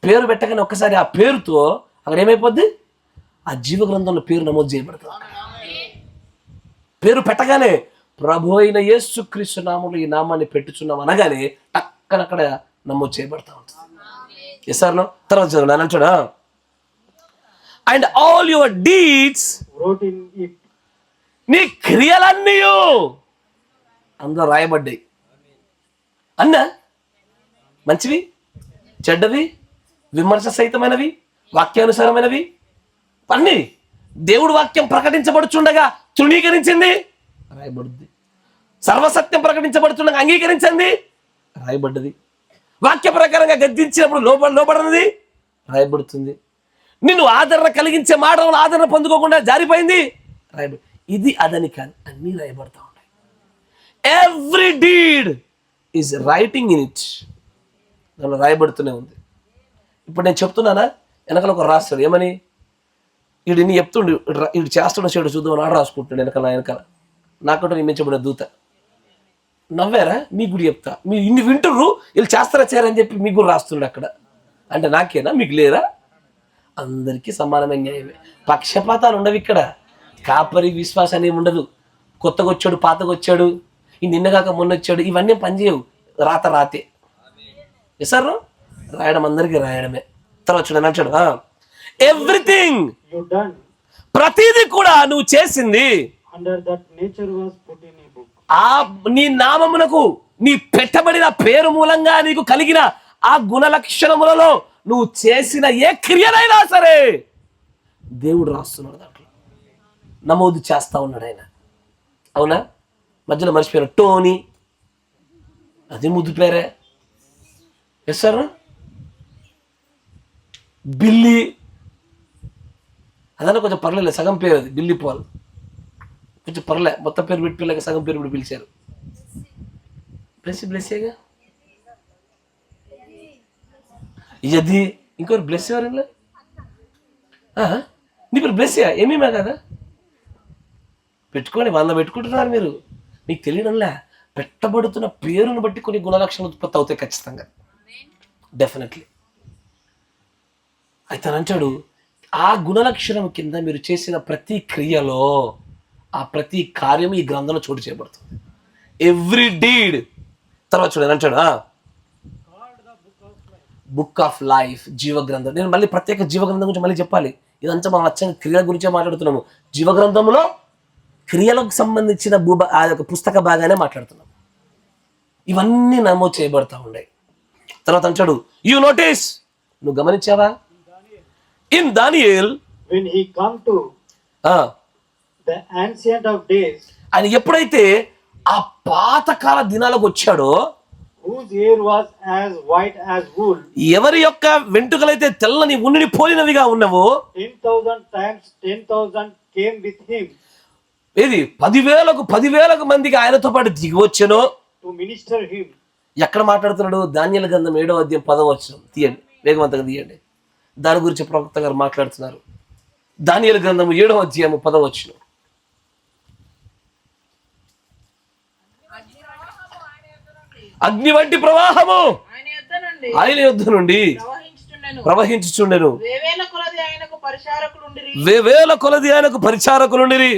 పేరు పెట్టగానే ఒక్కసారి ఆ పేరుతో అక్కడ ఏమైపోద్ది? ఆ జీవ గ్రంథంలో పేరు నమోదు చేయబడుతుంది. పేరు పెట్టగానే ప్రభు అయిన యేసుక్రీస్తు నామంలో ఈ నామాన్ని పెట్టుచున్నాం అనగానే టక్కనక్కడ నమోదు చేయబడతా ఉంటుంది. చేశారు తర్వాత చదువు అంటాడా, అండ్ ఆల్ యువర్ డీడ్స్, నీ క్రియలన్నీ అందులో రాయబడ్డాయి. అన్న మంచివి, చెడ్డవి, విమర్శ సహితమైనవి, వాక్యానుసారమైనవి అన్నీ దేవుడు వాక్యం ప్రకటించబడుచుండగా తృణీకరించింది రాయబడుద్ది. సర్వసత్యం ప్రకటించబడుతుండగా అంగీకరించింది రాయబడ్డది. వాక్య ప్రకారంగా గద్దించినప్పుడు లోబడినది రాయబడుతుంది. నిన్ను ఆదరణ కలిగించే మాట వల్ల ఆదరణ పొందుకోకుండా జారిపోయింది, రాయబడి. ఇది అదని కాదు, అన్నీ రాయబడతా ఉంటాయి. Every deed is writing in it, దానిలో రాయబడుతూనే ఉంది. ఇప్పుడు నేను చెప్తున్నానా, వెనకాల ఒక రాస్తాడు ఏమని, వీడు ఇన్ని చెప్తుండు, వీడు చేస్తున్న చెడు చూద్దాం నాడు రాసుకుంటున్నాడు వెనకాల నాకంటే నియమించబడిన దూత. నవ్వారా? మీకు కూడా చెప్తా, మీరు ఇన్ని వింటుర్రు, వీళ్ళు చేస్తారా చేయరని చెప్పి మీకు కూడా రాస్తుండే అక్కడ. అంటే నాకేనా, మీకు లేరా? అందరికీ సమానమైన న్యాయమే. పక్షపాతాలు ఉండవు ఇక్కడ. కాపరి విశ్వాసాన్ని ఏమి ఉండదు. కొత్తగా వచ్చాడు, పాతగా వచ్చాడు, ఈ నిన్నగాక మొన్న వచ్చాడు, ఇవన్నీ పనిచేయవు. రాతే సార్ రాయడం అందరికీ రాయడమే. తర్వాత చూడండి అంటాడు, ఎవ్రీథింగ్, ప్రతిదీ కూడా నువ్వు చేసింది నీ నామమునకు, నీ పెట్టబడిన పేరు మూలంగా నీకు కలిగిన ఆ గుణ లక్షణములలో నువ్వు చేసిన ఏ క్రియనైనా సరే దేవుడు రాస్తున్నాడు, దాంట్లో నమోదు చేస్తా ఉన్నాడు ఆయన. అవునా? మధ్యలో మర్చిపోయారు టోనీ, అది ముద్దు పేరే. Yes sir. బిల్లి, అదన్నా కొంచెం పర్లేదు, సగం పేరు అది, బిల్లి పాల్ కొంచెం పర్లే. మొత్తం పేరు పెట్టి పిల్లగా సగం పేరు పెట్టి పిలిచారు. బ్లెస్సేగా ఇది. ఇంకోరు బ్లెస్ ఎవరు? నీ పేరు బ్లెస్సే, ఏమేమా కదా పెట్టుకొని 100 పెట్టుకుంటున్నారు మీరు. మీకు తెలియడంలే, పెట్టబడుతున్న పేరును బట్టి కొన్ని గుణలక్షణాలు ఉత్పత్తి అవుతాయి ఖచ్చితంగా, డెఫినెట్లీ. అయితే అంటాడు, ఆ గుణలక్షణం కింద మీరు చేసిన ప్రతి క్రియలో ఆ ప్రతి కార్యం ఈ గ్రంథంలో చోటు చేయబడుతుంది. Every deed. తర్వాత చూడండి అంటాడు, బుక్ ఆఫ్ లైఫ్, జీవగ్రంథం. నేను మళ్ళీ ప్రత్యేక జీవగ్రంథం గురించి మళ్ళీ చెప్పాలి. ఇదంతా మనం అచ్చంగా క్రియల గురించే మాట్లాడుతున్నాము. జీవగ్రంథంలో క్రియలకు సంబంధించిన ఆ యొక్క పుస్తక భాగానే మాట్లాడుతున్నాం. ఇవన్నీ నమోదు చేయబడతా ఉన్నాయి. తర్వాత అంటాడు, యు నోటీస్, నువ్వు గమనించావా, in Daniel when he come to the ancient of days, ఆయన ఎప్పుడైతే ఆ పాతకాల దినాలకు వచ్చాడో, whose hair was as white as wool, ఎవరి యొక్క వెంట్రుకలైతే తెల్లని ఉన్నిని పోలినవిగా ఉన్నవో, 10,000 times 10,000 came with him, ఇది 10,000 మందికి ఆయనతో పాటు దిగి వచ్చాను to minister him. ఎక్కడ మాట్లాడుతున్నాడు? దానియేలు గ్రంథం 7వ అధ్యాయం 10వ వచనం తీయండి, వేగవంతంగా తీయండి. దాని గురించి ప్రవక్త గారు మాట్లాడుతున్నారు. దానియేలు గ్రంథం 7వ అధ్యాయం 10వ వచనం. అగ్ని వంటి ప్రవాహము ఆయన యుద్ధ నుండి ప్రవహించుచుండెను. వేవేల కొలది ఆయనకు పరిచారకులుండిరి.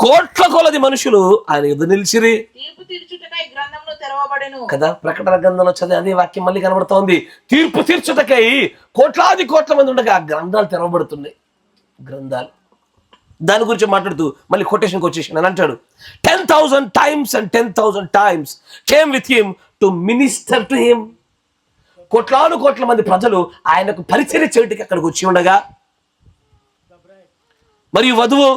కోట్ల కొలది మనుషులు ఆయన యుద్ధ నిలిచిరి కదా. ప్రకటన గ్రంథంలో చదివి అదే వాక్యం మళ్ళీ కనబడుతోంది. తీర్పు తీర్చుటకై కోట్ల మంది ఉండగా ఆ గ్రంథాలు తెరవబడుతున్నాయి. గ్రంథాలు దాని గురించి మాట్లాడుతూ మళ్ళీ కొటేషన్కి వచ్చేసి అని అంటాడు, 10,000 times and 10,000 times came with him to minister to him. కోట్ల మంది ప్రజలు ఆయనకు పరిచర్య చేయడానికి అక్కడికి వచ్చి ఉండగా, మరియు వధువు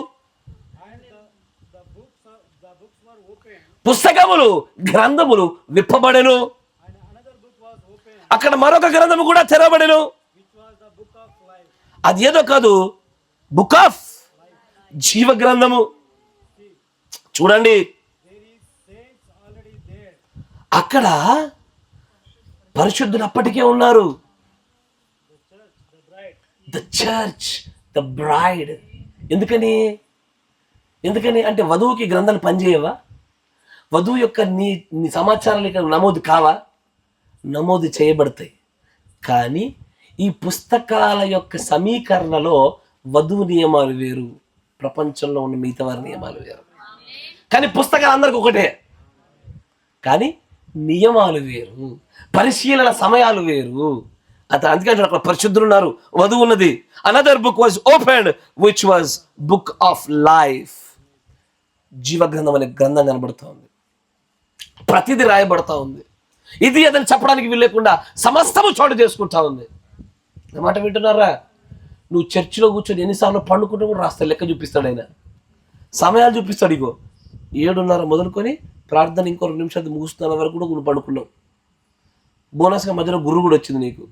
పుస్తకములు, గ్రంథములు విప్పబడెను. అక్కడ మరొక గ్రంథము కూడా తెరవబడెను. అది ఏదో కాదు, బుక్ ఆఫ్ జీవ గ్రంథము. చూడండి, అక్కడ పరిశుద్ధులు అప్పటికే ఉన్నారు. The church, the bride. ఎందుకని అంటే వధువుకి గ్రంథాలు పనిచేయవా? వధువు యొక్క నీ సమాచారాలు ఇక్కడ నమోదు కావా? నమోదు చేయబడతాయి. కానీ ఈ పుస్తకాల యొక్క సమీకరణలో వధువు నియమాలు వేరు, ప్రపంచంలో ఉన్న మిగతా వారి నియమాలు వేరు. కానీ పుస్తకాలు అందరికి ఒకటే, కానీ నియమాలు వేరు, పరిశీలన సమయాలు వేరు. అందుకని అక్కడ పరిశుద్ధులు ఉన్నారు, వధువు ఉన్నది. Another book was opened which was book of life. జీవగ్రంథం అనే గ్రంథం కనబడుతూ ఉంది. ప్రతిదీ రాయబడతా ఉంది. ఇది అదని చెప్పడానికి వీల్లేకుండా సమస్తము చోటు చేసుకుంటా ఉంది. మాట వింటున్నారా? నువ్వు చర్చిలో కూర్చొని ఎన్నిసార్లు పండుకుంటూ కూడా రాస్తాడు, లెక్క చూపిస్తాడు ఆయన, సమయాలు చూపిస్తాడు. ఇగో 7:30 మొదలుకొని ప్రార్థన ఇంకో 2 నిమిషాలు ముగుస్తున్న వరకు కూడా నువ్వు పండుకున్నావు. బోనస్గా మధ్యలో గుర్రు కూడా వచ్చింది నీకు.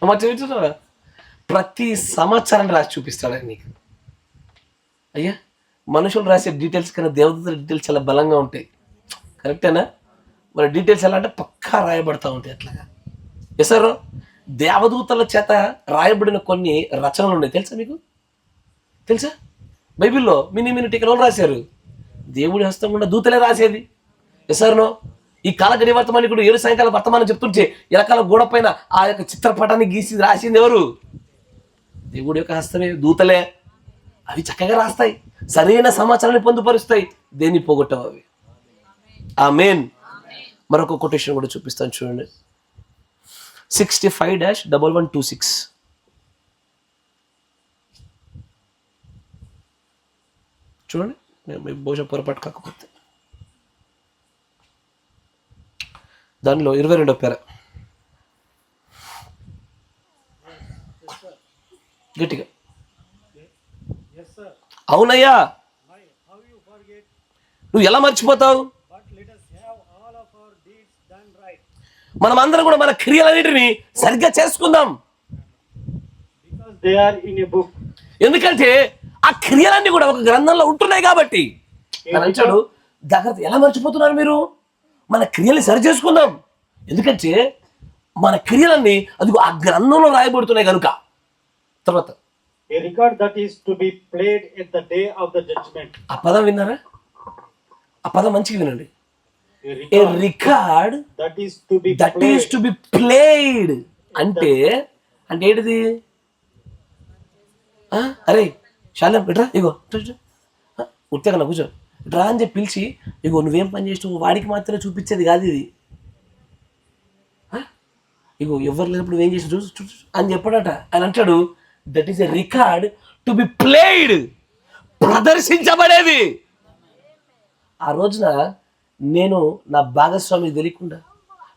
మాట వింటున్నావా? ప్రతి సమాచారం రాసి చూపిస్తాడు ఆయన నీకు. అయ్యా, మనుషులు రాసే డీటెయిల్స్ కన్నా దేవదూతల డీటెయిల్స్ చాలా బలంగా ఉంటాయి. కరెక్టేనా? మరి డీటెయిల్స్ ఎలా అంటే పక్కా రాయబడతా ఉంటాయి అట్లాగా. ఎసారు దేవదూతల చేత రాయబడిన కొన్ని రచనలు ఉన్నాయి, తెలుసా మీకు? తెలుసా? బైబిల్లో మినీ టికలు రాశారు, దేవుడి హస్తం గుండా దూతలే రాసేది. ఎసారునో ఈ కాలగడి వర్తమానికుడు 7 సాయంకాల వర్తమానం చెప్తుంటే ఎలకాల గోడ పైన ఆ యొక్క చిత్రపటాన్ని గీసి రాసింది ఎవరు? దేవుడి యొక్క హస్తమే, దూతలే. అవి చక్కగా రాస్తాయి, సరైన సమాచారాన్ని పొందుపరుస్తాయి, దేన్ని పోగొట్టవు అవి. ఆమేన్. మరొక కొటేషన్ కూడా చూపిస్తాను చూడండి. 65-1126. చూడండి, బహుశా పొరపాటు కాకపోతే దానిలో 22వ పేర గట్టిగా. అవునయ్యా, నువ్వు ఎలా మర్చిపోతావు? మనం అందరం కూడా మన క్రియలన్నిటిని సరిగ్గా చేసుకుందాం. ఎందుకంటే ఆ క్రియలన్నీ కూడా ఒక గ్రంథంలో ఉంటున్నాయి కాబట్టి. అంటాడు, జాగ్రత్త, ఎలా మర్చిపోతున్నారు మీరు? మన క్రియల్ని సరి చేసుకుందాం. ఎందుకంటే మన క్రియలన్నీ అది ఆ గ్రంథంలో రాయబడుతున్నాయి కనుక. తర్వాత A record that is to be played at the day of the judgment. ఆ పదం విన్నారా? ఆ పదం మంచిగా వినండి. A A record that is to be that played. is to be played అంటే ఏంటిది? అరే శాలం ఇట్రా, ఇగో ఉట్టే కన్నా కూర్చో, ఇట్రా అని చెప్పి పిలిచి, ఇగో నువ్వేం పని చేసినావు వాడికి మాత్రమే చూపించేది కాదు ఇది. ఇగో ఎవరు లేనప్పుడు నువ్వేం చేసిన చూసు అని చెప్పాడట. ఆయన అంటాడు, that is a record to be played, ప్రదర్శించబడేది. ఆ రోజున నేను నా భాగస్వామికి తెలియకుండా,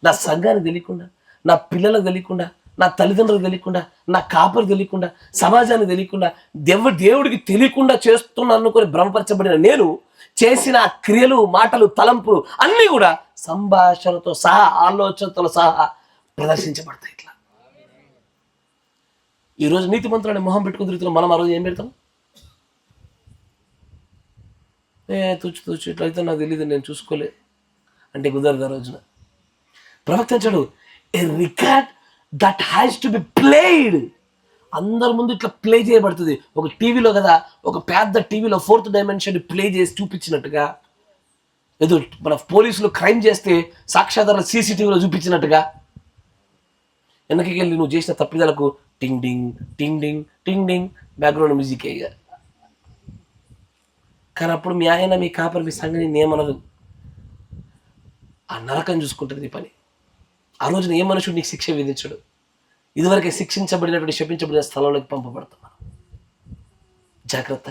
నా సంఘానికి తెలియకుండా, నా పిల్లలకు తెలియకుండా, నా తల్లిదండ్రులకు తెలియకుండా, నా కాపరికి తెలియకుండా, సమాజానికి తెలియకుండా, దేవుడికి తెలియకుండా చేస్తున్నాను అనుకొని భ్రమపరచబడిన నేను చేసిన క్రియలు, మాటలు, తలంపులు అన్నీ కూడా సంభాషణతో సహా, ఆలోచనతో సహా ప్రదర్శించబడతాయి. ఇట్లా ఈరోజు నీతిమంతులని మొహం పెట్టుకుని తిరుగుతున్నాం, మనం ఆ రోజు ఏం పెడతాం? తుచ్చు ఇట్లయితే నాకు తెలియదు, నేను చూసుకోలే అంటే కుదరదు. ఆ రోజున ప్రవక్త అంటాడు, a record that has to be played. అందరి ముందు ఇట్లా ప్లే చేయబడుతుంది. ఒక టీవీలో కదా, ఒక పెద్ద టీవీలో 4th డైమెన్షన్ ప్లే చేసి చూపించినట్టుగా, ఏదో మన పోలీసులు క్రైమ్ చేస్తే సాక్ష్యాధారాలు CCTVలో చూపించినట్టుగా, వెనకకి వెళ్ళి నువ్వు చేసిన తప్పిదాలకు టింగ్ డింగ్ టింగ్ డింగ్ టింగ్ డింగ్ బ్యాక్గ్రౌండ్ మ్యూజిక్ అయ్యా. కానీ అప్పుడు మీ ఆయన, మీ కాపరి, మీ సంగతి నేమనదు. ఆ నరకం చూసుకుంటుంది నీ పని. ఆ రోజున ఏ మనుషుడు నీకు శిక్ష విధించడు. ఇదివరకే శిక్షించబడినటువంటి, శపించబడిన స్థలంలోకి పంపబడుతున్నాను. జాగ్రత్త.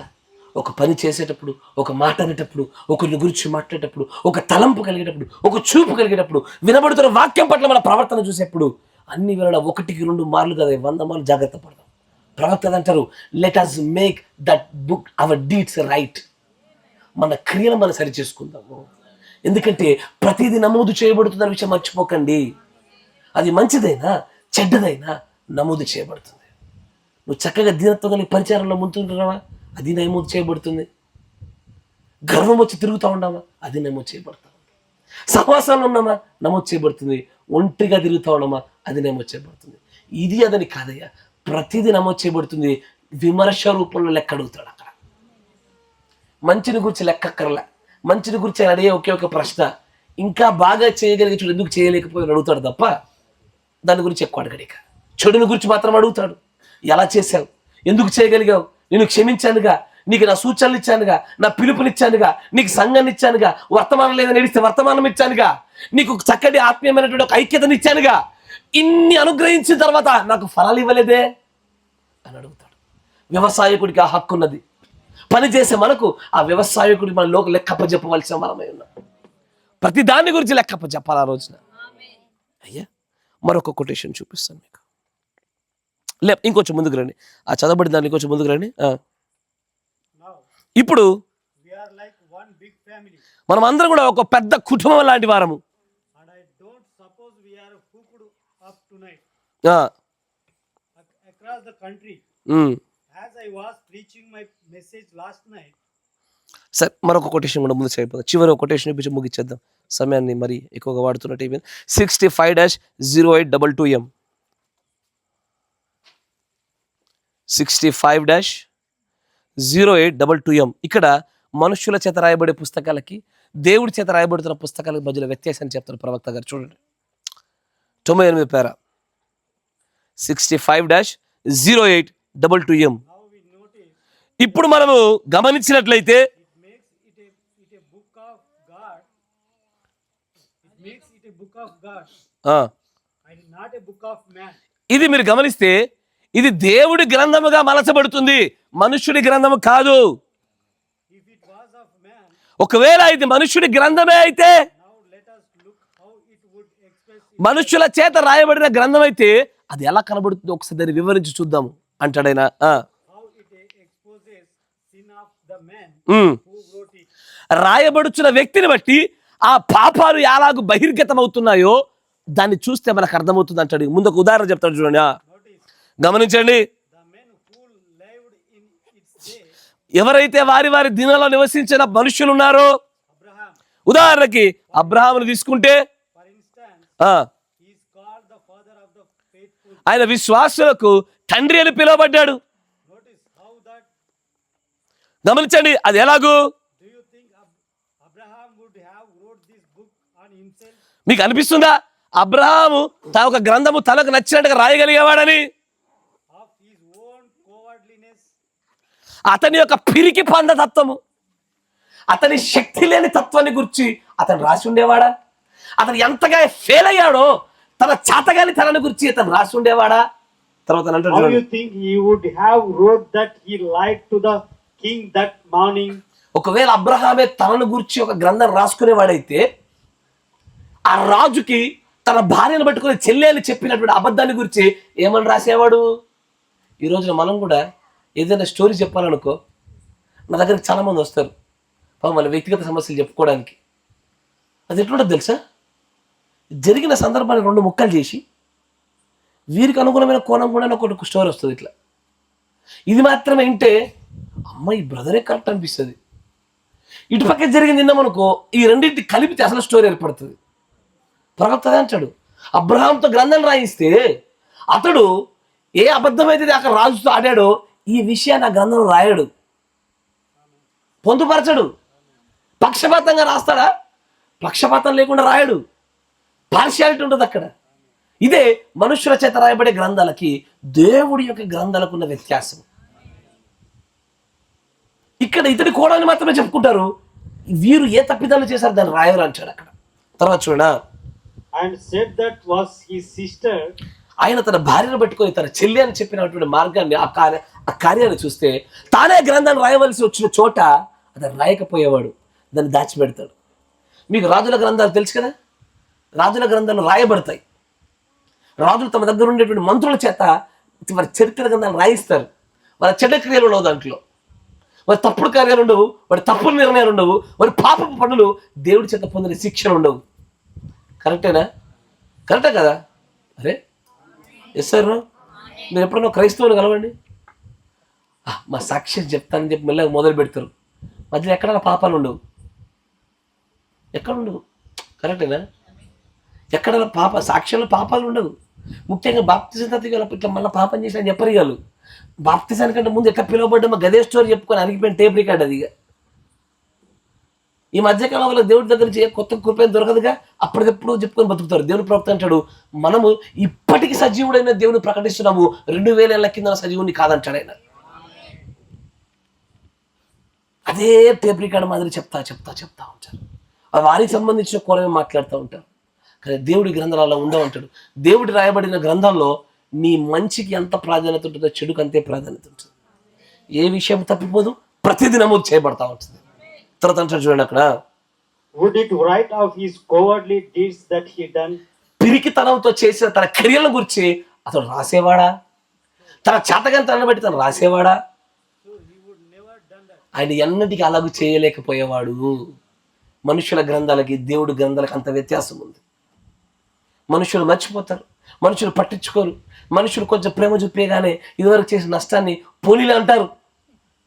ఒక పని చేసేటప్పుడు, ఒక మాట అనేటప్పుడు, ఒకరిని గురించి మాట్లాడేటప్పుడు, ఒక తలంపు కలిగేటప్పుడు, ఒక చూపు కలిగేటప్పుడు, వినబడుతున్న వాక్యం పట్ల మన ప్రవర్తన చూసేప్పుడు అన్ని వేళ 1-2 మార్లు కదా, 100 మార్లు జాగ్రత్త పడదాం. ప్రవక్త అంటారు, let us make that book hour deeds right. మన క్రియలు మనం సరి చేసుకుందాము. ఎందుకంటే ప్రతిదీ నమోదు చేయబడుతున్న విషయం మర్చిపోకండి. అది మంచిదైనా చెడ్డదైనా నమోదు చేయబడుతుంది. నువ్వు చక్కగా దీనత్వం కలిగి పరిచారంలో ముందుంటున్నావా, అది నమోదు చేయబడుతుంది. గర్వం వచ్చి తిరుగుతూ ఉన్నావా, అది నమోదు చేయబడుతుంది. సహవాసంలో ఉన్నామా, నమోదు చేయబడుతుంది. ఒంటిగా తిరుగుతూ ఉన్నామా, అది నమోదు చేయబడుతుంది. ఇది అదని కాదయ్యా, ప్రతిదీ నమోదు చేయబడుతుంది. విమర్శ రూపంలో లెక్క అడుగుతాడు అక్కడ. మంచిని గురించి లెక్కక్కర్లే. మంచిని గురించి ఆయన అడిగే ఒకే ఒక ప్రశ్న, ఇంకా బాగా చేయగలిగే చూడు ఎందుకు చేయలేకపోయి అడుగుతాడు తప్ప దాని గురించి ఎక్కువ అడగడిక. చెడుని గురించి మాత్రం అడుగుతాడు, ఎలా చేశావు, ఎందుకు చేయగలిగావు, నేను క్షమించానుగా, నీకు నా సూచనలు ఇచ్చానుగా, నా పిలుపునిచ్చానుగా, నీకు సంఘాన్ని ఇచ్చానుగా, వర్తమానం లేదని నడిస్తే వర్తమానం ఇచ్చానుగా, నీకు చక్కటి ఆత్మీయమైనటువంటి ఒక ఐక్యతను ఇచ్చానుగా, ఇన్ని అనుగ్రహించిన తర్వాత నాకు ఫలాలు ఇవ్వలేదే అని అడుగుతాడు. వ్యవసాయకుడికి ఆ హక్కు ఉన్నది. పని చేసే మనకు ఆ వ్యవసాయకుడి మన లోక లెక్కప్పచెప్పవలసిన మనమై ఉన్నాం. ప్రతి దాని గురించి లెక్కప్పచెప్పాలి ఆ రోజున. అయ్యా, మరొక కొటేషన్ చూపిస్తాను మీకు. ఇంకొంచెం ముందుకు రండి, ఆ చదవబడి దాన్ని కొంచెం ముందుకు రండి. ఇప్పుడు మనం అందరం కూడా ఒక పెద్ద కుటుంబం లాంటి వారము. across the country. As I was preaching my message last night, సరే, మరొక కొటేషన్ కూడా ముందు చేయబోతుంది. చివరి ఒక కొటేషన్ ఇప్పించి ముగిచ్చేద్దాం, సమయాన్ని మరి ఎక్కువగా వాడుతున్నట్టు అయిపోయింది. 65-0822M 65-0822M. ఇక్కడ మనుష్యుల చేత రాయబడే పుస్తకాలకి దేవుడి చేత రాయబడుతున్న పుస్తకాలకు మధ్యలో వ్యత్యాసం చెప్తారు ప్రవక్త గారు. చూడండి, 98 పేర 65-0822M. now we notice ఇప్పుడు మనము గమనించినట్లయితే it makes it a book of God. It makes it a book of God and not a book of man. ఇది మీరు గమనిస్తే ఇది దేవుడి గ్రంథముగా మలచబడుతుంది, మనుష్యుడి గ్రంథము కాదు. If it was of man, ఒకవేళ ఇది మనుష్యుడి గ్రంథమే అయితే, now let us look how it would express మనుష్యుల చేత రాయబడిన గ్రంథం అయితే అది ఎలా కనబడుతుందో ఒకసారి దాన్ని వివరించి చూద్దాము అంటాడైనా. how it exposes sin of the man who wrote it. రాయబడుచున్న వ్యక్తిని బట్టి ఆ పాపాలు ఎలాగూ బహిర్గతం అవుతున్నాయో దాన్ని చూస్తే మనకు అర్థమవుతుంది అంటాడు. ముందు ఒక ఉదాహరణ చెప్తాడు, చూడండి. Notice గమనించండి, the men who lived in its day, ఎవరైతే వారి వారి దినాల్లో నివసించిన మనుషులు ఉన్నారో, Abraham, ఉదాహరణకి అబ్రహామును తీసుకుంటే for instance, he is called the father of the faithful. ఆయన విశ్వాసులకు తండ్రి అని పిలువబడ్డాడు. Notice how that, గమనించండి, అది ఎలాగూ do you think Abraham would have wrote this book on himself? మీకు అనిపిస్తుందా అబ్రహాము తన ఒక గ్రంథము తనకు నచ్చినట్టుగా రాయగలిగేవాడని? Of his own cowardliness, అతని యొక్క పిరికి పంద తత్వము, అతని శక్తి లేని తత్వాన్ని గురించి అతను రాసి ఉండేవాడా? అతను ఎంతగా ఫెయిల్ అయ్యాడో తన చాతగాని తనని గురించి అతను రాసి ఉండేవాడా? తర్వాత అంటాడు, how చూడండి, you think he would have wrote that he lied to the king that morning? ఒకవేళ అబ్రహామే తనను గురించి ఒక గ్రంథం రాసుకునేవాడైతే ఆ రాజుకి తన భార్యను పట్టుకుని చెల్లె అని చెప్పినటువంటి అబద్ధాన్ని గురించి ఏమని రాసేవాడు? ఈ రోజున మనం కూడా ఏదైనా స్టోరీ చెప్పాలనుకో, నా దగ్గరికి చాలామంది వస్తారు వాళ్ళ వ్యక్తిగత సమస్యలు చెప్పుకోవడానికి. అది ఎట్లుంటుంది తెలుసా? జరిగిన సందర్భాన్ని 2 ముక్కలు చేసి వీరికి అనుగుణమైన కోణం కూడా ఒక స్టోరీ వస్తుంది. ఇట్లా ఇది మాత్రమే వింటే అమ్మ ఈ బ్రదరే కరెక్ట్ అనిపిస్తుంది. ఇటుపక్క జరిగింది విన్నామనుకో, ఈ రెండింటి కలిపితే అసలు స్టోరీ ఏర్పడుతుంది. ప్రవక్త అంటాడు, అబ్రహాంతో గ్రంథం రాయిస్తే అతడు ఏ అబద్ధమైతే అక్కడ రాజుతో ఆడాడో ఈ విషయాన్ని ఆ గ్రంథంలో రాయడు, పొందుపరచడు. పక్షపాతంగా రాస్తాడా? పక్షపాతం లేకుండా రాయడు. పార్షియాలిటీ ఉంటుంది అక్కడ. ఇదే మనుష్యుల చేత రాయబడే గ్రంథాలకి దేవుడి యొక్క గ్రంథాలకు ఉన్న వ్యత్యాసం. ఇక్కడ ఇతడి కోణాన్ని మాత్రమే చెప్పుకుంటారు, వీరు ఏ తప్పిదాలు చేశారు దాన్ని రాయరు అంటాడు అక్కడ. తర్వాత చూడ, And said that was his sister. ఆయన తన భార్యను పెట్టుకొని తన చెల్లి అని చెప్పినటువంటి మార్గాన్ని ఆ కార్యాన్ని చూస్తే తానే గ్రంథాన్ని రాయవలసి వచ్చిన చోట అతను రాయకపోయేవాడు, దాన్ని దాచిపెడతాడు. మీకు రాజుల గ్రంథాలు తెలుసు కదా, రాజుల గ్రంథాలు రాయబడతాయి. రాజులు తమ దగ్గర ఉండేటువంటి మంత్రుల చేత వారి చరిత్ర గ్రంథాలు రాయిస్తారు. వాళ్ళ చెడ్డ క్రియలు ఉండవు దాంట్లో, వారి తప్పుడు కార్యాలు ఉండవు, వారి తప్పుడు నిర్ణయాలు ఉండవు, వారి పాపపు పనులు దేవుడి చేత పొందిన శిక్షలు ఉండవు. కరెక్టేనా? కరెక్టే కదా? అరే ఎస్ సార్, మీరు ఎప్పుడన్నా క్రైస్తవులు కలవండి, మా సాక్ష్యం చెప్తానని చెప్పి మెల్లగా మొదలు పెడతారు. మధ్యలో ఎక్కడైనా పాపాలు ఉండవు, ఎక్కడ ఉండవు. కరెక్టేనా? ఎక్కడైనా సాక్ష్యంలో పాపాలు ఉండవు. ముఖ్యంగా బాప్తిజం తర్వాత ఇట్లా మళ్ళీ పాపం చేసి అని చెప్పరు. వాళ్ళు బాప్తిజానికంటే ముందు ఎట్లా పిలువబడ్డామో గదే స్టోరీ చెప్పుకొని అరిగిపోయిన టేప్ రికార్డ్ అది. ఈ మధ్యకాలం వల్ల దేవుడి దగ్గర నుంచి కొత్త కృపేం దొరకదుగా, అప్పటికప్పుడు చెప్పుకొని బతుకుతారు. దేవుని ప్రవక్త అంటాడు, మనము ఇప్పటికి సజీవుడైన దేవుని ప్రకటిస్తున్నాము, 2000 ఏళ్ల కింద సజీవుని కాదంటాడు ఆయన. అదే టేప్ రికార్డ్ మాదిరి చెప్తా ఉంటారు. వారికి సంబంధించిన కోణమే మాట్లాడుతూ ఉంటారు. కానీ దేవుడి గ్రంథాలలో ఉండవంటాడు. దేవుడి రాయబడిన గ్రంథాల్లో నీ మంచికి ఎంత ప్రాధాన్యత ఉంటుందో చెడుకు అంతే ప్రాధాన్యత ఉంటుంది. ఏ విషయం తప్పిపోదు, ప్రతిదీ నమోదు చేయబడతా ఉంటుంది. తర్వాత అంటారు చూడండి అక్కడ, Would it write of his cowardly deeds that he done? పిరికితనంతో చేసిన తన క్రియల గురించి అతడు రాసేవాడా? తన చేతగానితనాన్ని బట్టి తను రాసేవాడా? ఆయన ఎన్నటికీ అలాగూ చేయలేకపోయేవాడు. మనుషుల గ్రంథాలకి దేవుడి గ్రంథాలకి అంత వ్యత్యాసం ఉంది. మనుషులు మర్చిపోతారు. మనుషులు పట్టించుకోరు. మనుషులు కొంచెం ప్రేమ చూపేగానే ఇదివరకు చేసిన నష్టాన్ని పోలీలు అంటారు.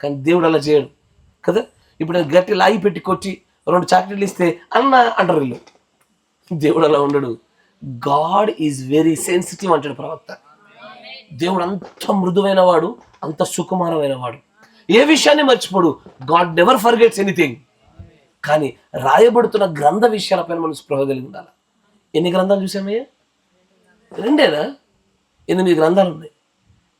కానీ దేవుడు అలా చేయడు కదా. ఇప్పుడు గట్టి లాగి పెట్టి కొట్టి 2 చాక్లెట్లు ఇస్తే అన్న అంటారు వీళ్ళు. దేవుడు అలా ఉండడు. గాడ్ ఈజ్ వెరీ సెన్సిటివ్ అంటాడు ప్రవక్త. దేవుడు అంత మృదువైన వాడు, అంత సుకుమారమైన వాడు, ఏ విషయాన్ని మర్చిపోడు. God never forgets anything. కానీ రాయబడుతున్న గ్రంథ విషయాలపైన మనం స్పృహ కలిగి ఉండాలి. ఎన్ని గ్రంథాలు చూసామయ్యా? 2 8 గ్రంథాలు ఉన్నాయి.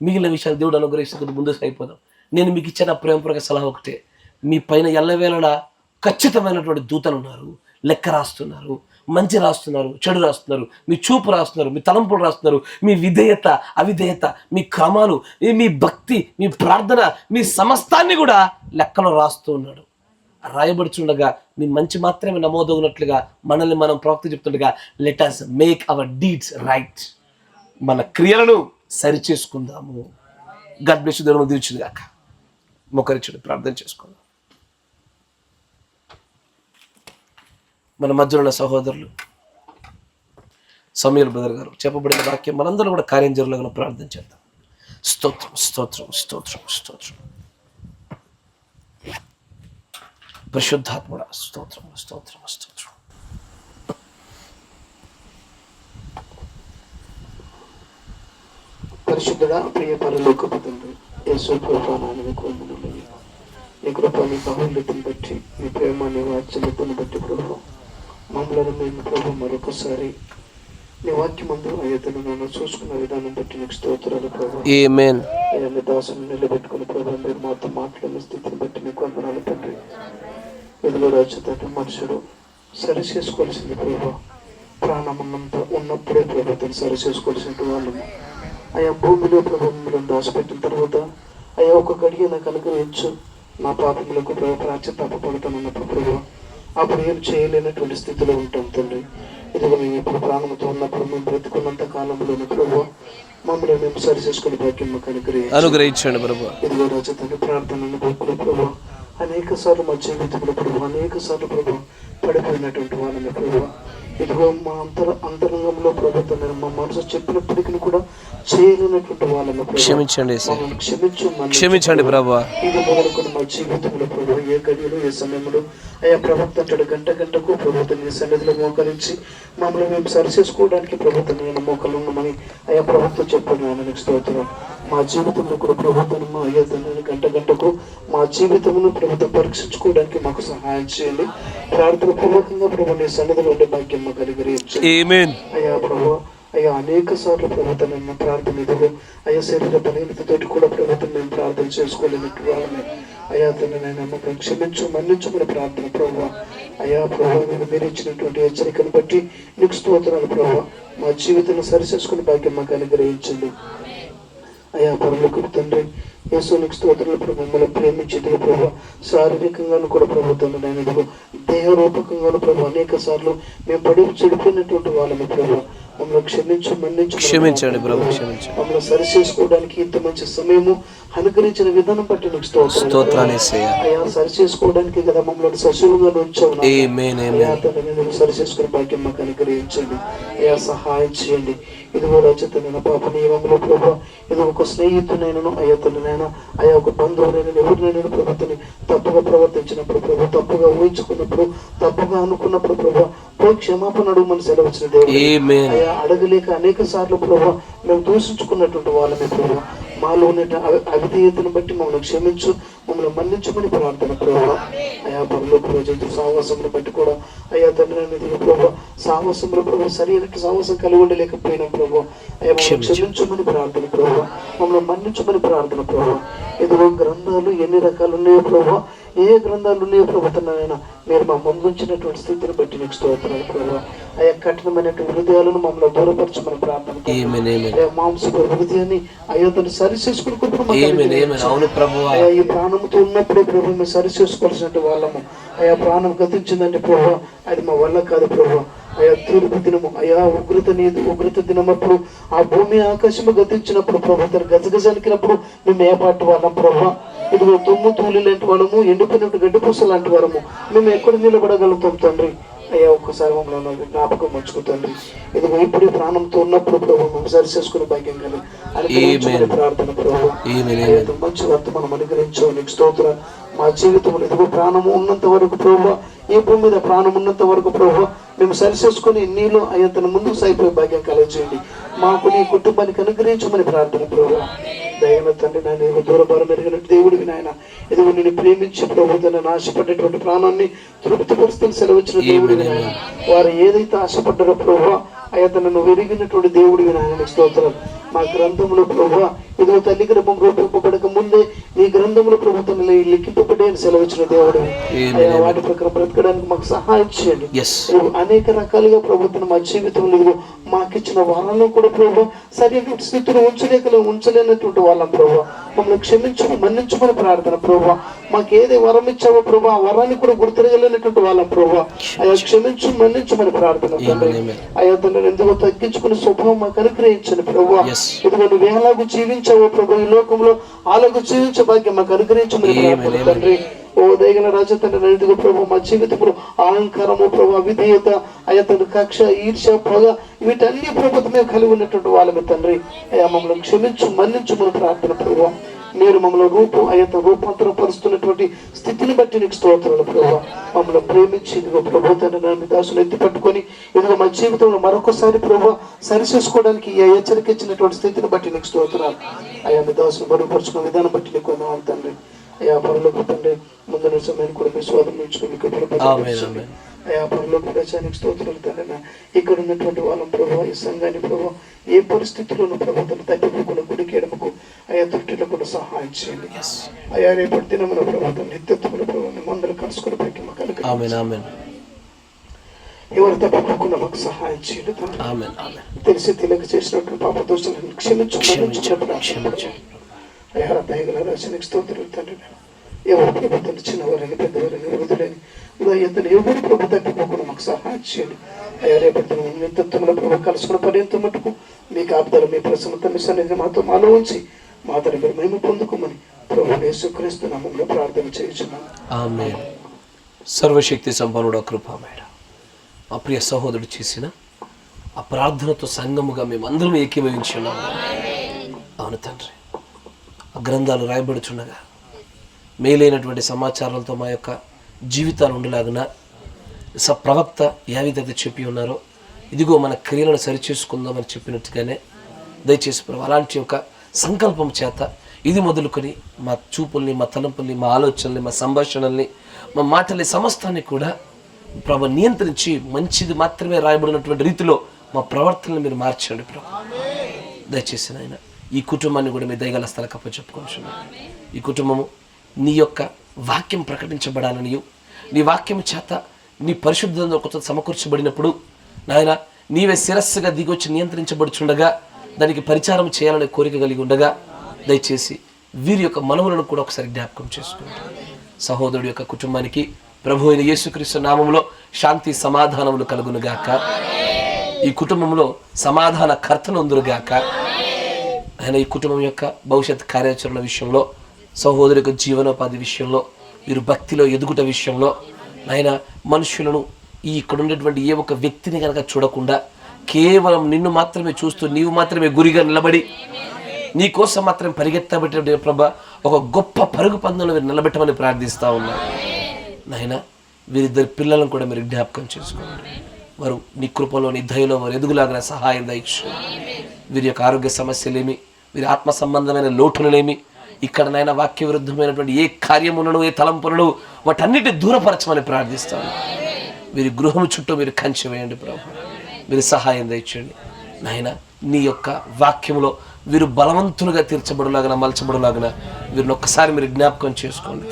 మిగిలిన విషయాలు దేవుడు అనుగ్రహిస్తుంది. ముందుకు అయిపోదాం. నేను మీకు ఇచ్చిన ప్రేమపూర్వక సలహా ఒకటే, మీ పైన ఎల్లవేళలా ఖచ్చితమైనటువంటి దూతలు ఉన్నారు. లెక్క రాస్తున్నారు, మంచి రాస్తున్నారు, చెడు రాస్తున్నారు, మీ చూపు రాస్తున్నారు, మీ తలంపులు రాస్తున్నారు, మీ విధేయత అవిధేయత, మీ క్రమాలు, మీ భక్తి, మీ ప్రార్థన, మీ సమస్తాన్ని కూడా లెక్కలో రాస్తూ ఉన్నాడు. రాయబడుచుండగా మీ మంచి మాత్రమే నమోదవునట్లుగా మనల్ని మనం ప్రవక్త చెప్తుండగా let us make our deeds right. మన క్రియలను సరి చేసుకుందాము. God bless you. దేవుడు దీవించును గాక. మోకరించండి, ప్రార్థన చేసుకుందాం. మన మధ్యలో ఉన్న సహోదరులు సమీర్ బ్రదర్ గారు చెప్పబడిన వాక్యం మనందరం కూడా కార్యం జరుగులాగా ప్రార్థన చేద్దాం. స్తోత్రం స్తోత్రం స్తోత్రం స్తోత్రం. పరిశుద్ధాత్ముడా స్తోత్రం స్తోత్రం స్తోత్రం. పరిశుద్ధుడా, ప్రియ పరలోకపు తండ్రి, యేసు ప్రభువానికి వందనములు. నీ కృప, నీ బహుళతను బట్టి, నీ ప్రేమ, నీ వాత్సల్యతను బట్టి ప్రభు మమ్మలను మేము ప్రభు మరొకసారి నీ వాక్యమందు అయ్యతను నన్ను చూసుకున్న విధానం బట్టి నీకు స్తోత్రాలు ప్రభు. ఆమేన్. నీ దాసుని నిలబెట్టుకుని ప్రభు మీరు మాతో మాట్లాడిన స్థితిని బట్టి నీకు వందనాలు తండ్రి. ఎదుగు రాజు తండ్రి, మనుషుడు సరి చేసుకోవాల్సింది ప్రభు. ప్రాణమున్నంత ఉన్నప్పుడే ప్రభుత్వం సరి చేసుకోవాల్సిన వాళ్ళము. అయా భూమిలో ప్రభుత్వం దాచిపెట్టిన తర్వాత అయ్యా ఒక గడియ నాకు అనుగ్రహించు, నా పాపములకు ప్రాచ్యతాపడతానన్నప్పుడు ప్రభు అప్పుడు ఏం చేయలేనటువంటి స్థితిలో ఉంటాం తండ్రి. ఇదిగో మేము ఇప్పుడు ప్రాణంతో ఉన్నప్పుడు మేము బ్రతుకున్నంత కాలంలోని ప్రభు మమ్మల్ని మేము సరి చేసుకుని భాగ్యం మాకు అనుగ్రహించండి ప్రభు. ఇదిగో రాజు తండ్రి, ప్రార్థనను భక్తులు ప్రభు అనేక సార్లు మా జీవితంలో ప్రభు అనేక సార్లు ప్రభు పడిపోయినటువంటి వాళ్ళని ప్రభు ఇదిగో మా అంతరంగంలో ప్రభుత్వం మా మనసు చెప్పినప్పటికీ కూడా చేయలేనటువంటి వాళ్ళని క్షమించండి, క్షమించండి ప్రభు. ఇది మొదలుకొని మా జీవితంలో ప్రభు ఏ గడియలు ఏ సమయంలో అయ్యా ప్రభుత్వం అంటాడు గంటకు ప్రభుత్వం నీ సన్నిధిలో మోకరించి మమ్మల్ని మేము సరి చేసుకోవడానికి ప్రభుత్వం నేను మోకలు ఉన్నామని అయ్యా ప్రభుత్వం చెప్పాను. ఆయన స్తోత్రం. మా జీవితంలో కూడా ప్రభుత్వం మా అయ్యా తండ్రిని గంటకు మా జీవితంలో ప్రభుత్వం పరీక్షించుకోవడానికి మాకు సహాయం చేయండి. ప్రార్థన పూర్వకంగా ప్రభు నీ సన్నిధిలో ఉండే భాగ్యం మాకు అనుగ్రహించండి. అయ్యా ప్రభు అయ్యా అనేక సార్లు ప్రభుత్వం మేము ప్రార్థన ఎదుగు అయ్యా శరీర బలహీనతతోటి కూడా ప్రభుత్వం మేము ప్రార్థన చేసుకోలేనట్టు వాళ్ళని అయ్యా తను నేను నమ్మకం క్షమించు మన్నించు మన ప్రార్థన ప్రభు. అయ్యా ప్రభు మీరు ఇచ్చినటువంటి హెచ్చరికను బట్టి నీకు స్తోత్రాలు ప్రభు. మా జీవితాన్ని సరి చేసుకుని భాగ్యం మాకు అనుగ్రహించండి. అయ్యా పరలోకపు తండ్రి, యేసు నీకు స్తోత్రాలు ప్రభు. మమ్మల్ని ప్రేమించేది ప్రభు శారీరకంగాను కూడా ప్రభుత్వం నేను దేహ రూపకంగాను ప్రభు అనేక సార్లు మేము పడి చెడిపోయినటువంటి వాళ్ళని ప్రభు మమ్మల్ని క్షమించు మన్నించు క్షమించండి ప్రభు. క్షమించండి. మమ్మల్ని సరి చేసుకోవడానికి ఇంత మంచి సమయము అనుగ్రహించిన విధానం బట్టి నీకు స్తోత్రాలు. అయ్యా సరి చేసుకోవడానికి కదా మమ్మల్ని సశువుగా ఉంచావు. సరి చేసుకునే భాగ్యం మాకు అనుగ్రహించండి. అయ్యా సహాయం చేయండి. ఇదిగో రచితనైనా పాప నియమంలో ప్రభు ఇది ఒక స్నేహితునైనా అయ్యతనైనా అయ్యా ఒక బంధువునైనా ఎవరినైనా ప్రభుత్వం తప్పుగా ప్రవర్తించినప్పుడు ప్రభు తప్పుగా ఊహించుకున్నప్పుడు తప్పుగా అనుకున్నప్పుడు ప్రభు క్షమాపణ అడుగుమని సెలవుచ్చిన దేవుడు అయ్యా అడగలేక అనేక సార్లు ప్రభు మేము దూషించుకున్నటువంటి వాళ్ళని ప్రభు మాలో ఉన్న అవిధేయతను బట్టి మమ్మల్ని క్షమించు మమ్మల్ని మన్నించమని ప్రార్థన ప్రభు. అయా పరలోక రోజు సాహసంను బట్టి కూడా అయ్యా తండ్రి అనేది ప్రభు సాహసంలో ప్రభు శరీరకి సాహసం కలిగి ఉండలేకపోయినా ప్రభు అయ్యా మమ్మల్ని క్షమించమని ప్రార్థన ప్రభు. మమ్మల్ని మన్నించమని ప్రార్థన ప్రభు. ఇదిగో గ్రంథాలు ఎన్ని రకాలు ఉన్నాయో ప్రభు ఏ గ్రంథాలు ఉన్నాయో ప్రభుత్వనైనా మీరు మా ముందుంచినటువంటి స్థితిని బట్టి నీకు స్తోత్రాలు ప్రభు. అయ్యా కఠినమైనటువంటి హృదయాలను మమ్మల్ని దూరపరచమని ప్రార్థన. మాంసపు హృదయాన్ని అయ్యా తను సరి చేసుకుని అయ్యా ఈ ప్రాణంతో ఉన్నప్పుడే ప్రభు మేము సరి చేసుకోవాల్సిన వాళ్ళము. అయ్యా ప్రాణం గతించిందంటే ప్రభు అది మా వల్ల కాదు ప్రభు. అయ్యా తూర్పు దినము అయ్యా ఉగ్రత దినమప్పుడు ఆ భూమి ఆకాశము గతించినప్పుడు ప్రభు తను గజగజనికినప్పుడు మేము ఏ పాటు వాళ్ళం ప్రభు. ఇదిగో తుమ్ము తూలి లాంటి వాళ్ళము ఎండిపోయినట్టు గడ్డిపూస లాంటి వారము మేము ఎక్కడ నిలబడగలుగుతాం తండ్రి. అయ్యా ఒక్కసారి మమ్మల్ని జ్ఞాపకం ఉంచుకుంటండి. ఇదిగో ఇప్పుడు ప్రాణంతో ఉన్నప్పుడు ప్రభు మేము సరి చేసుకునే భాగ్యం కానీ అనుగ్రహించమని ప్రార్థన ప్రభు. మంచి వర్తమానం అనుగ్రహించావు, నీకు స్తోత్రం. మా జీవితంలో ఇదిగో ప్రాణము ఉన్నంత వరకు ప్రభు, ఈ భూమి మీద ప్రాణం ఉన్నంత వరకు ప్రభు మేము సరి చేసుకుని నీలో అయ్యా తన ముందుకు సాగిపోయే భాగ్యం కలగజేయండి. మాకు నీ కుటుంబానికి అనుగ్రహించమని ప్రార్థన ప్రభు. దయన తండ్రి, నాయన దూరభారం ఎరిగినట్టు దేవుడివి నాయన, ఇదిగో నిన్ను ప్రేమించి ప్రభు తన ఆశపడేటువంటి ప్రాణాన్ని తృప్తిపరుస్తూ సెలవిచ్చిన దేవుడివి నాయన. వారు ఏదైతే ఆశపడ్డారో ప్రభు అయ్యా తనను వెరిగినటువంటి దేవుడివి నాయన, స్తోత్రం. మా గ్రంథంలో ప్రభు ఇదిగో తల్లి గర్భం రూపింపబడక ముందే నీ గ్రంథంలో ప్రభు తనలో లిఖింపబడే అని సెలవిచ్చిన దేవుడు. వాటి ప్రకారం బ్రతకడానికి మాకు సహాయం చేయండి. అనేక రకాలుగా ప్రభుత్వం మా జీవితంలో ఇదిగో మాకిచ్చిన వరాలను కూడా ప్రభు సరైనటువంటి స్థితిలో ఉంచలేనటువంటి వాళ్ళం ప్రభు. మమ్మల్ని క్షమించము, మన్నించమని ప్రార్థన ప్రభు. మాకు ఏది వరం ఇచ్చావో ప్రభు ఆ వరాన్ని కూడా గుర్తిరగలేనటువంటి వాళ్ళం ప్రభు. అయ్యా క్షమించు, మన్నించమని ప్రార్థన తండ్రి. అయ్యా తండ్రి ఎందుకో తగ్గించుకునే స్వభావం మాకు అనుగ్రహించండి ప్రభు. ఇదిగో నువ్వు ఎలాగూ జీవించావో ప్రభు ఈ లోకంలో అలాగూ జీవించే భాగ్యం మాకు అనుగ్రహించమని ప్రార్థన తండ్రి. ఓ దయగల రాజ తండ్రి, ఇదిగో ప్రభు మా జీవితంలో అహంకారము ప్రభు, అవిధేయత, అయ్యా తండ్రి కక్ష, ఈర్ష్య, పగ వీటన్ని ప్రభుత్వం మేము కలిగి ఉన్నటువంటి వాళ్ళమే తండ్రి. అయ్యా మమ్మల్ని క్షమించు, మన్నించమని ప్రార్థన ప్రభు. మీరు మమ్మల్ని రూపాంతరం పరుస్తున్నటువంటి స్థితిని బట్టి నీకు స్తోత్రాలు ప్రభు. మమ్మల్ని ప్రేమించి ఇదిగో ప్రభు తండ్రి దాసులు ఎత్తి పట్టుకొని ఇదిగో మా జీవితంలో మరొకసారి ప్రభు సరి చేసుకోవడానికి హెచ్చరిక ఇచ్చినటువంటి స్థితిని బట్టి నీకు స్తోత్రాలు. అయ్యా మీ దాసులు బరువుపరుచుకున్న విధానం బట్టి నీకు వందనాలు తండ్రి. అయ్యా పరలోక తండ్రి ముందున్న సమయాన్ని కూడా మీ స్వాధీనం ఉంచుకుని అయ్యా పరలోక ప్రజానికి స్తోత్రాలు తండ్రి. ఇక్కడ ఉన్నటువంటి వాళ్ళం ప్రభు, ఈ సంఘాన్ని ప్రభు ఏ పరిస్థితుల్లోనూ ప్రభుత్వం తగ్గిపోకుండా గుడికి ఎడమకు అయ్యా తృప్తిలో కూడా సహాయం చేయండి. అయ్యా రేపటి దినమున ప్రభుత్వం నిత్యత్వముల ప్రభుత్వం అందరూ కలుసుకుని పైకి మాకు ఎవరు తప్పకుండా మాకు సహాయం చేయండి తండ్రి. తెలిసి తెలియక చేసినటువంటి పాప దోషాలను క్షమించు. అయ్యా దయగల రాజానికి స్తోత్రాలు తండ్రి. ఎవరు ప్రభుత్వం చిన్నవారని పెద్దవారని వృద్ధులని అయ్యతను ఎవరు ప్రభు తప్పిపోకుండా మాకు సహాయం చేయండి. అయ్యా రేపటి నిత్యత్వంలో ప్రభు కలుసుకున్న పర్యంత మటుకు మీ కాపుదల, మీ ప్రసన్నత, మీ సన్నిధిని మాలో ఉంచి మా తరగతి మేము పొందుకోమని ప్రభు యేసుక్రీస్తు నామములో ప్రార్థన చేయుచున్నాము. ఆమేన్. సర్వశక్తి సంపన్నుడు కృపామయుడ, మా ప్రియ సహోదరుడు చేసిన ఆ ప్రార్థనతో సంగముగా మేమందరం ఏకీభవించున్నాము. అవును తండ్రి, ఆ గ్రంథాలు రాయబడుచుండగా మేలైనటువంటి సమాచారాలతో మా యొక్క జీవితాలు ఉండేలాగున ప్రవక్త ఏ విధంగా చెప్పి ఉన్నారో ఇదిగో మన క్రియలను సరిచేసుకుందామని చెప్పినట్టుగానే దయచేసి ప్రభు అలాంటి ఒక సంకల్పం చేత ఇది మొదలుకొని మా చూపుల్ని, మా తలంపుల్ని, మా ఆలోచనల్ని, మా సంభాషణల్ని, మా మాటల్ని సమస్తాన్ని కూడా ప్రభు నియంత్రించి మంచిది మాత్రమే రాయబడినటువంటి రీతిలో మా ప్రవర్తనలు మీరు మార్చండి ప్రభు. దయచేసి నాయన ఈ కుటుంబాన్ని కూడా మీ దయగల స్థలకప్ప చెప్పుకుంటున్నాను. ఈ కుటుంబము నీ యొక్క వాక్యం ప్రకటించబడాలని, నీ వాక్యం చేత నీ పరిశుద్ధంలో కొత్త సమకూర్చబడినప్పుడు నాయన నీవే శిరస్సుగా దిగొచ్చి నియంత్రించబడుచుండగా దానికి పరిచారం చేయాలనే కోరిక కలిగి ఉండగా దయచేసి వీరి యొక్క మనవులను కూడా ఒకసారి జ్ఞాపకం చేసుకుంటాం. సహోదరుడి యొక్క కుటుంబానికి ప్రభు అయిన యేసుక్రీస్తు నామములో శాంతి సమాధానములు కలుగునుగాక. ఈ కుటుంబంలో సమాధాన కర్తలు ఉందురుగాక. ఆయన ఈ కుటుంబం యొక్క భవిష్యత్ కార్యాచరణ విషయంలో, సహోదరు యొక్క జీవనోపాధి విషయంలో, వీరు భక్తిలో ఎదుగుట విషయంలో ఆయన మనుషులను ఈ ఇక్కడ ఉండేటువంటి ఏ ఒక్క వ్యక్తిని కనుక చూడకుండా కేవలం నిన్ను మాత్రమే చూస్తూ నీవు మాత్రమే గురిగా నిలబడి నీ కోసం మాత్రం పరిగెత్తబెట్టే ప్రభా ఒక గొప్ప పరుగు పందంలో మీరు నిలబెట్టమని ప్రార్థిస్తూ ఉన్నాను. నాయన వీరిద్దరి పిల్లలను కూడా మీరు జ్ఞాపకం చేసుకోండి. వారు నీ కృపలో, నీ దయలో వారు ఎదుగులాగిన సహాయం దయచేయండి. వీరి యొక్క ఆరోగ్య సమస్యలేమి, వీరి ఆత్మ సంబంధమైన లోటులనేమి, ఇక్కడ నాయన వాక్య విరుద్ధమైనటువంటి ఏ కార్యములను, ఏ తలంపులను వాటన్నిటి దూరపరచమని ప్రార్థిస్తాను. వీరి గృహం చుట్టూ మీరు కంచె వేయండి ప్రభు. మీరు సహాయం దయచేయండి నాయన. నీ యొక్క వాక్యములో వీరు బలవంతులుగా తీర్చబడులాగిన, మలచబడులాగిన వీరిని ఒక్కసారి మీరు జ్ఞాపకం చేసుకోండి.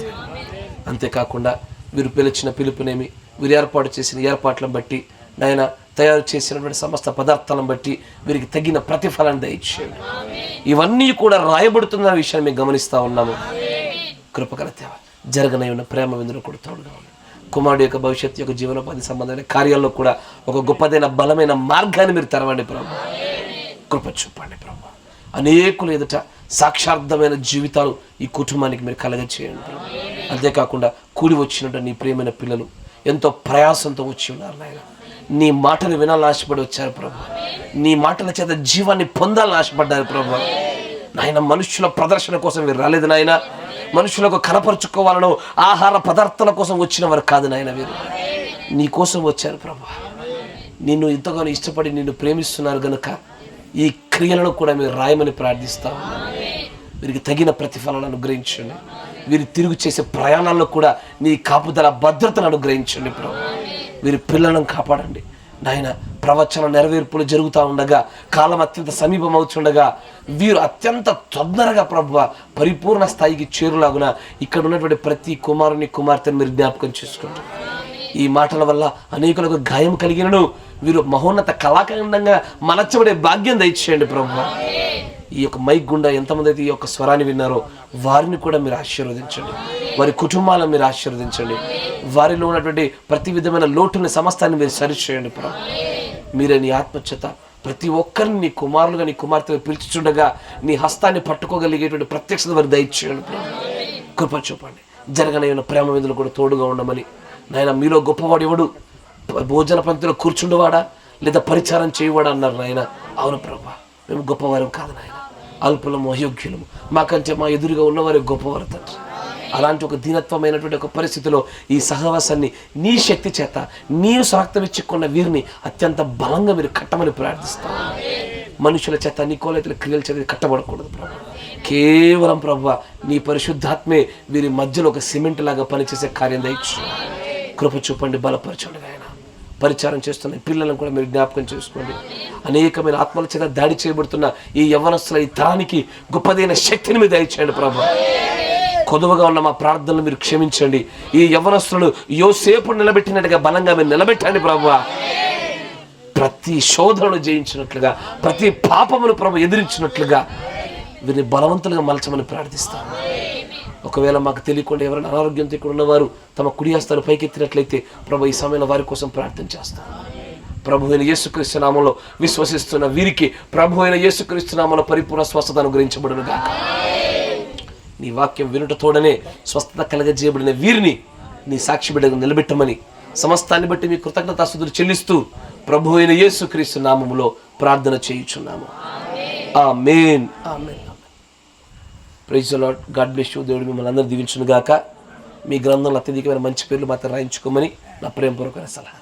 అంతేకాకుండా వీరు పిలిచిన పిలుపునేమి, వీరు ఏర్పాటు చేసిన ఏర్పాట్లను బట్టి నాయన తయారు చేసినటువంటి సమస్త పదార్థాలను బట్టి వీరికి తగిన ప్రతిఫలాన్ని దయచేయండి. ఇవన్నీ కూడా రాయబడుతున్న విషయాన్ని మేము గమనిస్తూ ఉన్నాము. కృపగల దేవ, జరగనై ఉన్న ప్రేమ విందులో కూడా తోడుగా ఉంది. కుమారుడు యొక్క భవిష్యత్తు యొక్క జీవనోపాధి సంబంధమైన కార్యాల్లో కూడా ఒక గొప్పదైన బలమైన మార్గాన్ని మీరు తెరవండి ప్రభు. కృప చూపండి ప్రభు. అనేకులు ఎదుట సాక్షార్థమైన జీవితాలు ఈ కుటుంబానికి మీరు కలగచేయండి ప్రభు. అంతేకాకుండా కూలి వచ్చినట్టు నీ ప్రియమైన పిల్లలు ఎంతో ప్రయాసంతో వచ్చి ఉన్నారు నాయన. నీ మాటలు వినాలని ఆశపడి వచ్చారు ప్రభు. నీ మాటల చేత జీవాన్ని పొందాలని ఆశపడ్డారు ప్రభు. నాయన మనుషుల ప్రదర్శన కోసం మీరు రాలేదు నాయన. మనుషులకు కనపరుచుకోవాలను ఆహార పదార్థాల కోసం వచ్చిన వారు కాదు నాయన. వీరు నీ కోసం వచ్చారు ప్రభు. నిన్ను ఎంతగానో ఇష్టపడి నిన్ను ప్రేమిస్తున్నారు కనుక ఈ క్రియలను కూడా మీరు రాయమని ప్రార్థిస్తా ఉన్నాను. వీరికి తగిన ప్రతిఫలాలను అనుగ్రహించండి. వీరు తిరిగి చేసే ప్రయాణాల్లో కూడా నీ కాపుదల భద్రతను అనుగ్రహించండి ప్రభు. వీరి పిల్లలను కాపాడండి నాయన. ప్రవచన నెరవేర్పులు జరుగుతూ ఉండగా, కాలం అత్యంత సమీపం అవుతుండగా వీరు అత్యంత తొందరగా ప్రభువ పరిపూర్ణ స్థాయికి చేరులాగున ఇక్కడ ఉన్నటువంటి ప్రతి కుమారుని కుమార్తెను మీరు జ్ఞాపకం చేసుకోండి. ఈ మాటల వల్ల అనేకులకు గాయం కలిగినను వీరు మహోన్నత కళాఖండంగా మలచబడే భాగ్యం దయచేయండి ప్రభువ. ఈ యొక్క మైక్ గుండా ఎంతమంది అయితే ఈ యొక్క స్వరాన్ని విన్నారో వారిని కూడా మీరు ఆశీర్వదించండి. వారి కుటుంబాలను మీరు ఆశీర్వదించండి. వారిలో ఉన్నటువంటి ప్రతి విధమైన లోటుని సమస్తాన్ని మీరు సరిచేయండి ప్రభు. మీరే నీ ఆత్మచేత ప్రతి ఒక్కరిని నీ కుమారులుగా నీ కుమార్తెగా పిలుచుచుండగా నీ హస్తాన్ని పట్టుకోగలిగేటువంటి ప్రత్యక్షత వారి దయచేయండి ప్రభు. కృప చూపండి. జరగనైన ప్రేమ విధులు కూడా తోడుగా ఉండమని నాయన. మీలో గొప్పవాడు ఎవడు? భోజన పంక్తిలో కూర్చుండేవాడా లేదా పరిచారం చేయవాడా అన్నారు నాయన. అవును ప్రభా, మేము గొప్పవారం కాదు నాయన, అల్పులము అయోగ్యులము. మాకంటే మా ఎదురుగా ఉన్నవారే గొప్పవారు తండ్రి. అలాంటి ఒక దీనత్వమైనటువంటి ఒక పరిస్థితిలో ఈ సహవాసాన్ని నీ శక్తి చేత నీవు సాక్తమిచ్చుకున్న వీరిని అత్యంత బలంగా మీరు కట్టమని ప్రార్థిస్తాం. మనుషుల చేత నీ కోలైతుల క్రియల చేత కట్టబడకూడదు ప్రభు. కేవలం ప్రభు నీ పరిశుద్ధాత్మే వీరి మధ్యలో ఒక సిమెంట్ లాగా పనిచేసే కార్యం దయచు. కృప చూపండి, బలపరచండి ఆయన. పరిచారం చేస్తున్న పిల్లలను కూడా మీరు జ్ఞాపకం చేసుకోండి. అనేకమైన ఆత్మల చేత దాడి చేయబడుతున్న ఈ యవ్వనస్తుల ఈ తరానికి గొప్పదైన శక్తిని మీరు దయచేయండి ప్రభు. కొదువగా ఉన్న మా ప్రార్థనలు మీరు క్షమించండి. ఈ యవ్వనస్తులను యోసేపు నిలబెట్టినట్టుగా బలంగా మీరు నిలబెట్టండి ప్రభు. ప్రతి శోధనను జయించినట్లుగా, ప్రతి పాపమును ప్రభు ఎదిరించినట్లుగా వీరిని బలవంతులుగా మలచమని ప్రార్థిస్తాను. ఒకవేళ మాకు తెలియకుండా ఎవరైనా అనారోగ్యంతో ఇక్కడ ఉన్నవారు తమ కుడి హస్తాలు పైకెత్తినట్లయితే ప్రభు ఈ సమయంలో వారి కోసం ప్రార్థన చేస్తాను. ప్రభు అయిన యేసుక్రీస్తు నామములో విశ్వసిస్తున్న వీరికి ప్రభు అయిన యేసుక్రీస్తు నామములో పరిపూర్ణ స్వస్థత అనుగ్రహించబడునుగా. నీ వాక్యం వినుటతోడనే స్వస్థత కలగజేయబడిన వీరిని నీ సాక్షి బిడ్డగా నిలబెట్టమని సమస్తాన్ని బట్టి మీ కృతజ్ఞతాస్తుతులు చెల్లిస్తూ ప్రభు అయిన యేసుక్రీస్తు నామములో ప్రార్థన చేయుచున్నాము. ఆమేన్. ఆమేన్. Praise the Lord. God bless you. దేవుడు మిమ్మల్ని అందరూ దీవించును గాక. మీ గ్రంథంలో అత్యధికమైన మంచి పేర్లు మాత్రం రాయించుకోమని నా ప్రేమపూర్వకమైన సలహా.